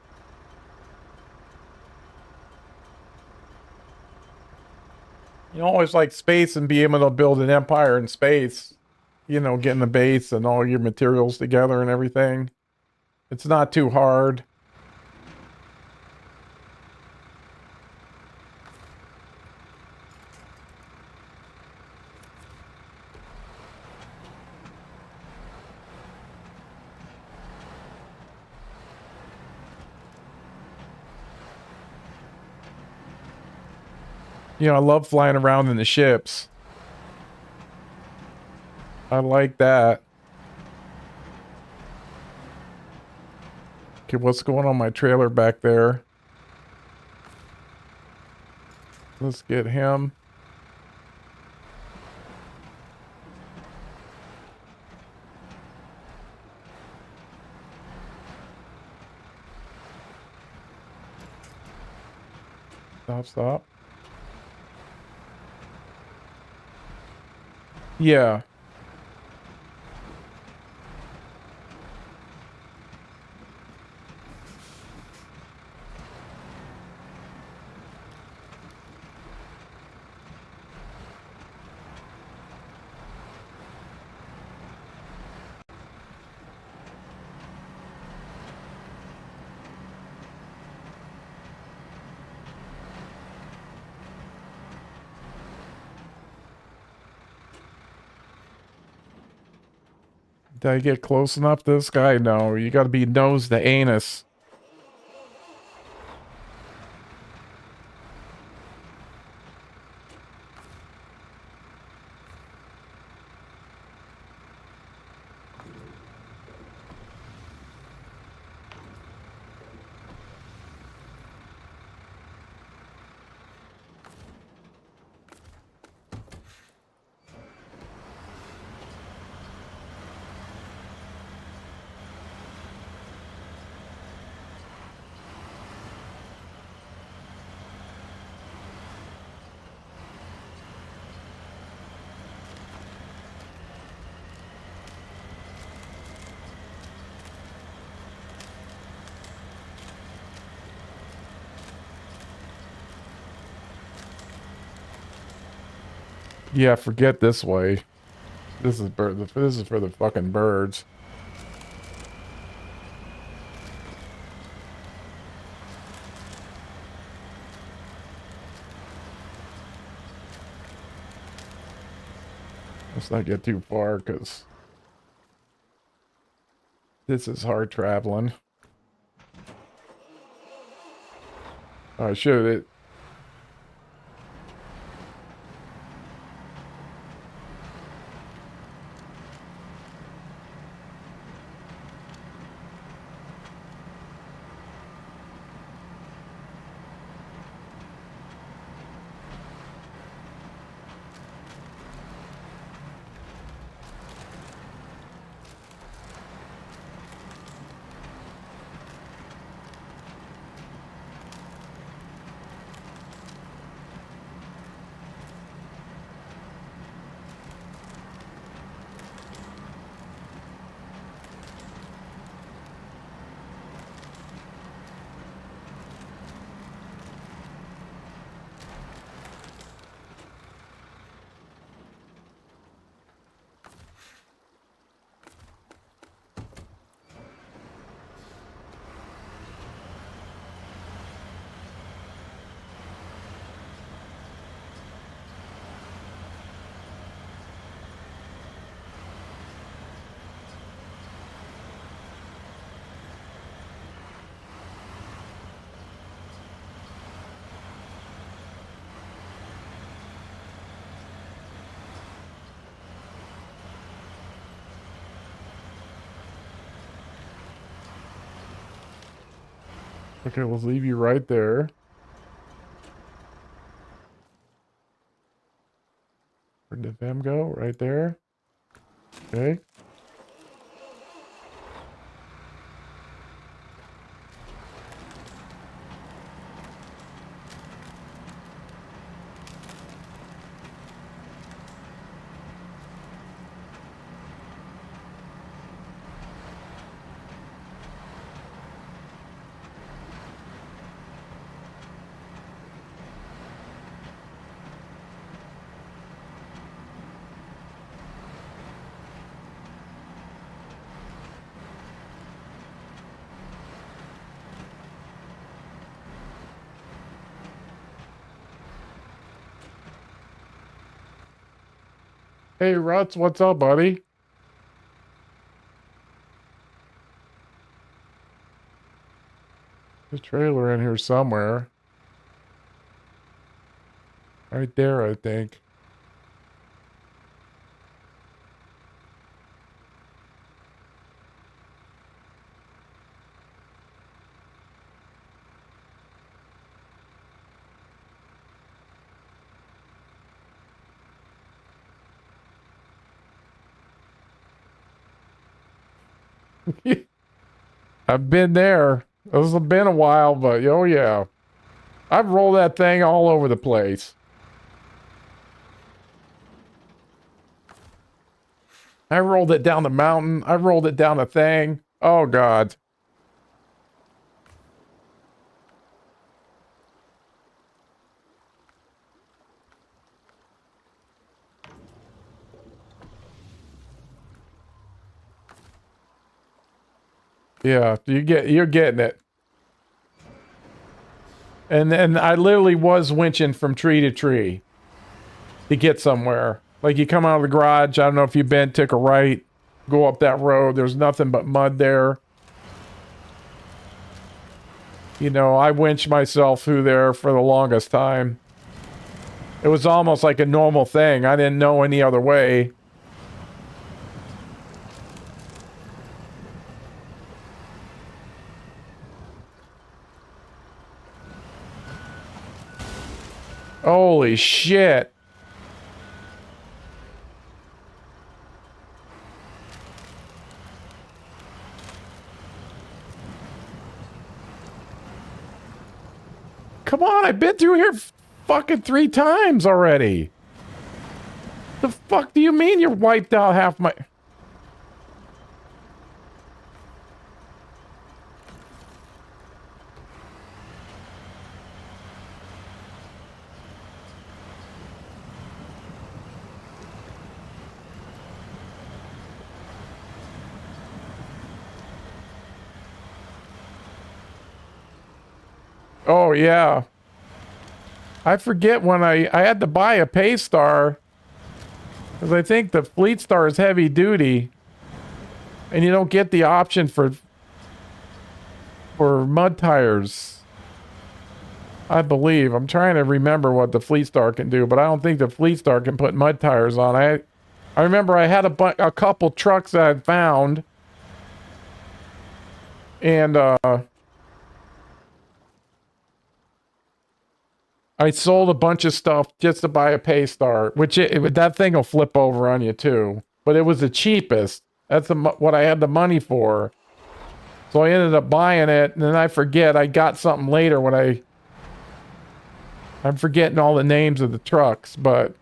You always like space and be able to build an empire in space. You know, getting the base and all your materials together and everything. It's not too hard. You know, I love flying around in the ships. I like that. Okay, what's going on my trailer back there? Let's get him. Stop. Yeah. Did I get close enough to this guy? No, you gotta be nose to anus. Yeah, forget this way. This is This is for the fucking birds. Let's not get too far, because this is hard traveling. I should. Okay, let's leave you right there. Where did them go? Right there. Okay. Hey, Ruts, what's up, buddy? There's a trailer in here somewhere. Right there, I think. I've been there. This has been a while, but oh yeah. I've rolled that thing all over the place. I rolled it down the mountain. I rolled it down the thing. Oh God. Yeah, you're getting it. And then I literally was winching from tree to tree to get somewhere. Like you come out of the garage, I don't know if you've been, took a right, go up that road, there's nothing but mud there. You know, I winched myself through there for the longest time. It was almost like a normal thing. I didn't know any other way. Holy shit. Come on, I've been through here fucking 3 times already. The fuck do you mean you wiped out half my... Oh, yeah. I forget when I had to buy a Paystar. Because I think the Fleet Star is heavy duty. And you don't get the option for mud tires. I believe. I'm trying to remember what the Fleet Star can do. But I don't think the Fleet Star can put mud tires on. I remember I had a couple trucks that I'd found. And, I sold a bunch of stuff just to buy a Paystar, which that thing will flip over on you too. But it was the cheapest. That's what I had the money for. So I ended up buying it, and then I forget. I got something later when I'm forgetting all the names of the trucks, but...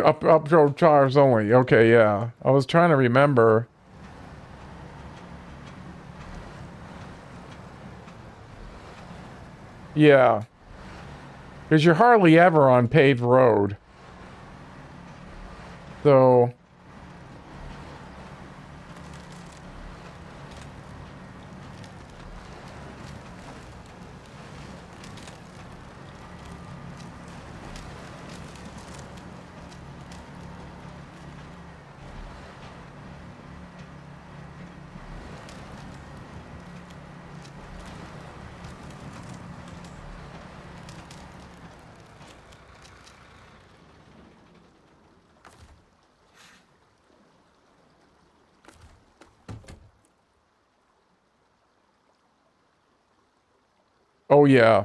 Up cars only. Okay, yeah. I was trying to remember. Yeah. Because you're hardly ever on paved road. So... Oh yeah,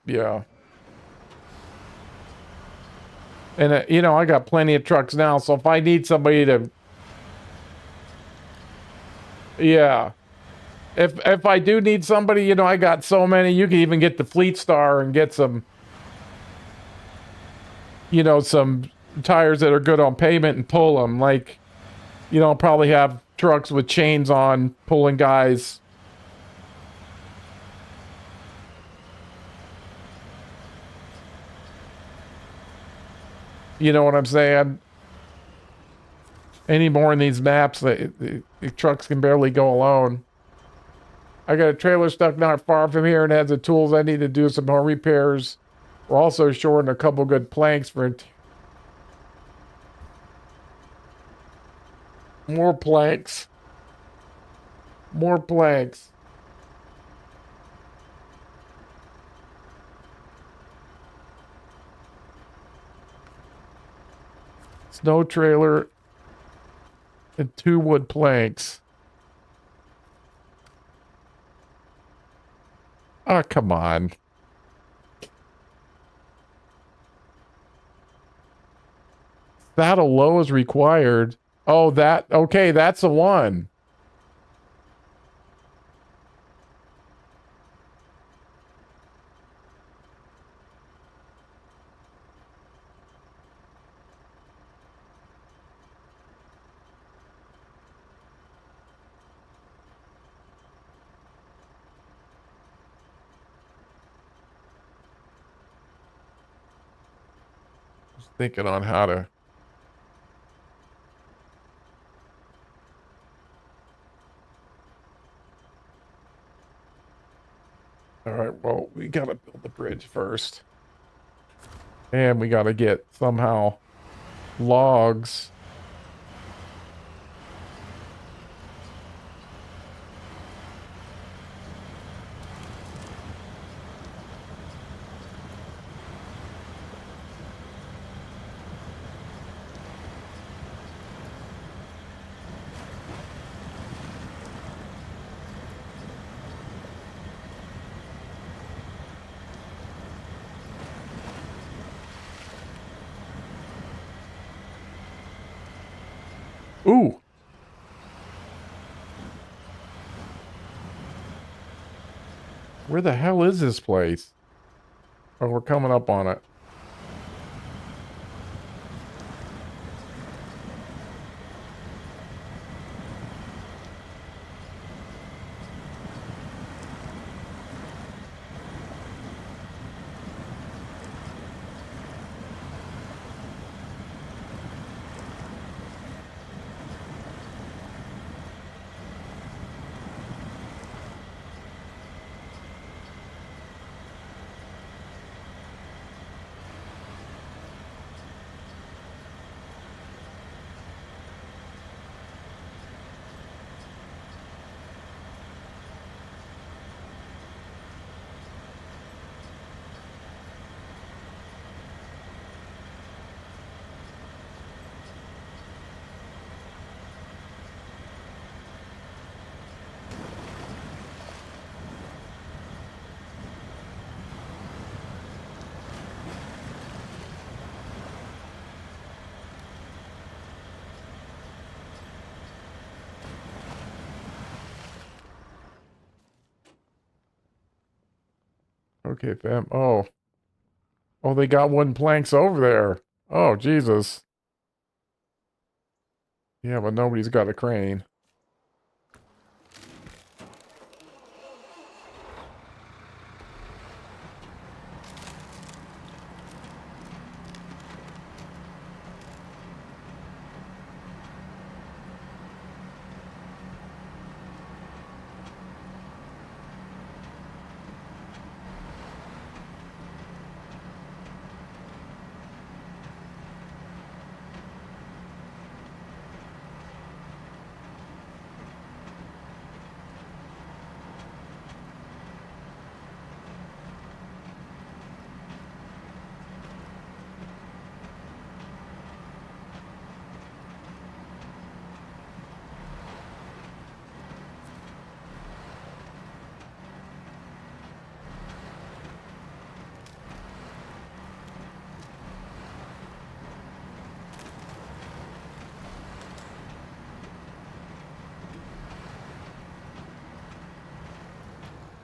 yeah. And you know, I got plenty of trucks now, so if I need somebody to, yeah. If I do need somebody, you know, I got so many. You can even get the Fleet Star and get some, you know, some tires that are good on pavement and pull them. Like, you know, probably have trucks with chains on pulling guys. You know what I'm saying? Anymore in these maps, the trucks can barely go alone. I got a trailer stuck not far from here and has the tools I need to do some more repairs. We're also shorting a couple good planks for more planks. More planks. Snow trailer and 2 wood planks. Oh, come on. Saddle low is required. Oh, that, okay, that's the one. Just thinking on how to. All right, well, we gotta build the bridge first. And we gotta get somehow logs. Ooh. Where the hell is this place? Oh, we're coming up on it. Okay, fam. Oh. Oh, they got wooden planks over there. Oh, Jesus. Yeah, but nobody's got a crane.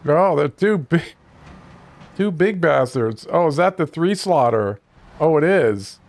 Oh, they're two big bastards. Oh, is that the 3 slaughter? Oh, it is.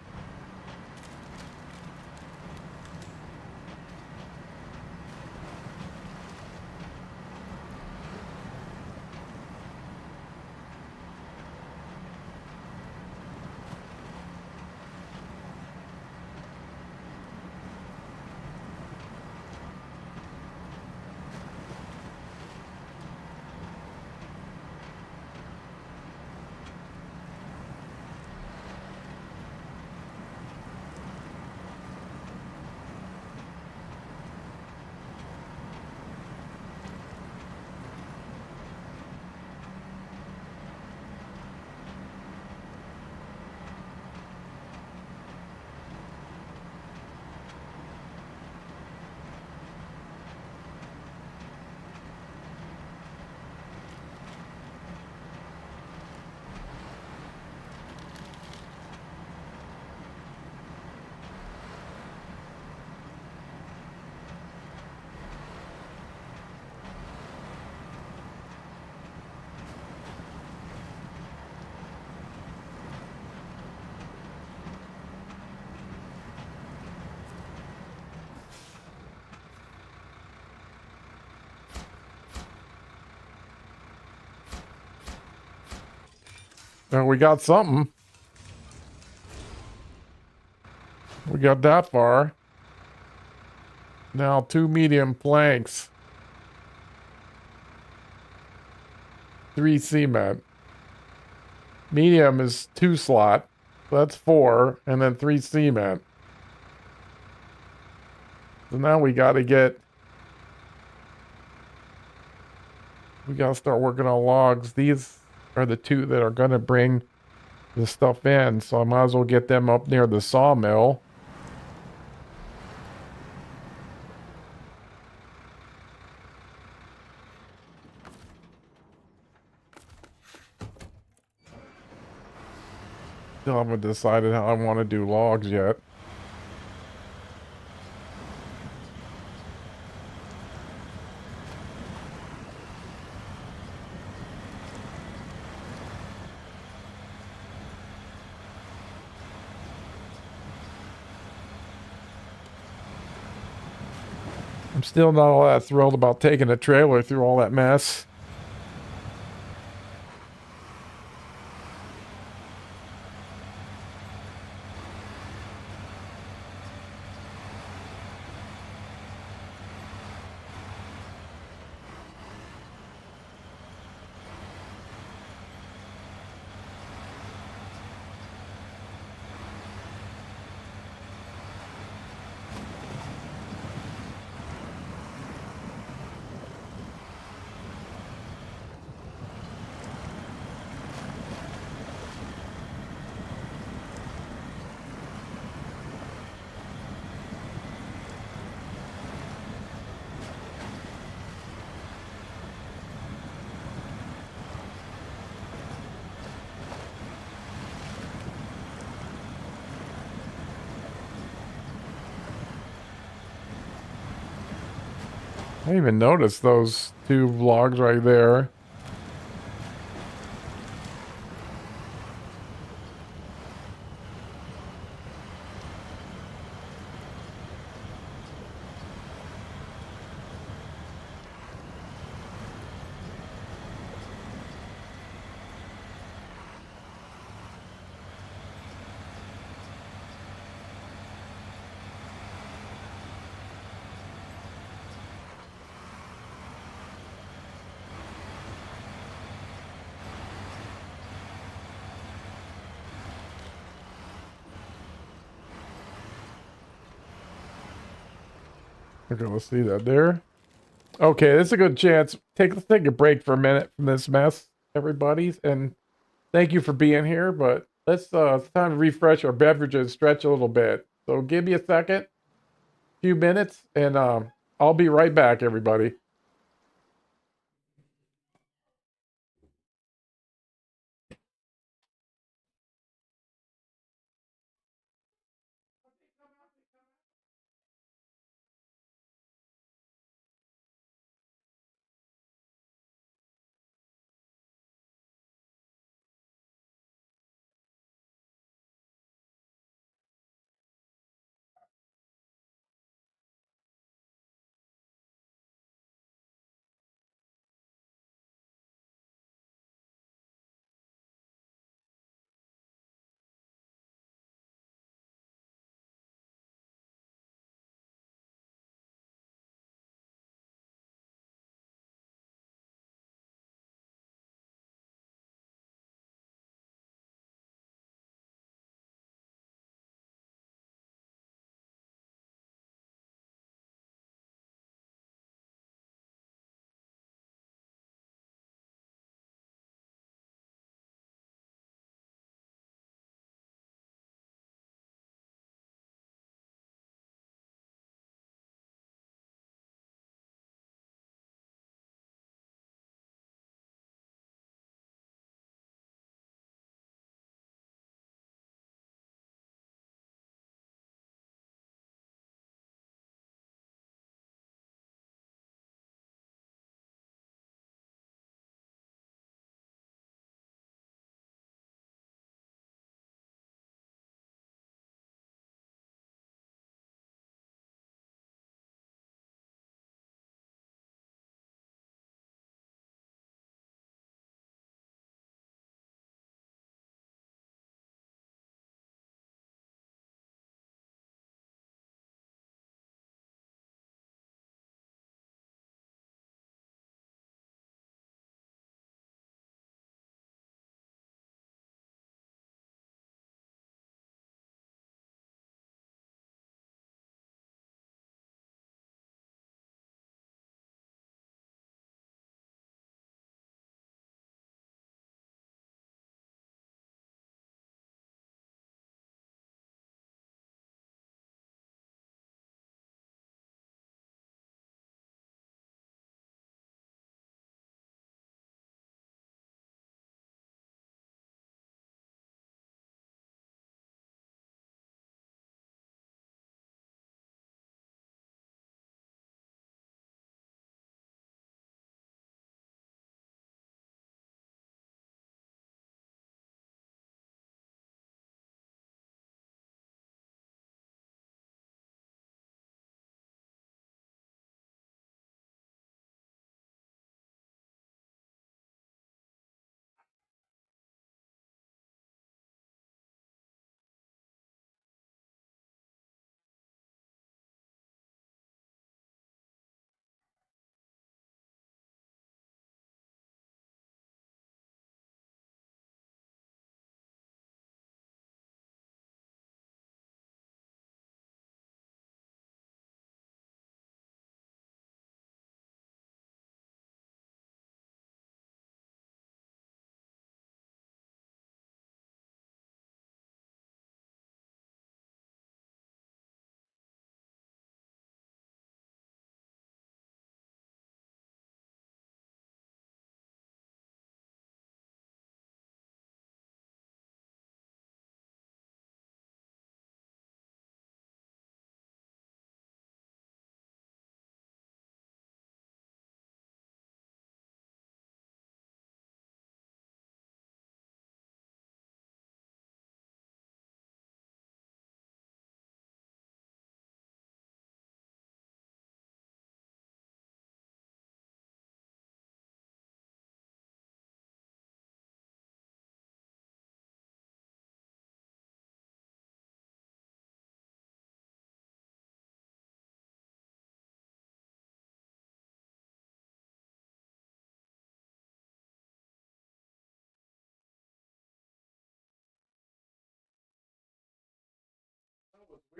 And we got something. We got that far. Now 2 medium planks. 3 cement. Medium is 2 slot. That's 4. And then 3 cement. So now we gotta start working on logs. These are the 2 that are gonna bring the stuff in. So I might as well get them up near the sawmill. Still haven't decided how I want to do logs yet. I'm still not all that thrilled about taking a trailer through all that mess. I didn't even notice those 2 logs right there. Okay, let's see that there. Okay, this is a good chance. Let's take a break for a minute from this mess, everybody. And thank you for being here, but it's time to refresh our beverages, stretch a little bit. So give me a second, few minutes, and I'll be right back, everybody.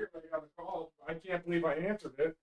weird. I got a call. I can't believe I answered it.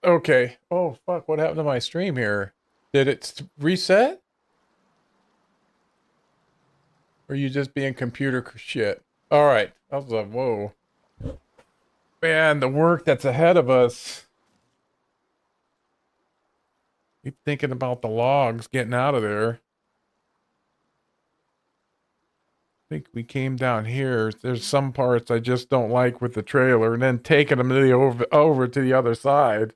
Okay. Oh, fuck. What happened to my stream here? Did it reset? Or are you just being computer shit? All right. I was like, whoa. Man, the work that's ahead of us. Keep thinking about the logs getting out of there. I think we came down here. There's some parts I just don't like with the trailer, and then taking them to the over to the other side.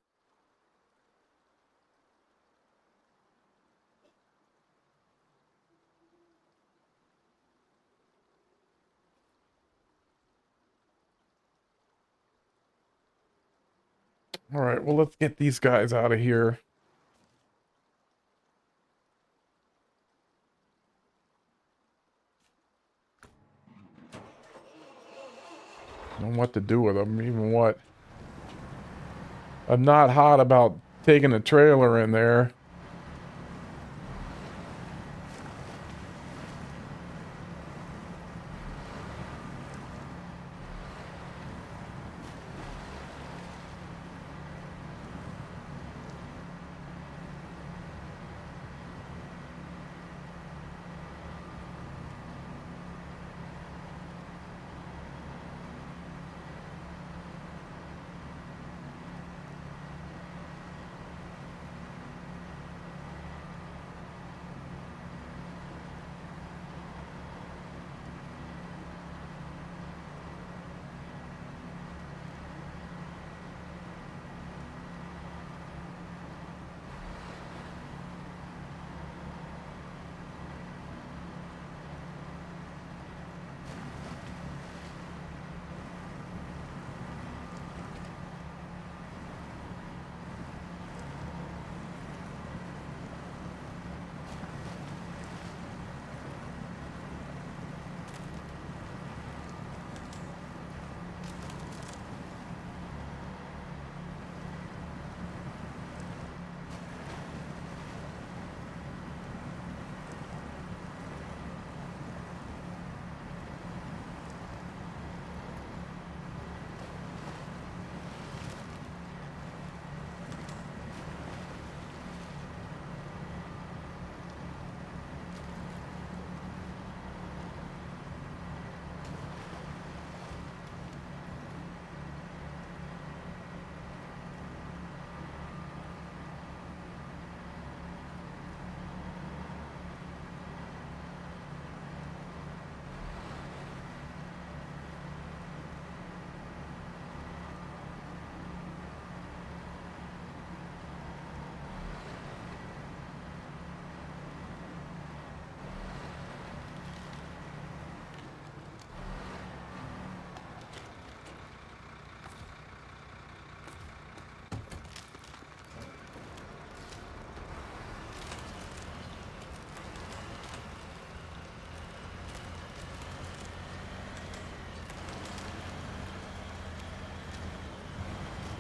All right, well, let's get these guys out of here. I don't know what to do with them, even what. I'm not hot about taking a trailer in there.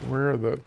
Where are the...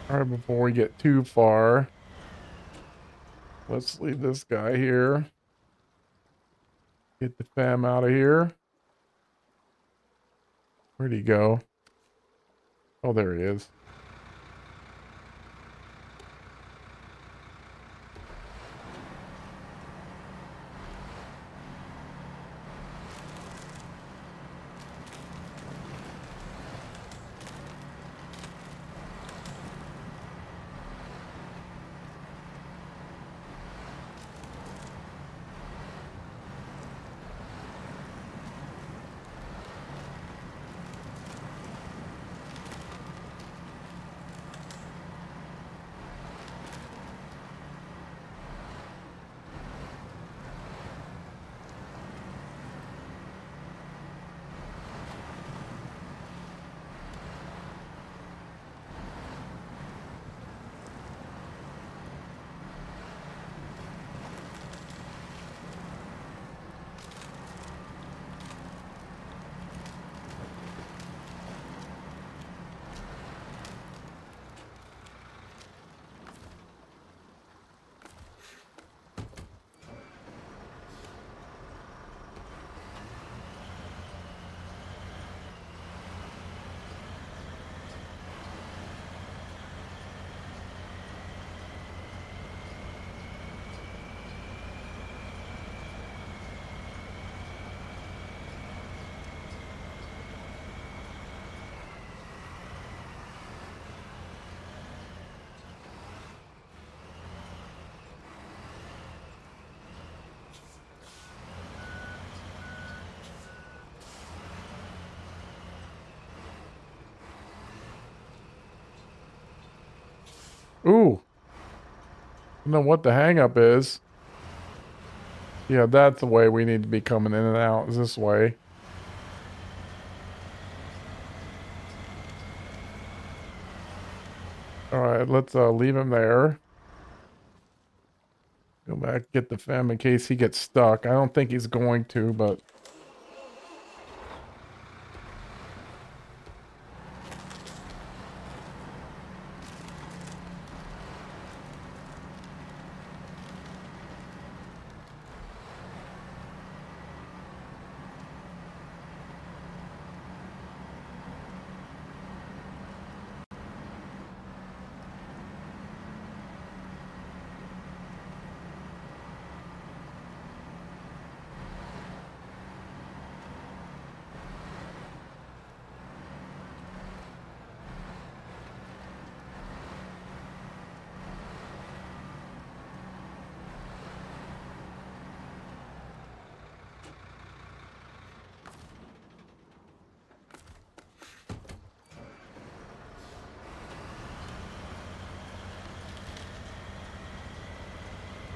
All right, before we get too far, let's leave this guy here. Get the fam out of here. Where'd he go? Oh, there he is. Ooh. I don't know what the hang up is. Yeah, that's the way we need to be coming in and out, is this way. Alright, let's leave him there. Go back, get the fam in case he gets stuck. I don't think he's going to, but...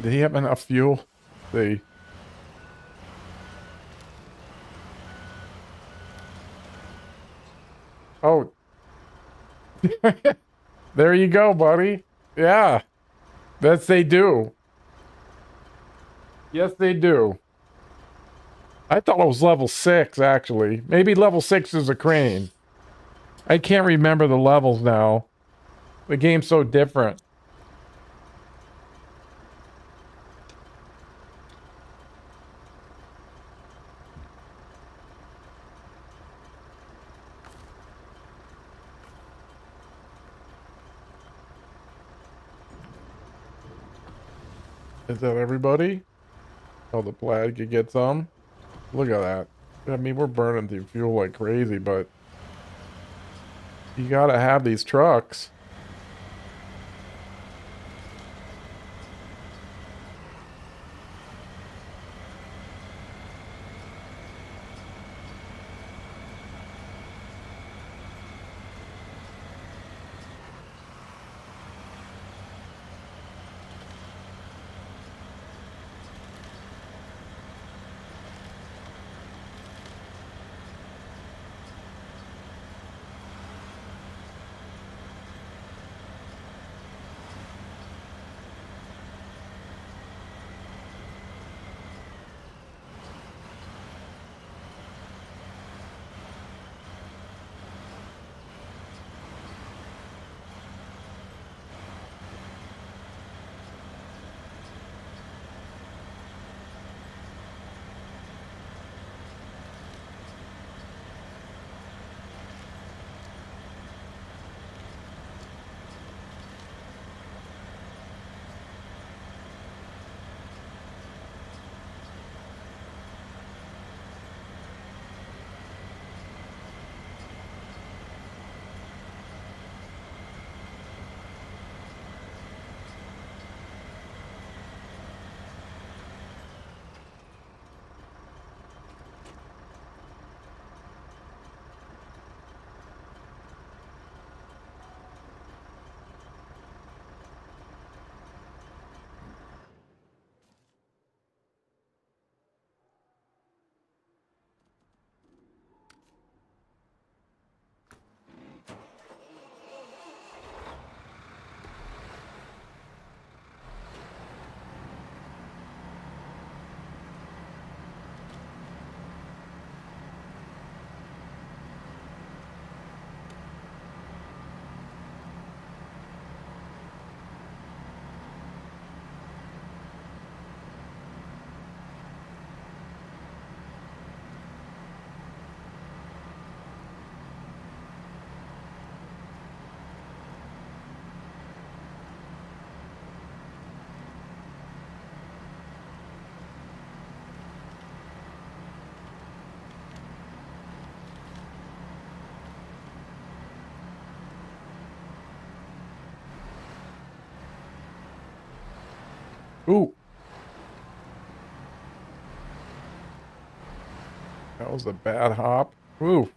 Did he have enough fuel? See. Oh. There you go, buddy. Yeah. That's they do. Yes, they do. I thought it was level 6, actually. Maybe level 6 is a crane. I can't remember the levels now. The game's so different. Is that everybody? Oh, the plaid could get some. Look at that. I mean, we're burning through fuel like crazy, but you gotta have these trucks. Ooh. That was a bad hop. Ooh.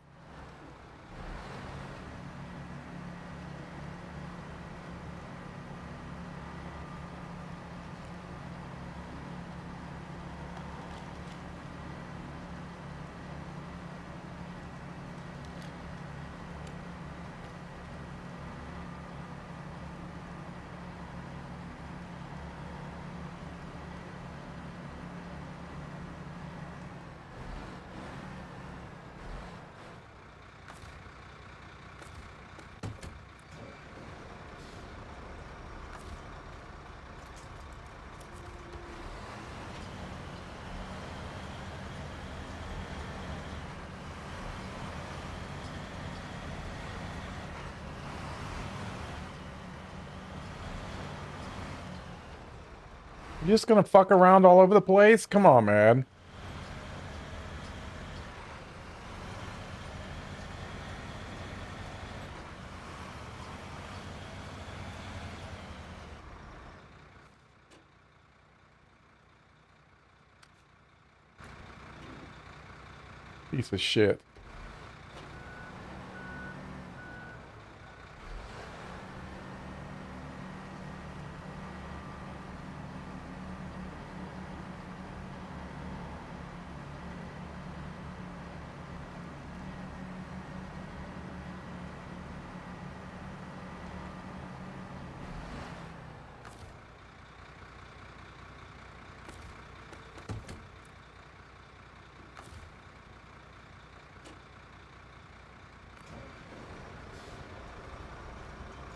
You just gonna fuck around all over the place? Come on, man. Piece of shit.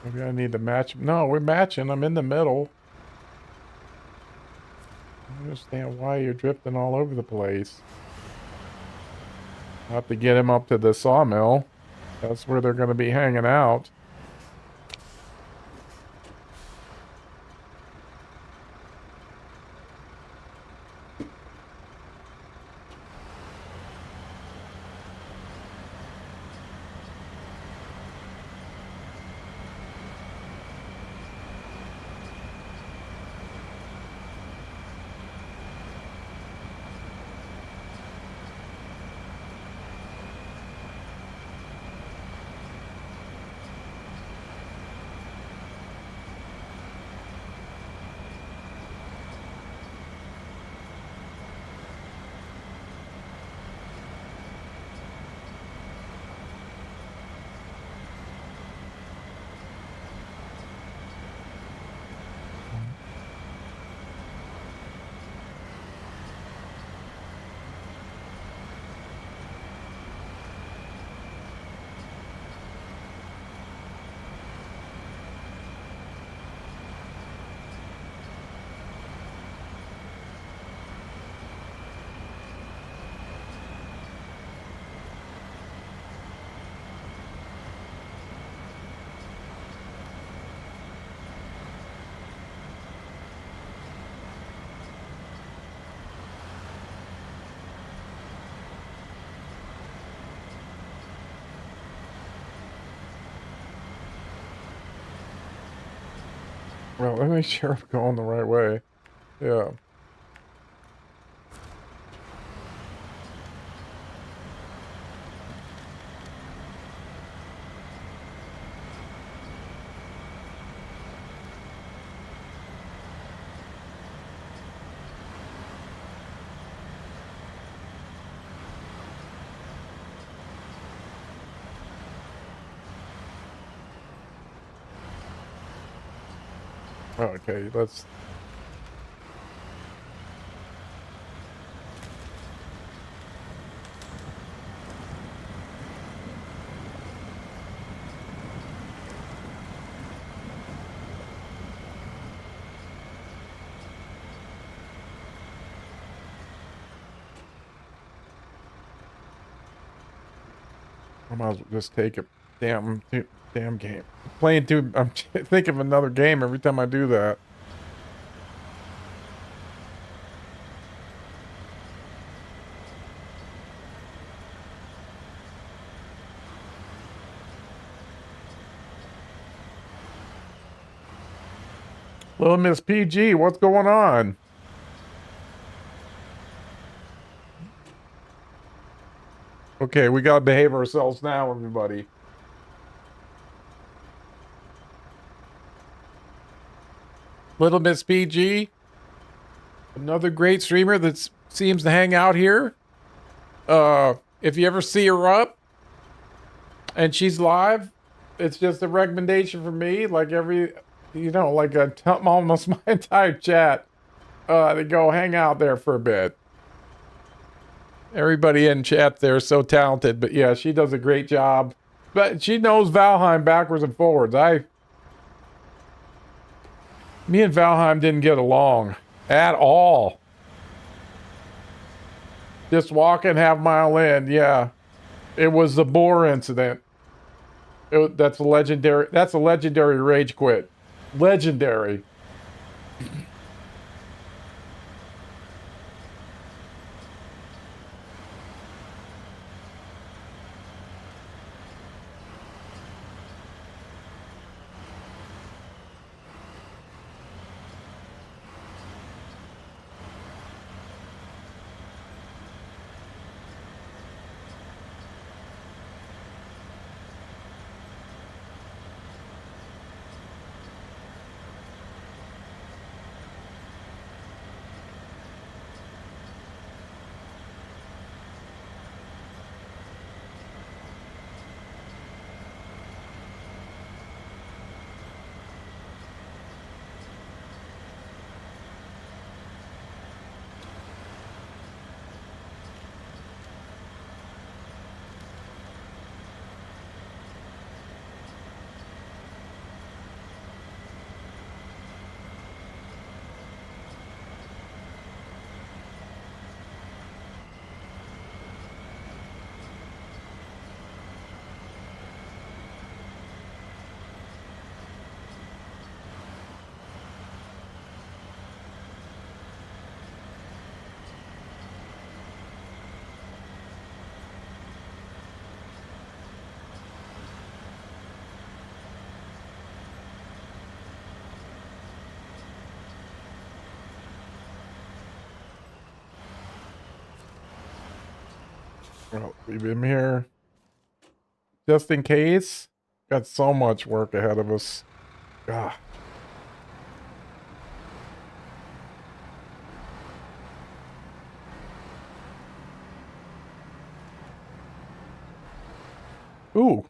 Maybe I need to match. No, we're matching. I'm in the middle. I don't understand why you're drifting all over the place. I'll have to get him up to the sawmill. That's where they're going to be hanging out. Well, let me make sure I'm going the right way. Yeah. Okay, let's... I might as well just take a damn game. Playing too... I'm thinking of another game every time I do that. Little Miss PG, what's going on? Okay, we gotta behave ourselves now, everybody. Little Miss PG, another great streamer that seems to hang out here. If you ever see her up and she's live, it's just a recommendation for me. Like like almost my entire chat. To go hang out there for a bit. Everybody in chat there is so talented, but yeah, she does a great job. But she knows Valheim backwards and forwards. Me and Valheim didn't get along at all. Just walking half mile in, yeah. It was the boar incident. That's a legendary rage quit. Legendary. Well, leave him here. Just in case. Got so much work ahead of us. Ah. Ooh.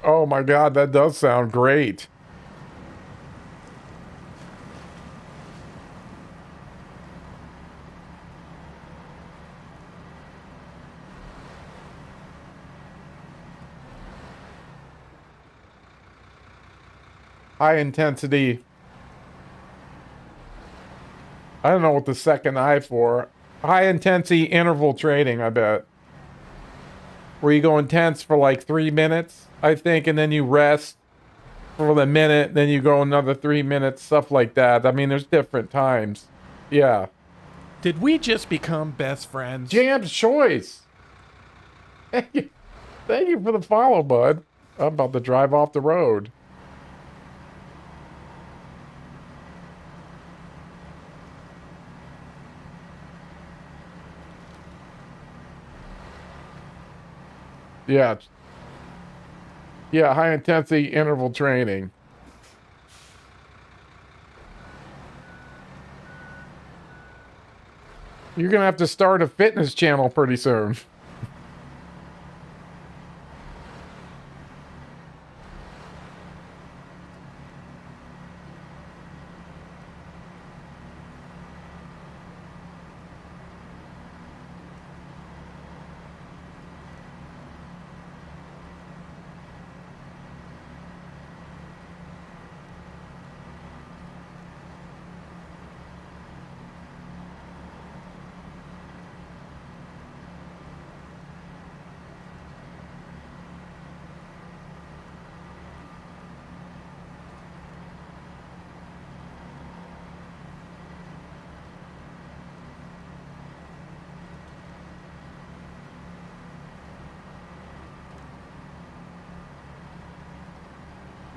Oh my God, that does sound great. High intensity. I don't know what the second I for. High intensity interval trading, I bet. Where you go intense for like 3 minutes, I think, and then you rest for the minute, then you go another 3 minutes, stuff like that. I mean, there's different times. Yeah. Did we just become best friends? Jam's choice. Thank you for the follow, bud. I'm about to drive off the road. Yeah. Yeah, high intensity interval training. You're gonna have to start a fitness channel pretty soon.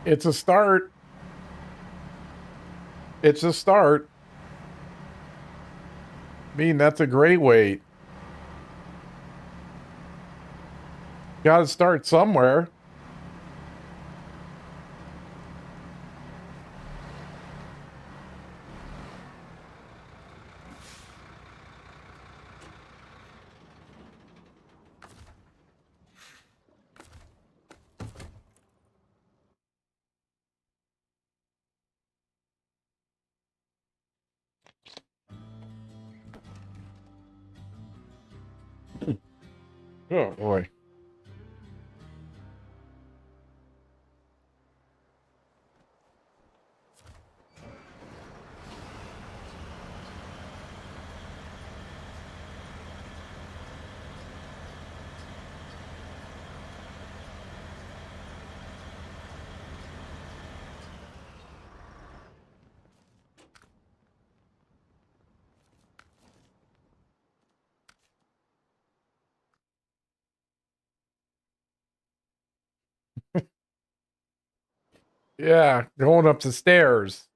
It's a start. It's a start. I mean, that's a great weight. Gotta start somewhere. Oh boy. Yeah, going up the stairs.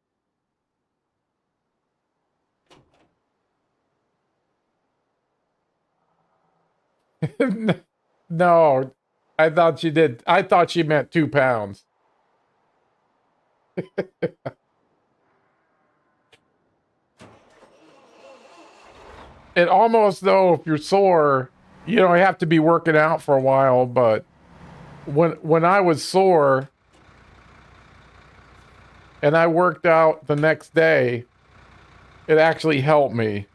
No, I thought she did. I thought she meant 2 pounds. It almost, though, if you're sore, you know, you have to be working out for a while. But when I was sore and I worked out the next day, it actually helped me.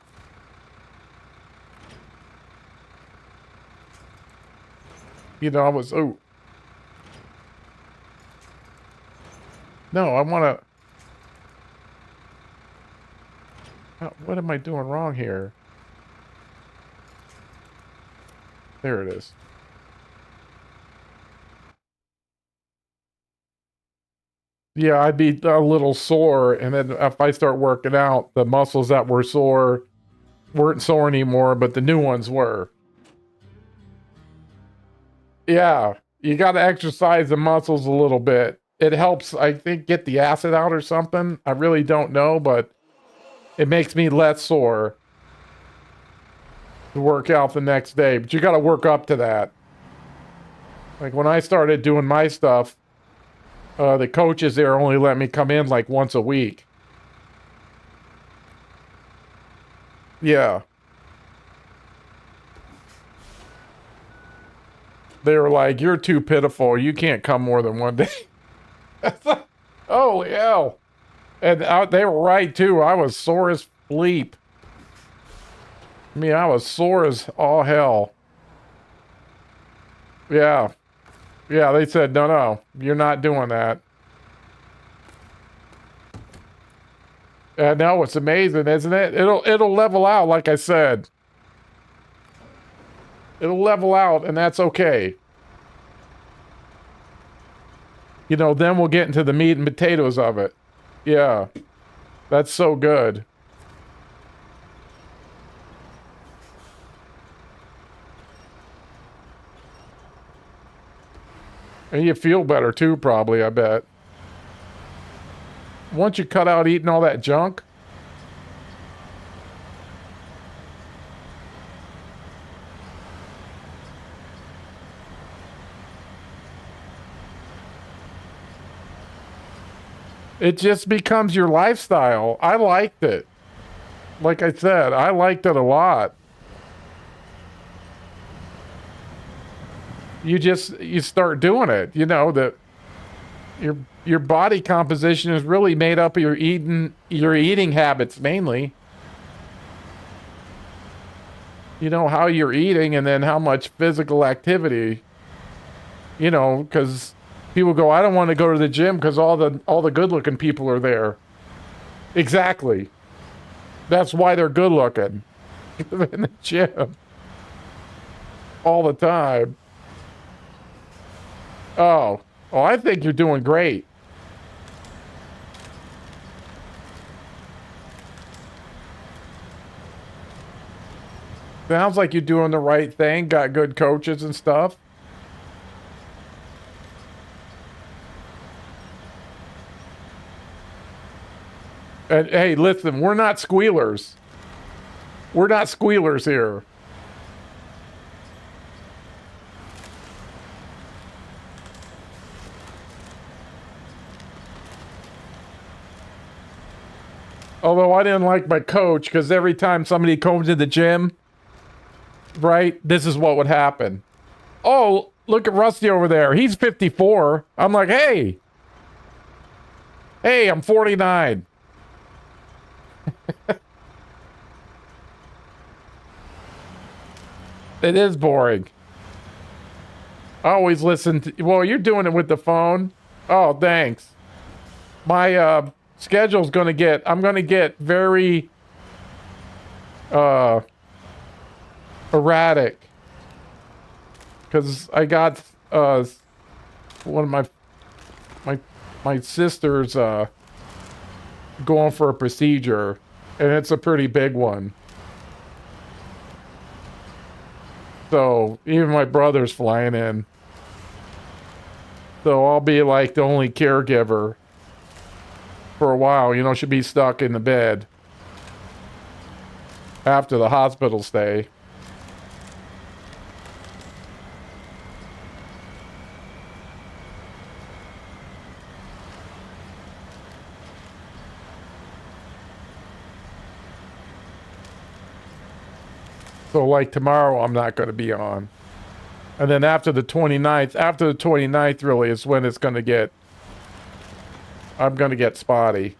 You know, I was, oh. No, I want to. What am I doing wrong here? There it is. Yeah, I'd be a little sore, and then if I start working out, the muscles that were sore weren't sore anymore, but the new ones were. Yeah, you got to exercise the muscles a little bit. It helps, I think, get the acid out or something. I really don't know, but it makes me less sore to work out the next day. But you got to work up to that. Like when I started doing my stuff, the coaches there only let me come in like once a week. Yeah. They were like, you're too pitiful. You can't come more than one day. Holy hell. And they were right, too. I was sore as bleep. I mean, I was sore as all hell. Yeah. Yeah, they said, no, you're not doing that. And now it's amazing, isn't it? It'll level out, like I said. It'll level out, and that's okay. You know, then we'll get into the meat and potatoes of it. Yeah. That's so good. And you feel better too, probably, I bet. Once you cut out eating all that junk. It just becomes your lifestyle. I liked it. Like I said, I liked it a lot. You start doing it. You know that your body composition is really made up of your eating habits mainly. You know how you're eating and then how much physical activity. You know, because people go, I don't want to go to the gym because all the good-looking people are there. Exactly. That's why they're good-looking. In the gym. All the time. Oh, I think you're doing great. Sounds like you're doing the right thing. Got good coaches and stuff. And hey, listen, we're not squealers. We're not squealers here. Although I didn't like my coach because every time somebody comes to the gym, right, this is what would happen. Oh, look at Rusty over there. He's 54. I'm like, hey, I'm 49. It is boring. I always listen to, well, you're doing it with the phone. Oh, thanks. My schedule's I'm gonna get very erratic because I got one of my sister's going for a procedure, and it's a pretty big one. So even my brother's flying in. So I'll be like the only caregiver for a while. You know, she'll be stuck in the bed after the hospital stay. So like tomorrow, I'm not going to be on. And then after the 29th really is when it's going to get, I'm going to get spotty.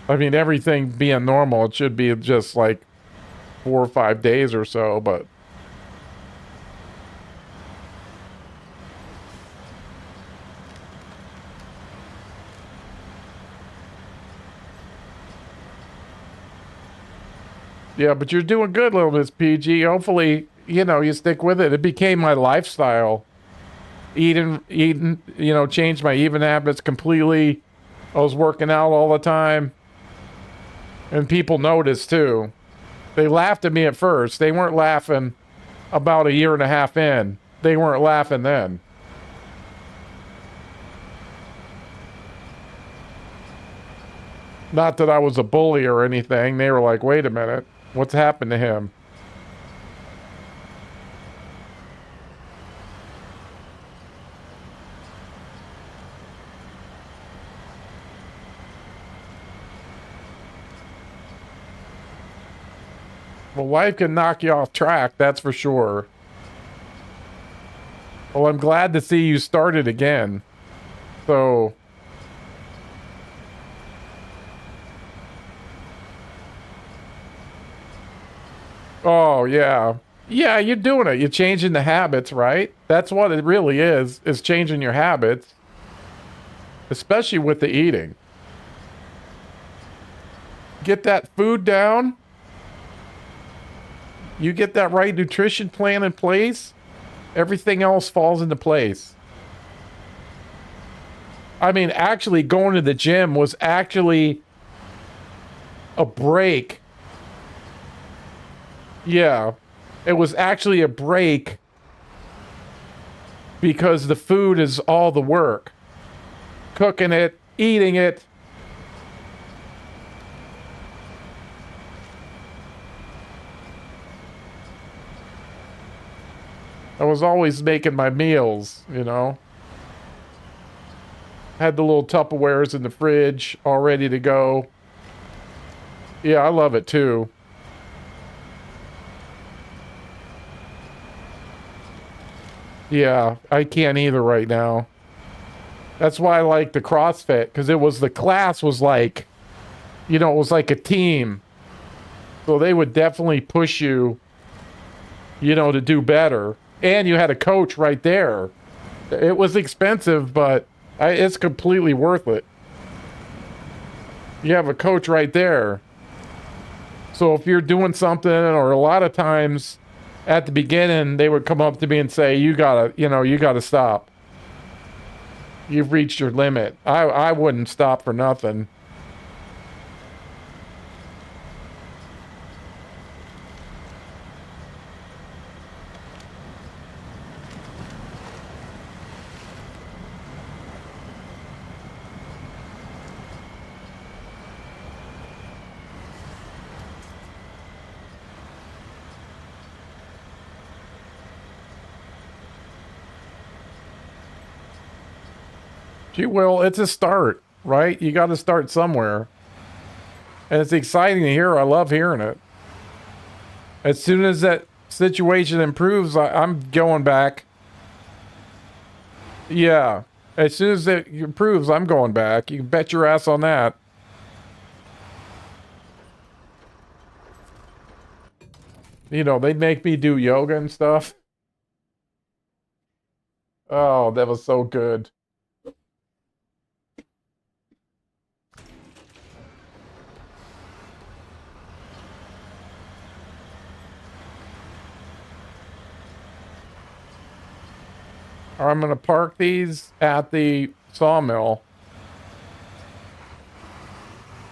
I mean, everything being normal, it should be just like 4 or 5 days or so, but. Yeah, but you're doing good, little Miss PG. Hopefully, you know, you stick with it. It became my lifestyle. Eating, you know, changed my eating habits completely. I was working out all the time. And people noticed, too. They laughed at me at first. They weren't laughing about a year and a half in. They weren't laughing then. Not that I was a bully or anything. They were like, wait a minute. What's happened to him? Well, life can knock you off track, that's for sure. Well, I'm glad to see you started again. So... Oh, yeah. Yeah, you're doing it. You're changing the habits, right? That's what it really is changing your habits. Especially with the eating. Get that food down. You get that right nutrition plan in place. Everything else falls into place. I mean, actually going to the gym was actually a break. Yeah, it was actually a break because the food is all the work. Cooking it, eating it. I was always making my meals, you know. Had the little Tupperwares in the fridge all ready to go. Yeah, I love it too. Yeah, I can't either right now. That's why I like the CrossFit, because the class was like, you know, it was like a team. So they would definitely push you, you know, to do better. And you had a coach right there. It was expensive, but it's completely worth it. You have a coach right there. So if you're doing something, or a lot of times at the beginning, they would come up to me and say, you gotta stop. You've reached your limit. I wouldn't stop for nothing. Gee, well, it's a start, right? You got to start somewhere. And it's exciting to hear. I love hearing it. As soon as that situation improves, I'm going back. Yeah. As soon as it improves, I'm going back. You can bet your ass on that. You know, they'd make me do yoga and stuff. Oh, that was so good. I'm going to park these at the sawmill.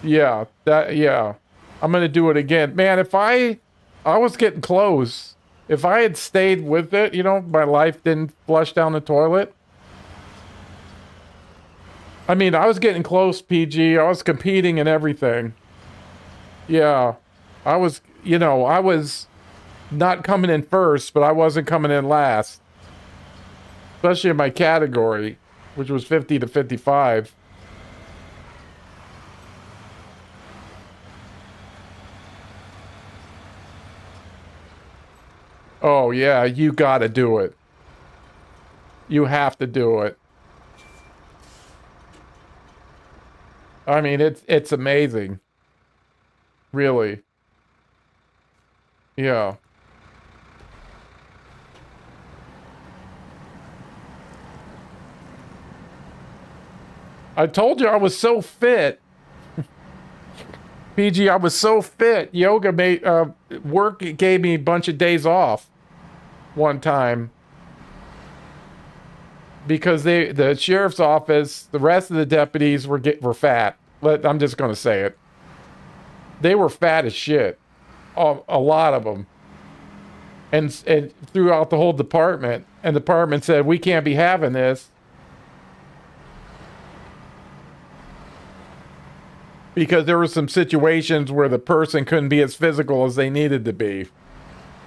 Yeah, yeah. I'm going to do it again. Man, if I was getting close. If I had stayed with it, you know, my life didn't flush down the toilet. I mean, I was getting close, PG. I was competing and everything. Yeah. I was not coming in first, but I wasn't coming in last. Especially in my category, which was 50 to 55. Oh, yeah, you gotta do it. You have to do it. I mean, it's amazing. Really. Yeah. I told you I was so fit. PG, I was so fit. Yoga work gave me a bunch of days off one time. Because the sheriff's office, the rest of the deputies were fat. I'm just going to say it. They were fat as shit. A lot of them. And throughout the whole department. And the department said, we can't be having this. Because there were some situations where the person couldn't be as physical as they needed to be.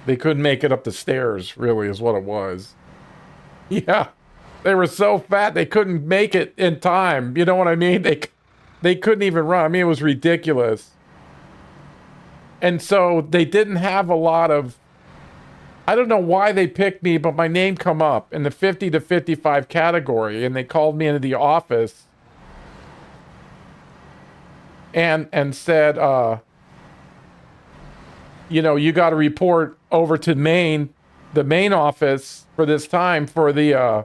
They couldn't make it up the stairs, really, is what it was. Yeah. They were so fat they couldn't make it in time. You know what I mean? They couldn't even run. I mean, it was ridiculous. And so they didn't have a lot of... I don't know why they picked me, but my name come up in the 50 to 55 category, and they called me into the office and said, you got to report over to the main office for this time for the...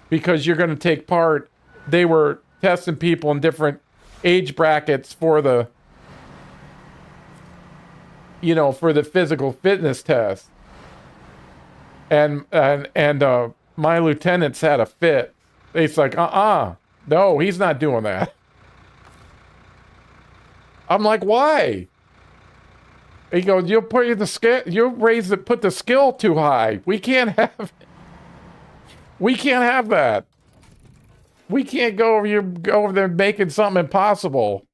because you're going to take part. They were testing people in different age brackets for the, for the physical fitness test. And my lieutenants had a fit. It's like, no, he's not doing that. I'm like, why? He goes, put the skill too high. We can't have it. We can't have that. We can't go over there making something impossible.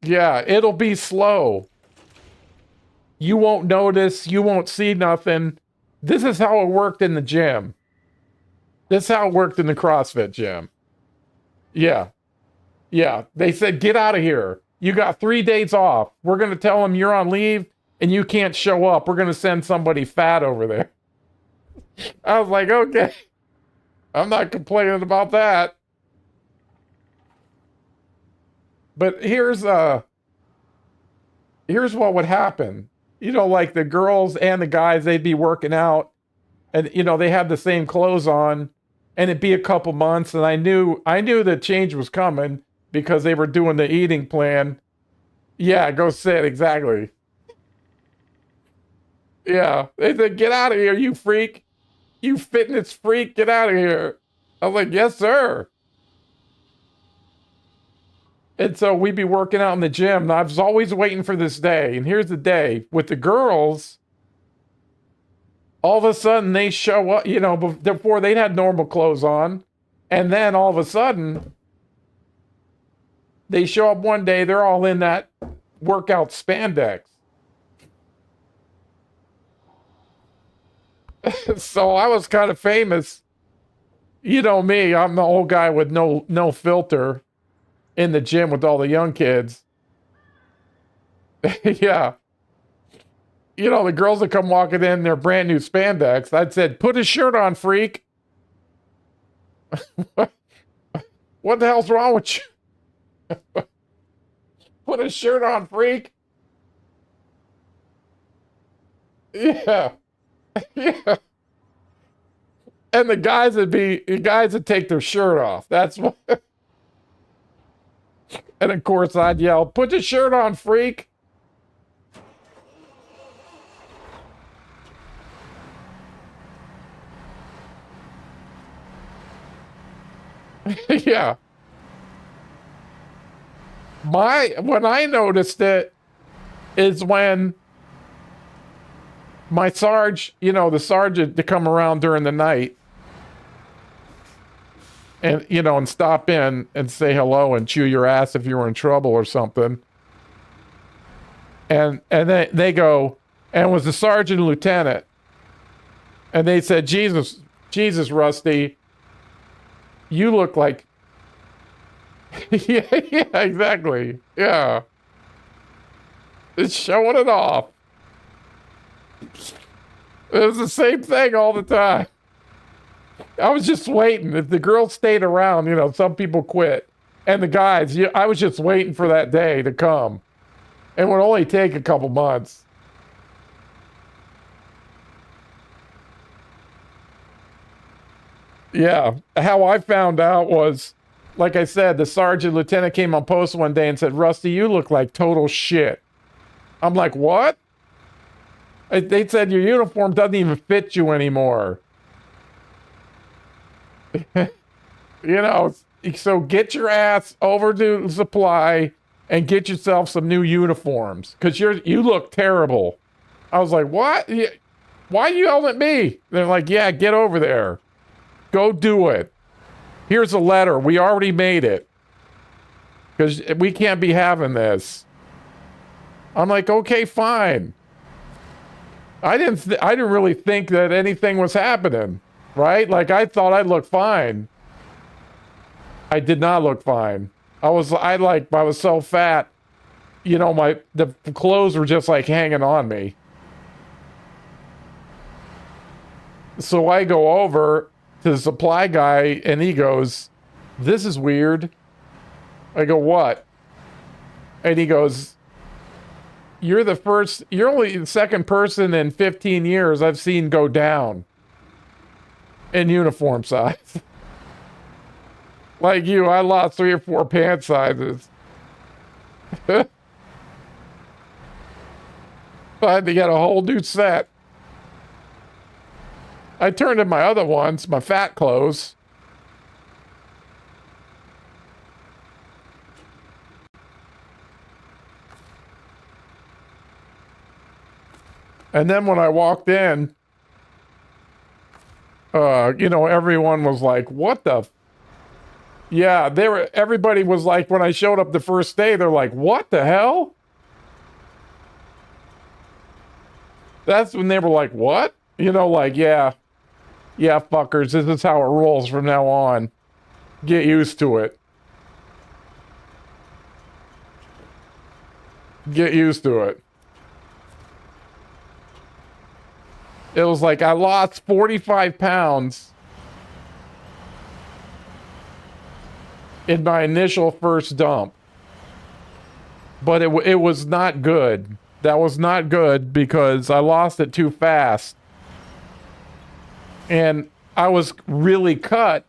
Yeah, it'll be slow. You won't notice. You won't see nothing. This is how it worked in the gym. This is how it worked in the CrossFit gym. Yeah. Yeah. They said, get out of here. You got 3 days off. We're going to tell them you're on leave and you can't show up. We're going to send somebody fat over there. I was like, okay. I'm not complaining about that. But here's what would happen. You know, like the girls and the guys, they'd be working out and, you know, they had the same clothes on and it'd be a couple months. And I knew the change was coming because they were doing the eating plan. Yeah, go sit. Exactly. Yeah. They said, get out of here, you freak. You fitness freak, get out of here. I was like, yes, sir. And so we'd be working out in the gym. And I was always waiting for this day. And here's the day. With the girls, all of a sudden they show up, you know, before they'd had normal clothes on. And then all of a sudden, they show up one day, they're all in that workout spandex. So I was kind of famous. You know me, I'm the old guy with no filter in the gym with all the young kids. Yeah. You know, the girls that come walking in their brand new spandex, I'd said, put a shirt on, freak. What the hell's wrong with you? Put a shirt on, freak. Yeah. Yeah. And the guys would take their shirt off. That's what. And of course I'd yell, put your shirt on, freak. Yeah. When I noticed it is when my sarge, you know, the sergeant to come around during the night and, you know, and stop in and say hello and chew your ass if you were in trouble or something. And then they go, and it was the sergeant and lieutenant. And they said, Jesus, Rusty, you look like, yeah, exactly. Yeah. It's showing it off. It was the same thing all the time. I was just waiting. If the girls stayed around, you know, some people quit. And the guys, I was just waiting for that day to come. It would only take a couple months. Yeah. How I found out was, like I said, the sergeant lieutenant came on post one day and said, Rusty, you look like total shit. I'm like, what? They said your uniform doesn't even fit you anymore. You know, so get your ass over to supply and get yourself some new uniforms because you look terrible. I was like, what? Why are you yelling at me? They're like, yeah, get over there. Go do it. Here's a letter. We already made it because we can't be having this. I'm like, okay, fine. I didn't really think that anything was happening, right? Like I thought I'd look fine. I did not look fine. I was so fat, you know, the clothes were just like hanging on me. So I go over to the supply guy and he goes, this is weird. I go, what? And he goes, you're only the second person in 15 years I've seen go down in uniform size. Like you, I lost 3 or 4 pant sizes. I had to get a whole new set. I turned in my other ones, my fat clothes. And then when I walked in, You know, everyone was like, what the? Yeah, everybody was like, when I showed up the first day, they're like, what the hell? That's when they were like, what? You know, like, yeah, fuckers, this is how it rolls from now on. Get used to it. Get used to it. It was like I lost 45 pounds in my initial first dump. But it was not good. That was not good because I lost it too fast. And I was really cut,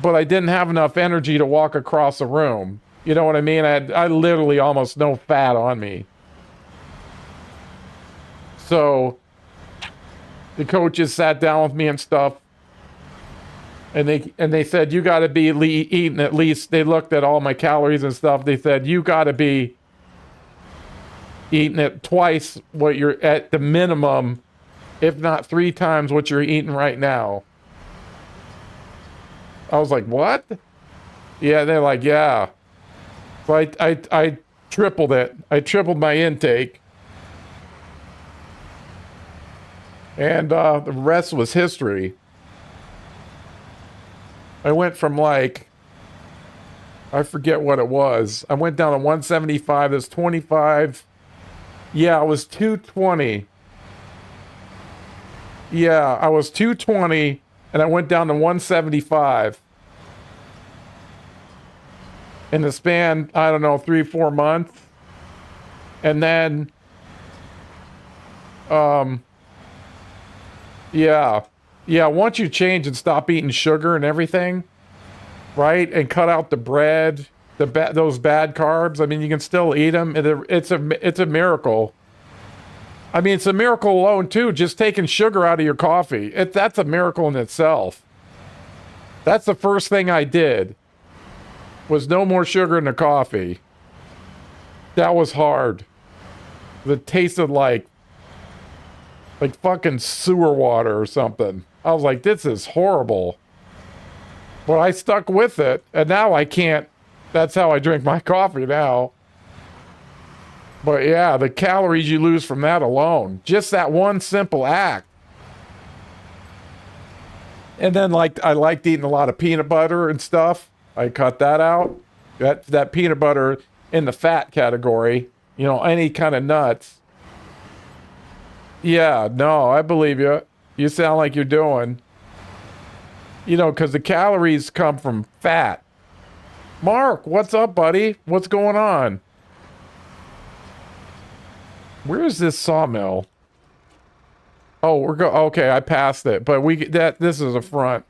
but I didn't have enough energy to walk across the room. You know what I mean? I literally almost no fat on me. So the coaches sat down with me and stuff, and they said, you got to be eating at least, they looked at all my calories and stuff. They said, you got to be eating it twice what you're at the minimum, if not 3 times what you're eating right now. I was like, what? Yeah, they're like, yeah. So I tripled it. I tripled my intake. And the rest was history. I went from like, I forget what it was. I went down to 175. That's 25. Yeah, I was 220. Yeah, I was 220 and I went down to 175. In the span, I don't know, 3-4 months. And then, yeah, once you change and stop eating sugar and everything, right, and cut out the bread, those bad carbs, I mean, you can still eat them. It's a miracle. I mean, it's a miracle alone, too, just taking sugar out of your coffee. That's a miracle in itself. That's the first thing I did, was no more sugar in the coffee. That was hard. It tasted like fucking sewer water or something. I was like, this is horrible. But I stuck with it, and now I can't. That's how I drink my coffee now. But yeah, the calories you lose from that alone. Just that one simple act. And then I liked eating a lot of peanut butter and stuff. I cut that out. That peanut butter in the fat category. You know, any kind of nuts. Yeah, no, I believe you. You sound like you're doing. You know, because the calories come from fat. Mark, what's up, buddy? What's going on? Where is this sawmill? Oh, okay, I passed it, but this is a front.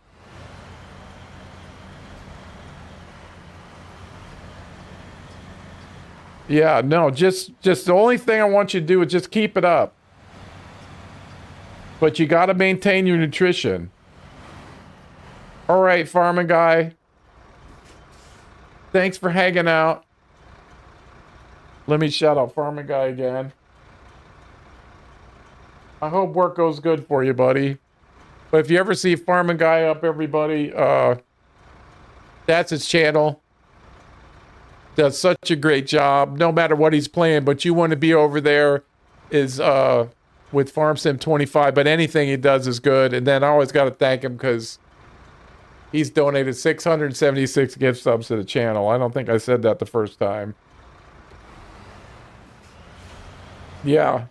Yeah, no, just the only thing I want you to do is just keep it up. But you got to maintain your nutrition. All right, farming guy. Thanks for hanging out. Let me shout out farming guy again. I hope work goes good for you, buddy. But if you ever see farming guy up, everybody, that's his channel. Does such a great job, no matter what he's playing. But you want to be over there is with FarmSim 25. But anything he does is good. And then I always got to thank him because he's donated 676 gift subs to the channel. I don't think I said that the first time. Yeah.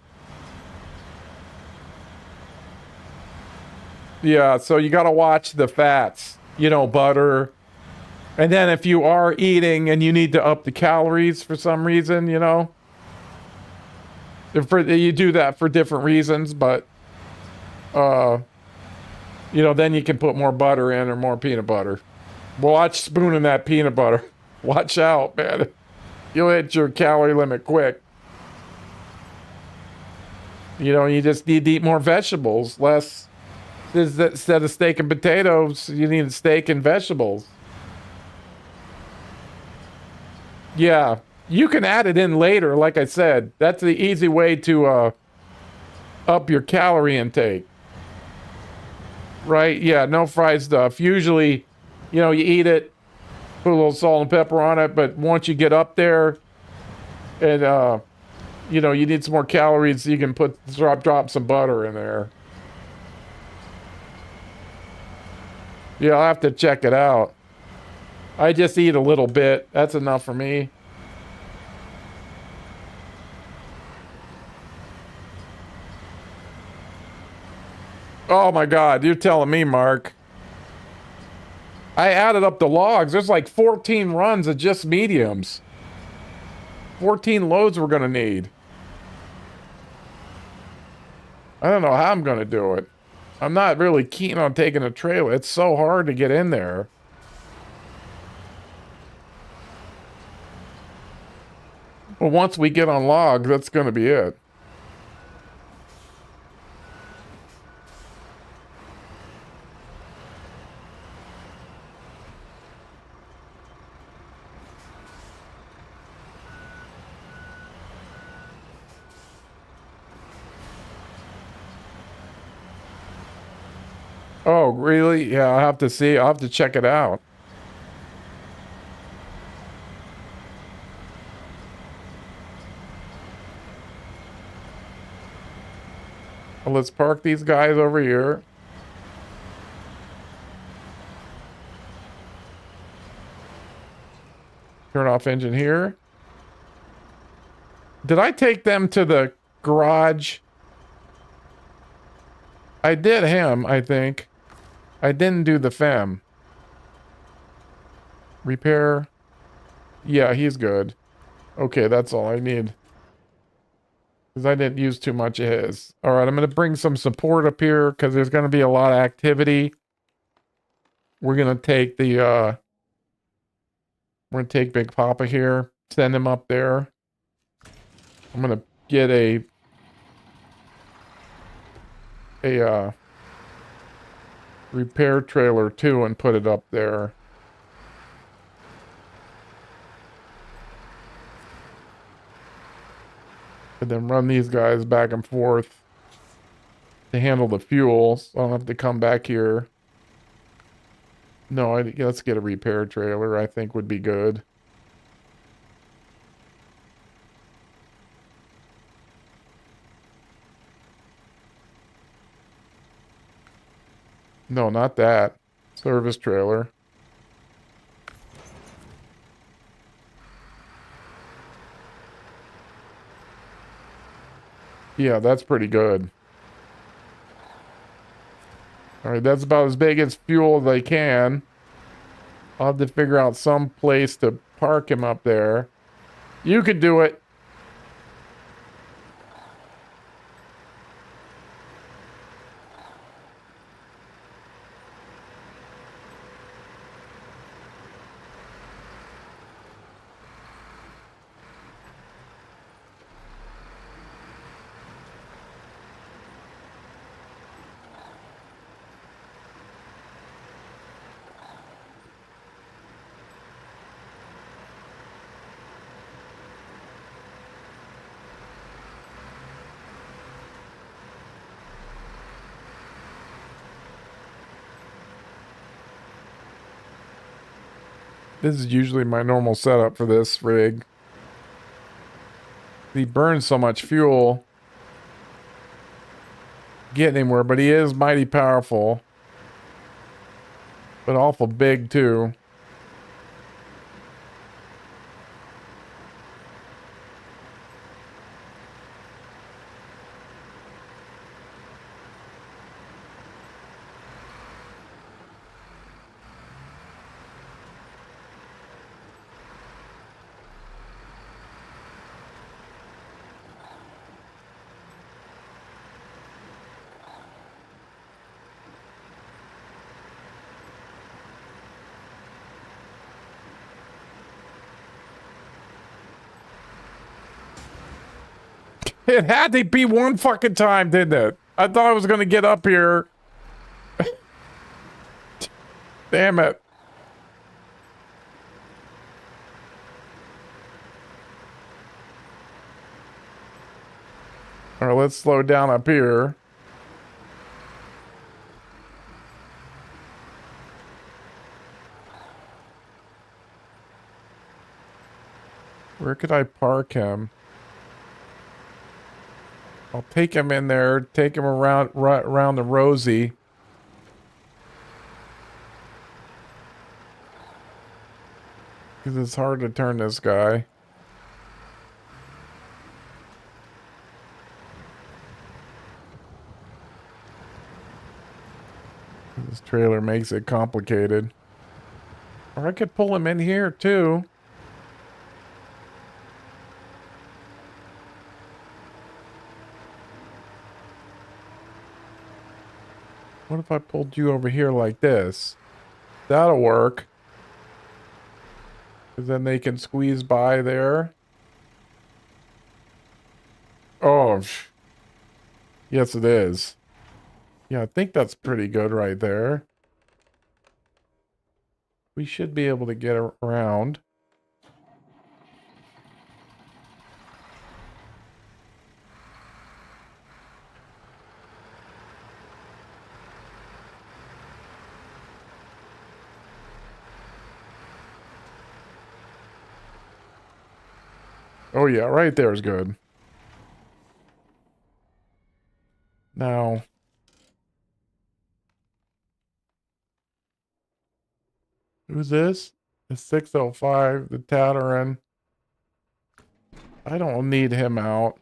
Yeah, so you got to watch the fats, you know, butter. And then if you are eating and you need to up the calories for some reason, you know, you do that for different reasons, but, you know, then you can put more butter in or more peanut butter. Watch spooning that peanut butter. Watch out, man. You'll hit your calorie limit quick. You know, you just need to eat more vegetables, less. Instead of steak and potatoes, you need steak and vegetables. Yeah, you can add it in later, like I said. That's the easy way to up your calorie intake. Right? Yeah, no fried stuff. Usually, you know, you eat it, put a little salt and pepper on it, but once you get up there and you know, you need some more calories, so you can drop some butter in there. Yeah, I'll have to check it out. I just eat a little bit. That's enough for me. Oh my God, you're telling me, Mark. I added up the logs. There's like 14 runs of just mediums. 14 loads we're gonna need. I don't know how I'm gonna do it. I'm not really keen on taking a trailer. It's so hard to get in there. But once we get on log, that's gonna be it. Oh, really? Yeah, I'll have to see. I'll have to check it out. Well, let's park these guys over here. Turn off engine here. Did I take them to the garage? I did him, I think. I didn't do the fem. Repair. Yeah, he's good. Okay, that's all I need. Because I didn't use too much of his. Alright, I'm going to bring some support up here because there's going to be a lot of activity. We're going to take the, we're going to take Big Papa here. Send him up there. I'm going to get a repair trailer too and put it up there. And then run these guys back and forth to handle the fuel, so I don't have to come back here. No, let's get a repair trailer, I think would be good. No, not that. Service trailer. Yeah, that's pretty good. Alright, that's about as big as fuel as I can. I'll have to figure out some place to park him up there. You can do it. This is usually my normal setup for this rig. He burns so much fuel getting anywhere, but he is mighty powerful. But awful big too. It had to be one fucking time, didn't it? I thought I was gonna get up here. Damn it. Alright, let's slow down up here. could I park him? I'll take him in there, take him around around the Rosie. Because it's hard to turn this guy. This trailer makes it complicated. Or I could pull him in here too. What if I pulled you over here like this? That'll work. Because then they can squeeze by there. Oh, yes it is. Yeah, I think that's pretty good right there. We should be able to get around. Oh yeah, right there is good. Now, who's this? The 605, the Tatarin. I don't need him out.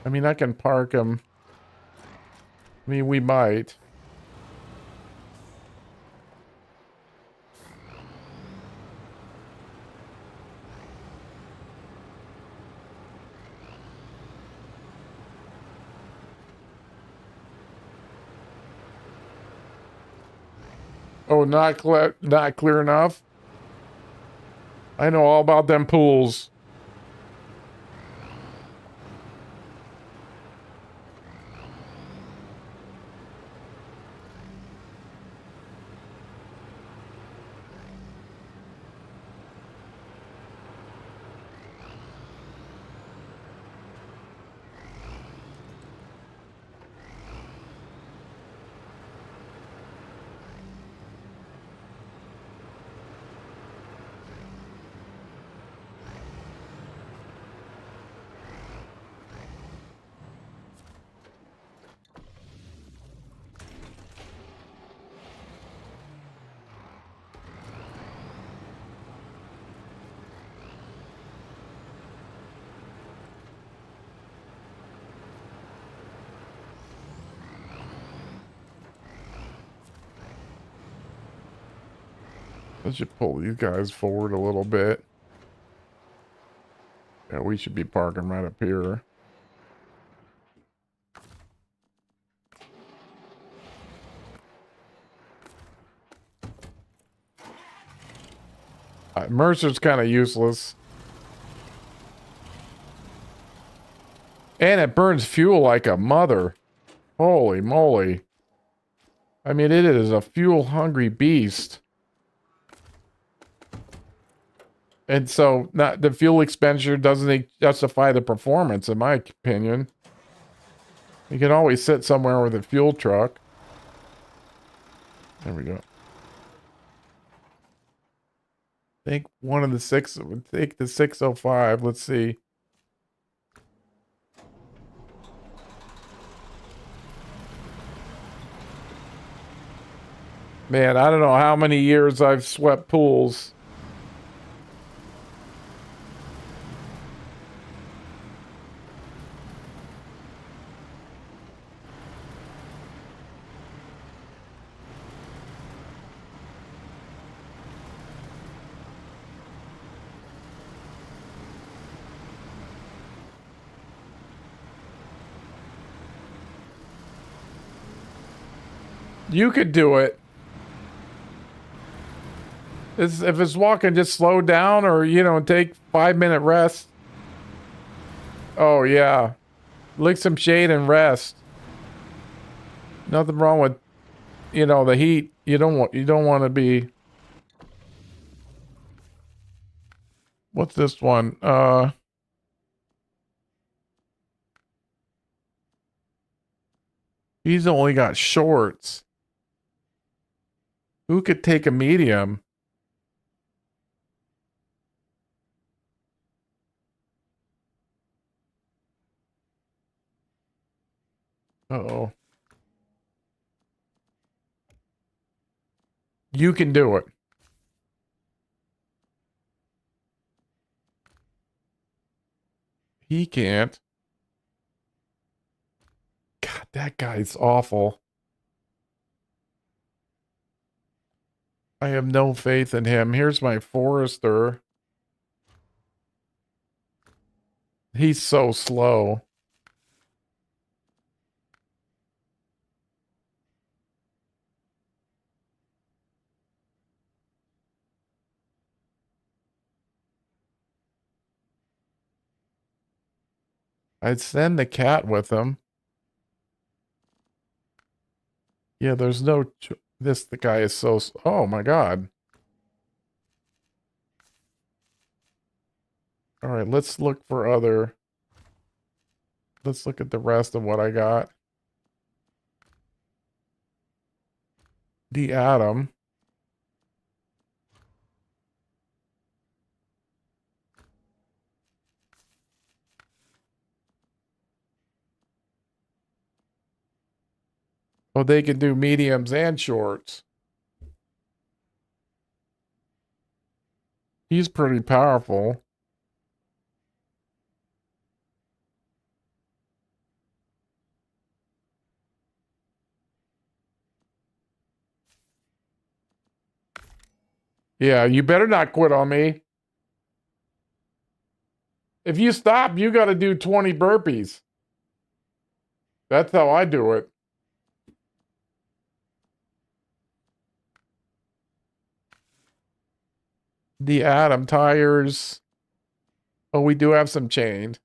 I mean, I can park him. I mean, we might. Oh, not clear enough? I know all about them pools. Let's just pull these guys forward a little bit. Yeah, we should be parking right up here. Mercer's kind of useless. And it burns fuel like a mother. Holy moly. I mean, it is a fuel-hungry beast. And so, not the fuel expenditure doesn't justify the performance, in my opinion. You can always sit somewhere with a fuel truck. There we go. I think one of the six would take the 605. Let's see. Man, I don't know how many years I've swept pools. You could do it. If it's walking, just slow down or, you know, take 5-minute rest. Oh, yeah. Lick some shade and rest. Nothing wrong with, you know, the heat. You don't want to be. What's this one? He's only got shorts. Who could take a medium? Uh-oh. You can do it. He can't. God, that guy's awful. I have no faith in him. Here's my Forester. He's so slow. I'd send the cat with him. Yeah, there's no... the guy is so... Oh, my God. All right, let's look for other... Let's look at the rest of what I got. The Atom. Oh, they can do mediums and shorts. He's pretty powerful. Yeah, you better not quit on me. If you stop, you got to do 20 burpees. That's how I do it. The Atom tires. Oh, we do have some chained.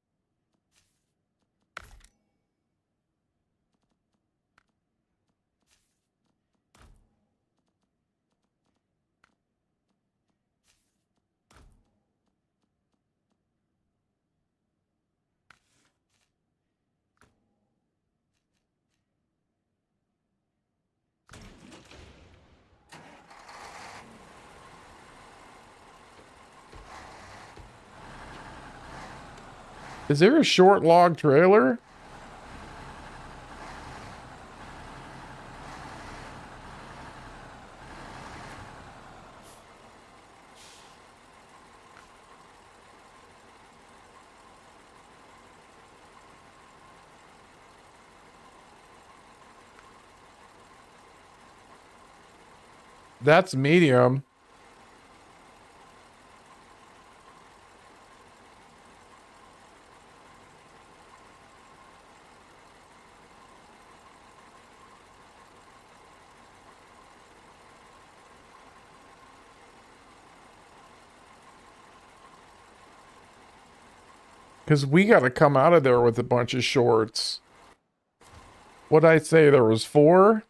Is there a short log trailer? That's medium. Because we got to come out of there with a bunch of shorts. What'd I say? There was 4?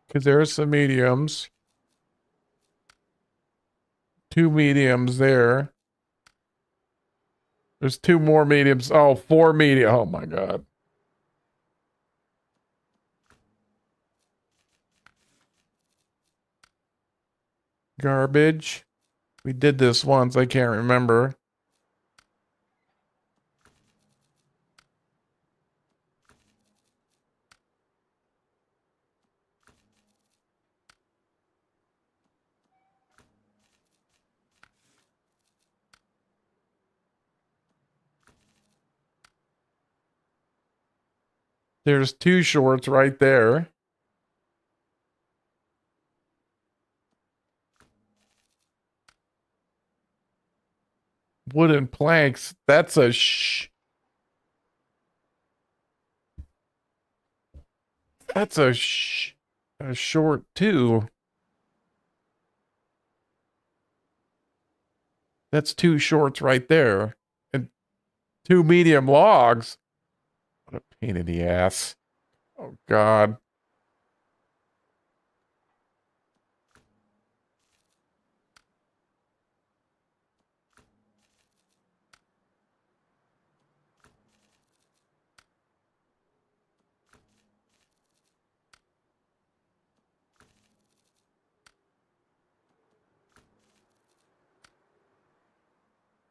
Because there's some mediums. 2 mediums there. There's 2 more mediums. Oh, 4 medium. Oh, my God. Garbage. We did this once. I can't remember. There's 2 shorts right there. Wooden planks. That's a That's a short too. That's 2 shorts right there. And 2 medium logs. What a pain in the ass. Oh, God.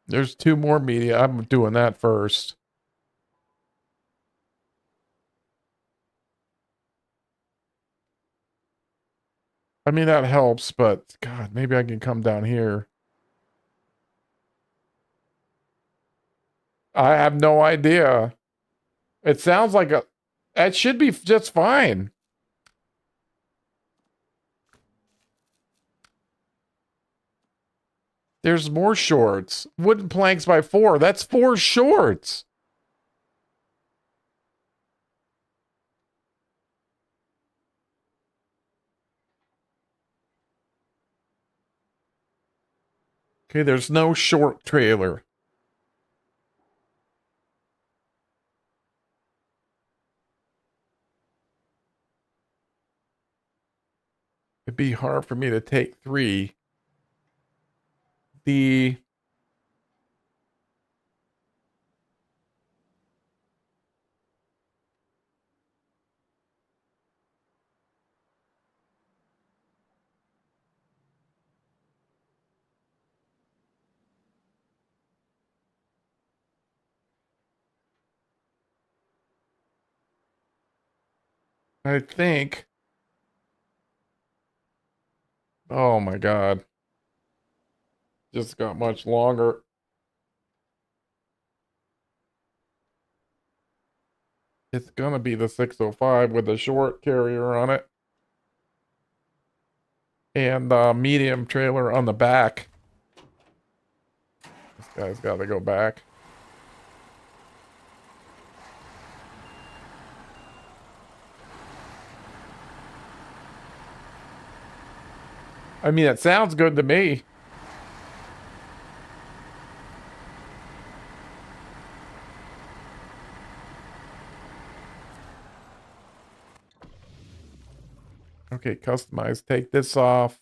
There's 2 more media. I'm doing that first. I mean, that helps, but God, maybe I can come down here. I have no idea. It sounds like that should be just fine. There's more shorts. Wooden planks by 4. That's 4 shorts. Okay, there's no short trailer. It'd be hard for me to take 3. I think. Oh my God. Just got much longer. It's gonna be the 605 with a short carrier on it. And medium trailer on the back. This guy's gotta go back. I mean, it sounds good to me. Okay, customize. Take this off.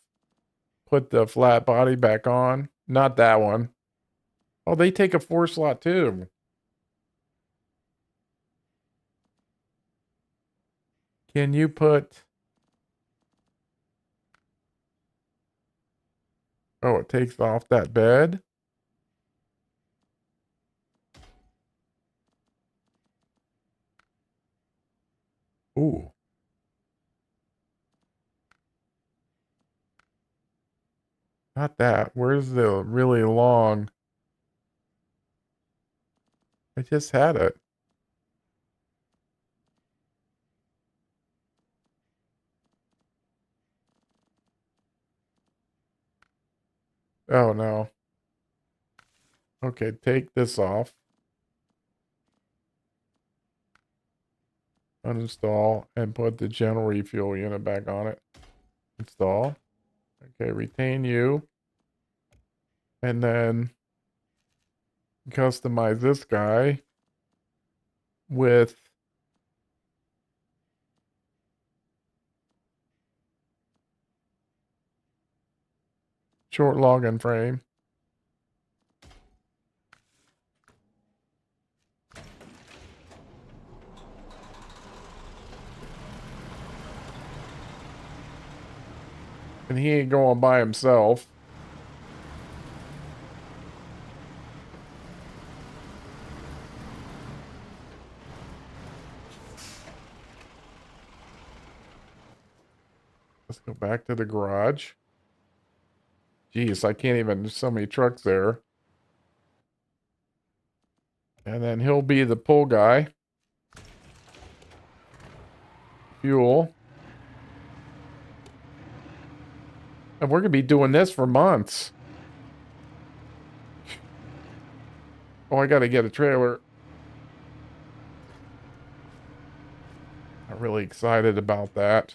Put the flat body back on. Not that one. Oh, they take a 4 slot too. Can you put... Oh, it takes off that bed? Ooh. Not that. Where's the really long? I just had it. Oh, no. Okay, take this off. Uninstall and put the general refuel unit back on it. Install. Okay, retain you. And then customize this guy with short login frame. And he ain't going by himself. Let's go back to the garage. Jeez, I can't even, there's so many trucks there. And then he'll be the pull guy. Fuel. And we're going to be doing this for months. Oh, I got to get a trailer. I'm really excited about that.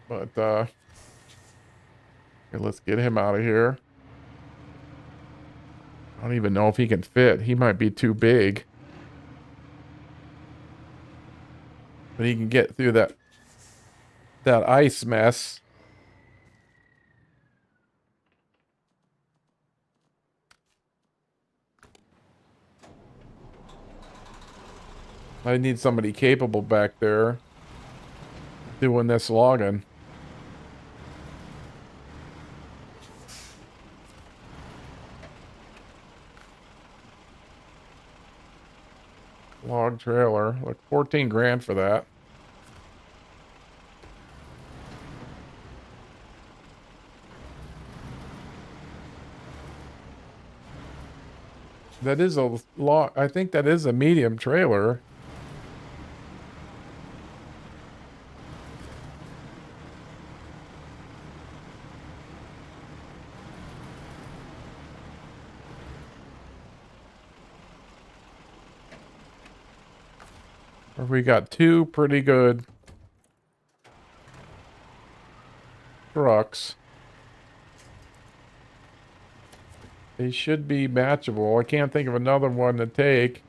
But, okay, let's get him out of here. I don't even know if he can fit. He might be too big. But he can get through that ice mess. I need somebody capable back there doing this logging. Log trailer. Like 14 grand for that. That is a log. I think that is a medium trailer. We got two pretty good trucks. They should be matchable. I can't think of another one to take.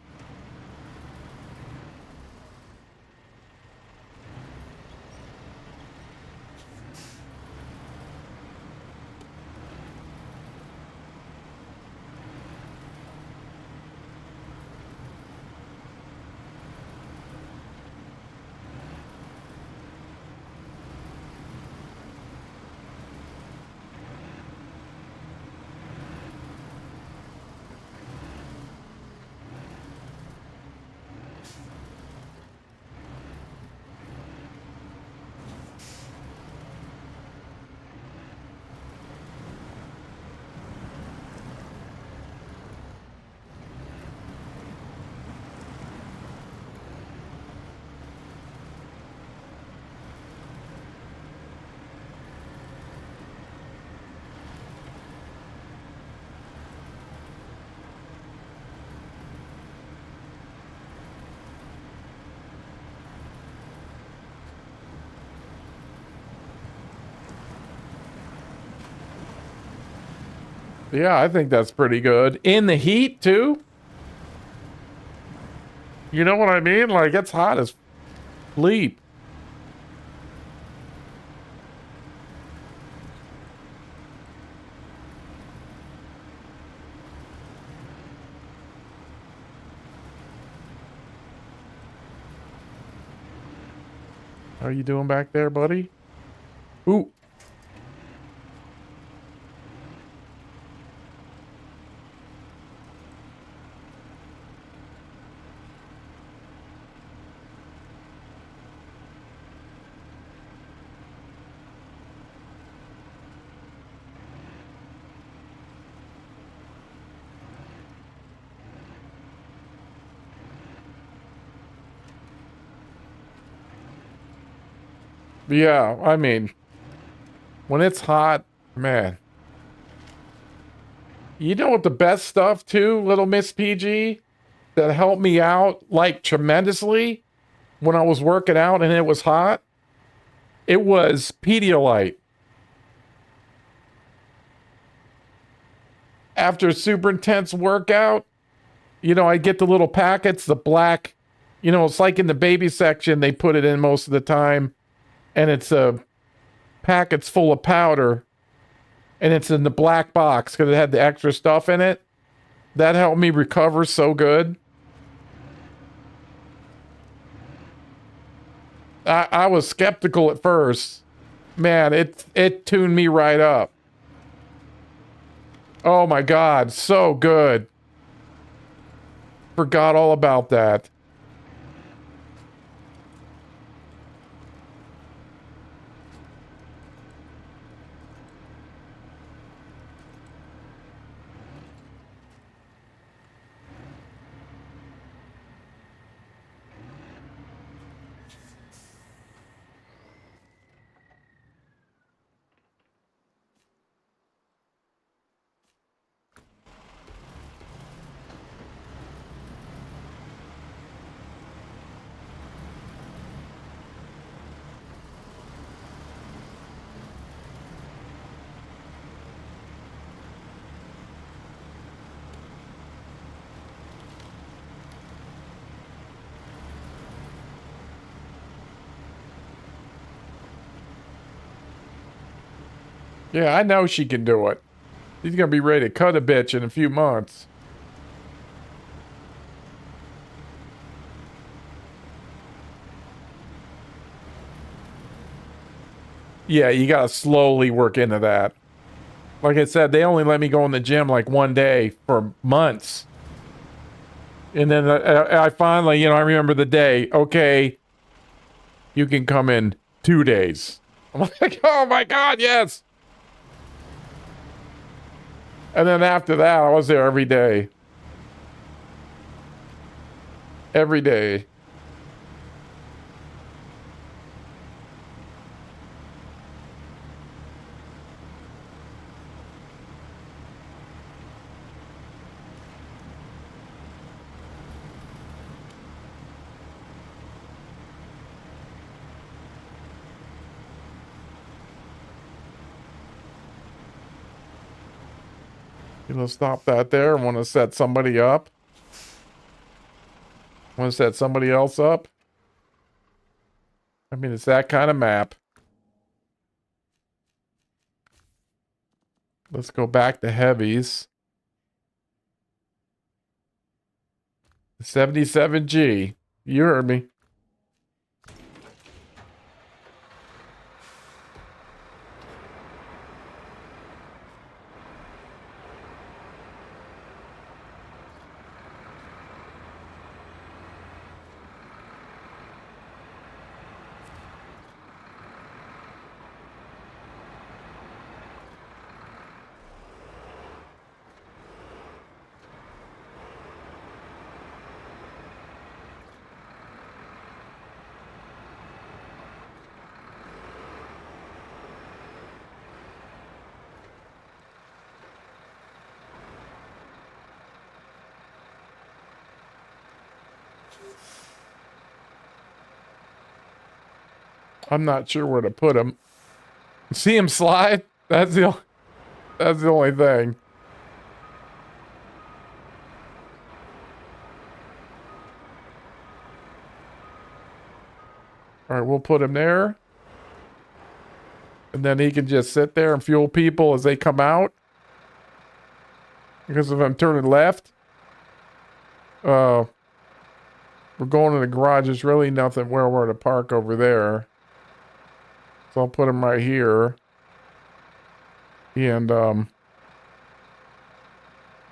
Yeah, I think that's pretty good. In the heat, too? You know what I mean? Like, it's hot as bleep. How are you doing back there, buddy? Ooh. Yeah, I mean, when it's hot, man. You know what the best stuff too, Little Miss PG, that helped me out like tremendously when I was working out and it was hot? It was Pedialyte. After a super intense workout, you know, I get the little packets, the black, you know, it's like in the baby section, they put it in most of the time. And it's a packets full of powder. And it's in the black box because it had the extra stuff in it. That helped me recover so good. I was skeptical at first. Man, it tuned me right up. Oh my God, so good. Forgot all about that. Yeah, I know she can do it. She's gonna be ready to cut a bitch in a few months. Yeah, you gotta slowly work into that. Like I said, they only let me go in the gym like one day for months. And then I finally, you know, I remember the day. Okay, you can come in 2 days. I'm like, oh my God, yes. And then after that, I was there every day. Every day. You know, stop that there. Want to set somebody up? Want to set somebody else up? I mean, it's that kind of map. Let's go back to heavies. 77G. You heard me. I'm not sure where to put him. See him slide? That's the only thing. All right, we'll put him there. And then he can just sit there and fuel people as they come out. Because if I'm turning left, we're going to the garage. There's really nothing where we're to park over there. So I'll put him right here. And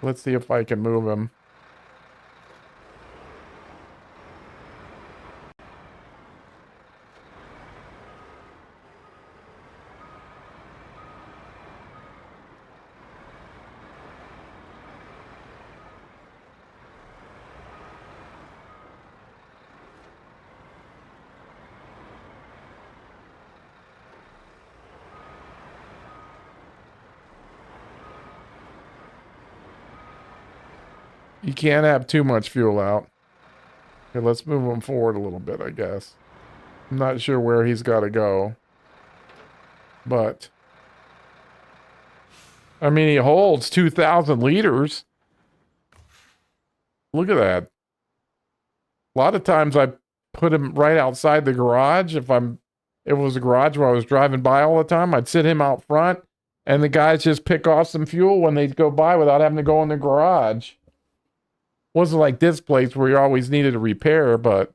let's see if I can move him. You can't have too much fuel out. Okay, let's move him forward a little bit, I guess. I'm not sure where he's got to go. But, I mean, he holds 2,000 liters. Look at that. A lot of times I put him right outside the garage. If it was a garage where I was driving by all the time, I'd sit him out front and the guys just pick off some fuel when they go by without having to go in the garage. Wasn't like this place where you always needed a repair, but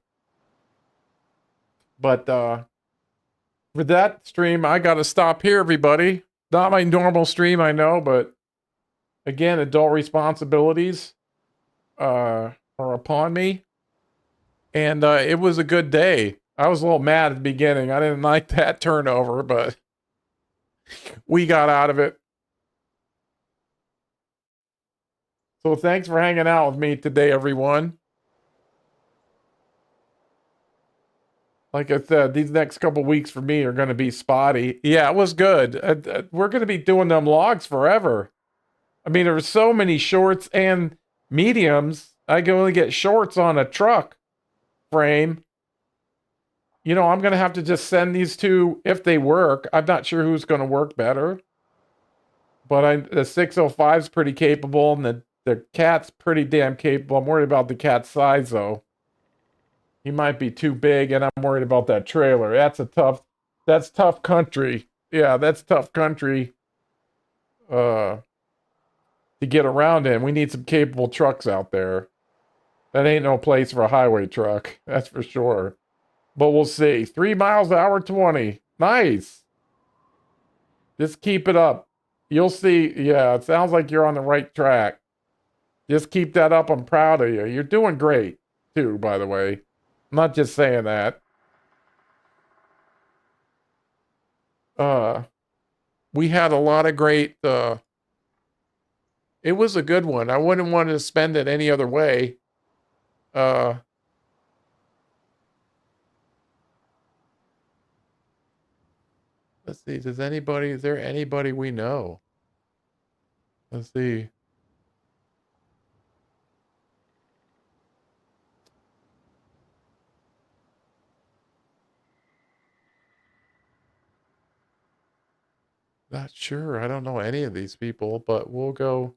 for that stream, I got to stop here, everybody. Not my normal stream, I know, but again, adult responsibilities are upon me. And it was a good day. I was a little mad at the beginning. I didn't like that turnover, but we got out of it. So thanks for hanging out with me today, everyone. Like I said, these next couple weeks for me are going to be spotty. Yeah, it was good. We're going to be doing them logs forever. I mean, there were so many shorts and mediums. I can only get shorts on a truck frame. You know, I'm going to have to just send these two if they work. I'm not sure who's going to work better. But the 605 is pretty capable, and the cat's pretty damn capable. I'm worried about the cat's size, though. He might be too big, and I'm worried about that trailer. That's tough country. Yeah, that's tough country to get around in. We need some capable trucks out there. That ain't no place for a highway truck. That's for sure. But we'll see. 3 miles an hour, 20. Nice. Just keep it up. You'll see. Yeah, it sounds like you're on the right track. Just keep that up. I'm proud of you. You're doing great, too, by the way. I'm not just saying that. We had a lot of great, it was a good one. I wouldn't want to spend it any other way. Let's see. Is there anybody we know? Let's see. Not sure. I don't know any of these people, but we'll go.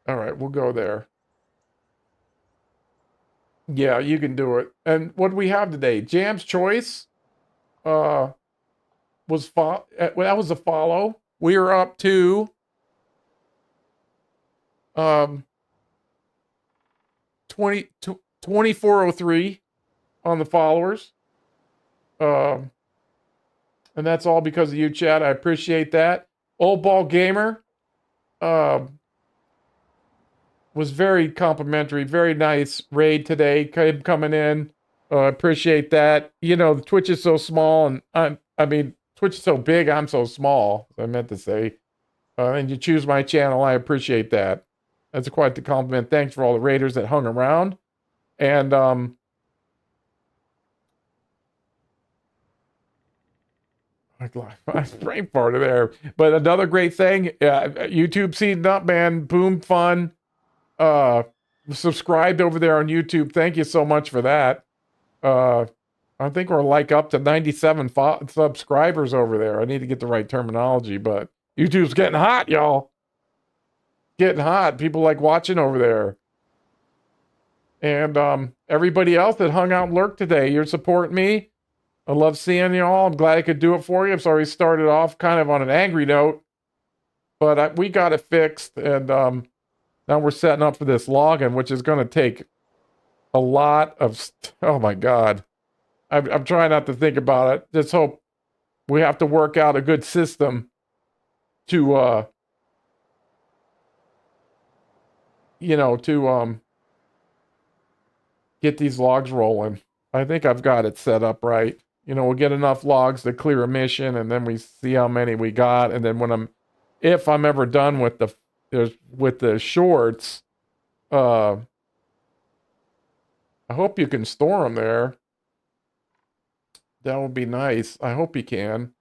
All right, we'll go there. Yeah, you can do it. And what do we have today? Jam's Choice was well, that was a follow. We are up to 2403 on the followers. And that's all because of you, Chad. I appreciate that. Old Ball Gamer was very complimentary, very nice raid today. Coming in, I appreciate that. You know, the Twitch is so small, and I mean, Twitch is so big. I'm so small. I meant to say, and you choose my channel. I appreciate that. That's quite the compliment. Thanks for all the raiders that hung around, and my brain farted there. But another great thing, YouTube seeding up, man. Boom fun. Subscribed over there on YouTube. Thank you so much for that. I think we're like up to 97 subscribers over there. I need to get the right terminology, but YouTube's getting hot, y'all. Getting hot. People like watching over there. And everybody else that hung out and lurked today, you're supporting me. I love seeing y'all. I'm glad I could do it for you. I'm sorry we started off kind of on an angry note, but we got it fixed, and now we're setting up for this login, which is going to take a lot of. Oh my God, I'm trying not to think about it. Just hope we have to work out a good system to, get these logs rolling. I think I've got it set up right. We'll get enough logs to clear a mission, and then we see how many we got, and then if I'm ever done with the shorts, I hope you can store them there. That would be nice. I hope you can.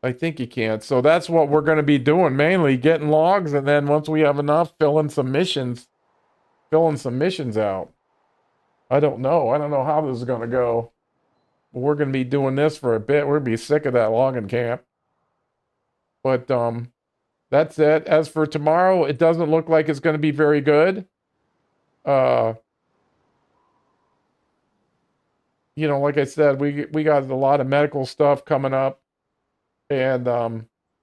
I think you can. So that's what we're going to be doing, mainly getting logs, and then once we have enough, filling some missions out. I don't know how this is going to go. But we're going to be doing this for a bit. We're going to be sick of that logging camp. But that's it. As for tomorrow, it doesn't look like it's going to be very good. Like I said, we got a lot of medical stuff coming up, and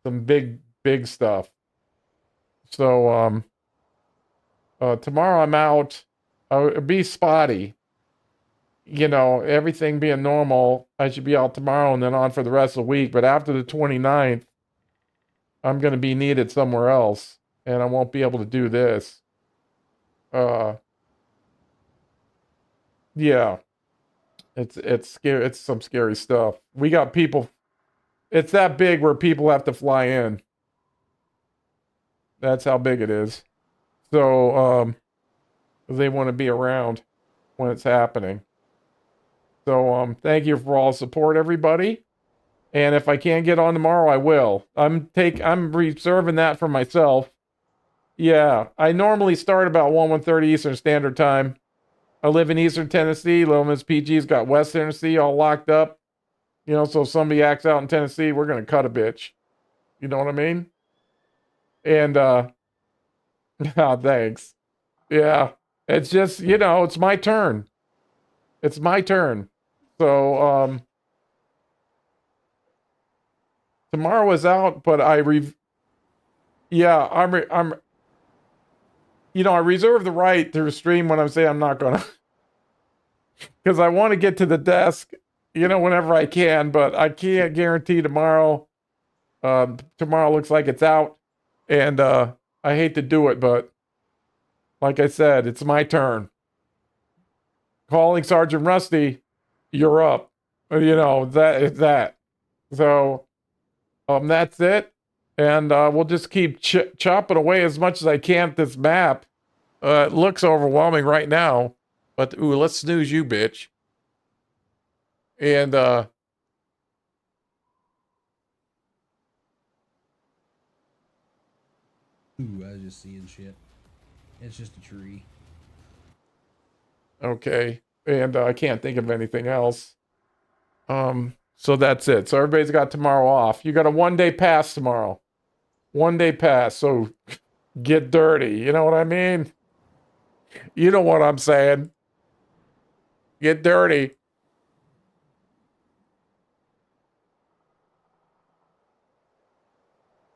some big stuff. So tomorrow I'm out. It'll be spotty. Everything being normal, I should be out tomorrow and then on for the rest of the week. But after the 29th, I'm going to be needed somewhere else, and I won't be able to do this. Yeah. It's scary. It's some scary stuff. We got people. It's that big where people have to fly in. That's how big it is. So, they want to be around when it's happening. So, thank you for all the support, everybody. And if I can't get on tomorrow, I will. I'm reserving that for myself. Yeah, I normally start about 1:30 Eastern Standard Time. I live in Eastern Tennessee. Little Miss PG's got West Tennessee all locked up. So if somebody acts out in Tennessee, we're going to cut a bitch. You know what I mean? And, thanks. Yeah, it's just, it's my turn. It's my turn. So, tomorrow is out, but I'm you know, I reserve the right to stream when I say I'm not gonna, because I want to get to the desk, you know, whenever I can. But I can't guarantee tomorrow. Tomorrow looks like it's out, and I hate to do it, but like I said, it's my turn. Calling Sergeant Rusty, you're up. You know, that. So, that's it. And we'll just keep chopping away as much as I can at this map. It looks overwhelming right now. But, ooh, let's snooze you, bitch. And, Ooh, I was just seeing shit. It's just a tree. okay. And I can't think of anything else. So that's it. So everybody's got tomorrow off. You got a 1-day pass tomorrow. 1-day pass. So get dirty. You know what I mean? You know what I'm saying. Get dirty.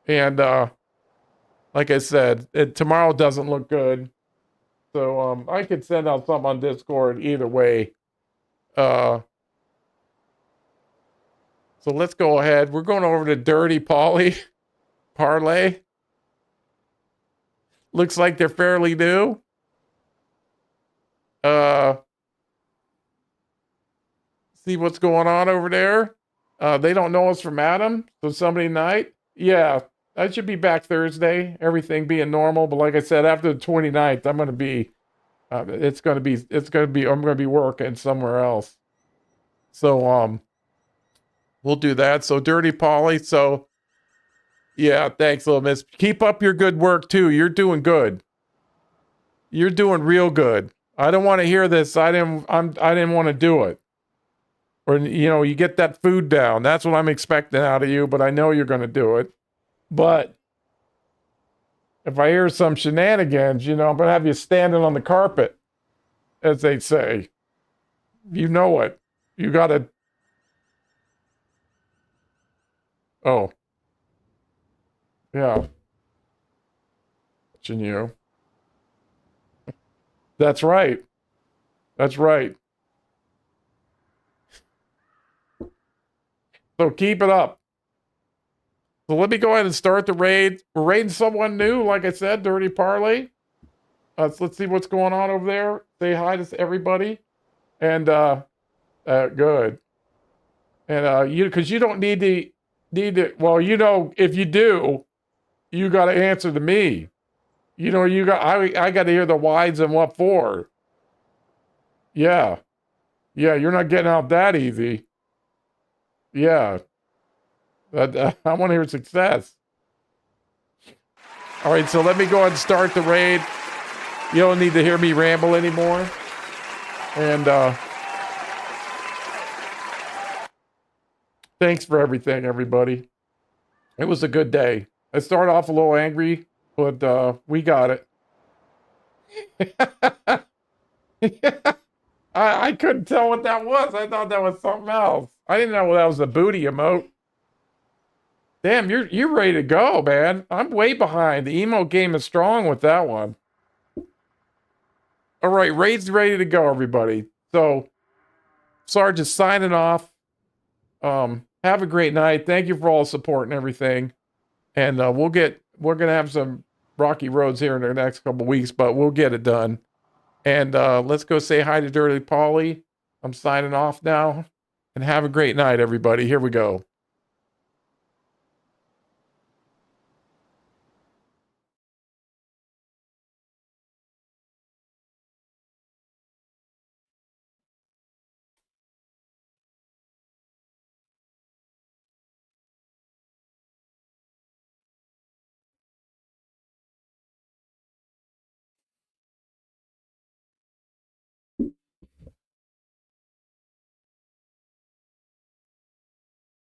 And like I said, tomorrow doesn't look good. So I could send out something on Discord either way. So let's go ahead. We're going over to Dirty Parlay. Looks like they're fairly new. See what's going on over there. They don't know us from Adam. So Sunday night. Yeah, I should be back Thursday. Everything being normal. But like I said, after the 29th, I'm going to be, I'm going to be working somewhere else. So, we'll do that. So Dirty Polly. So yeah, thanks, little miss. Keep up your good work too. You're doing good. You're doing real good. I don't want to hear this. I didn't want to do it. Or, you know, you get that food down. That's what I'm expecting out of you, but I know you're going to do it. But if I hear some shenanigans, you know, I'm going to have you standing on the carpet, as they say. You know it. You got to. Oh. Yeah. Watching you. That's right. That's right. So keep it up. So let me go ahead and start the raid. We're raiding someone new, like I said, Dirty Parlay. So let's see what's going on over there. Say hi to everybody. And good. And because you don't need to, well, you know, if you do, you got to answer to me. You know, I got to hear the whys and what for. Yeah. Yeah, you're not getting out that easy. Yeah. I want to hear success. All right, so let me go ahead and start the raid. You don't need to hear me ramble anymore. And thanks for everything, everybody. It was a good day. I started off a little angry, but we got it. I couldn't tell what that was. I thought that was something else. I didn't know that was a booty emote. Damn, you're ready to go, man. I'm way behind. The emote game is strong with that one. All right, raid's ready to go, everybody. So, Sarge is signing off. Have a great night. Thank you for all the support and everything. And we're gonna have some rocky roads here in the next couple weeks, but we'll get it done. And let's go say hi to Dirty Polly. I'm signing off now. And have a great night, everybody. Here we go.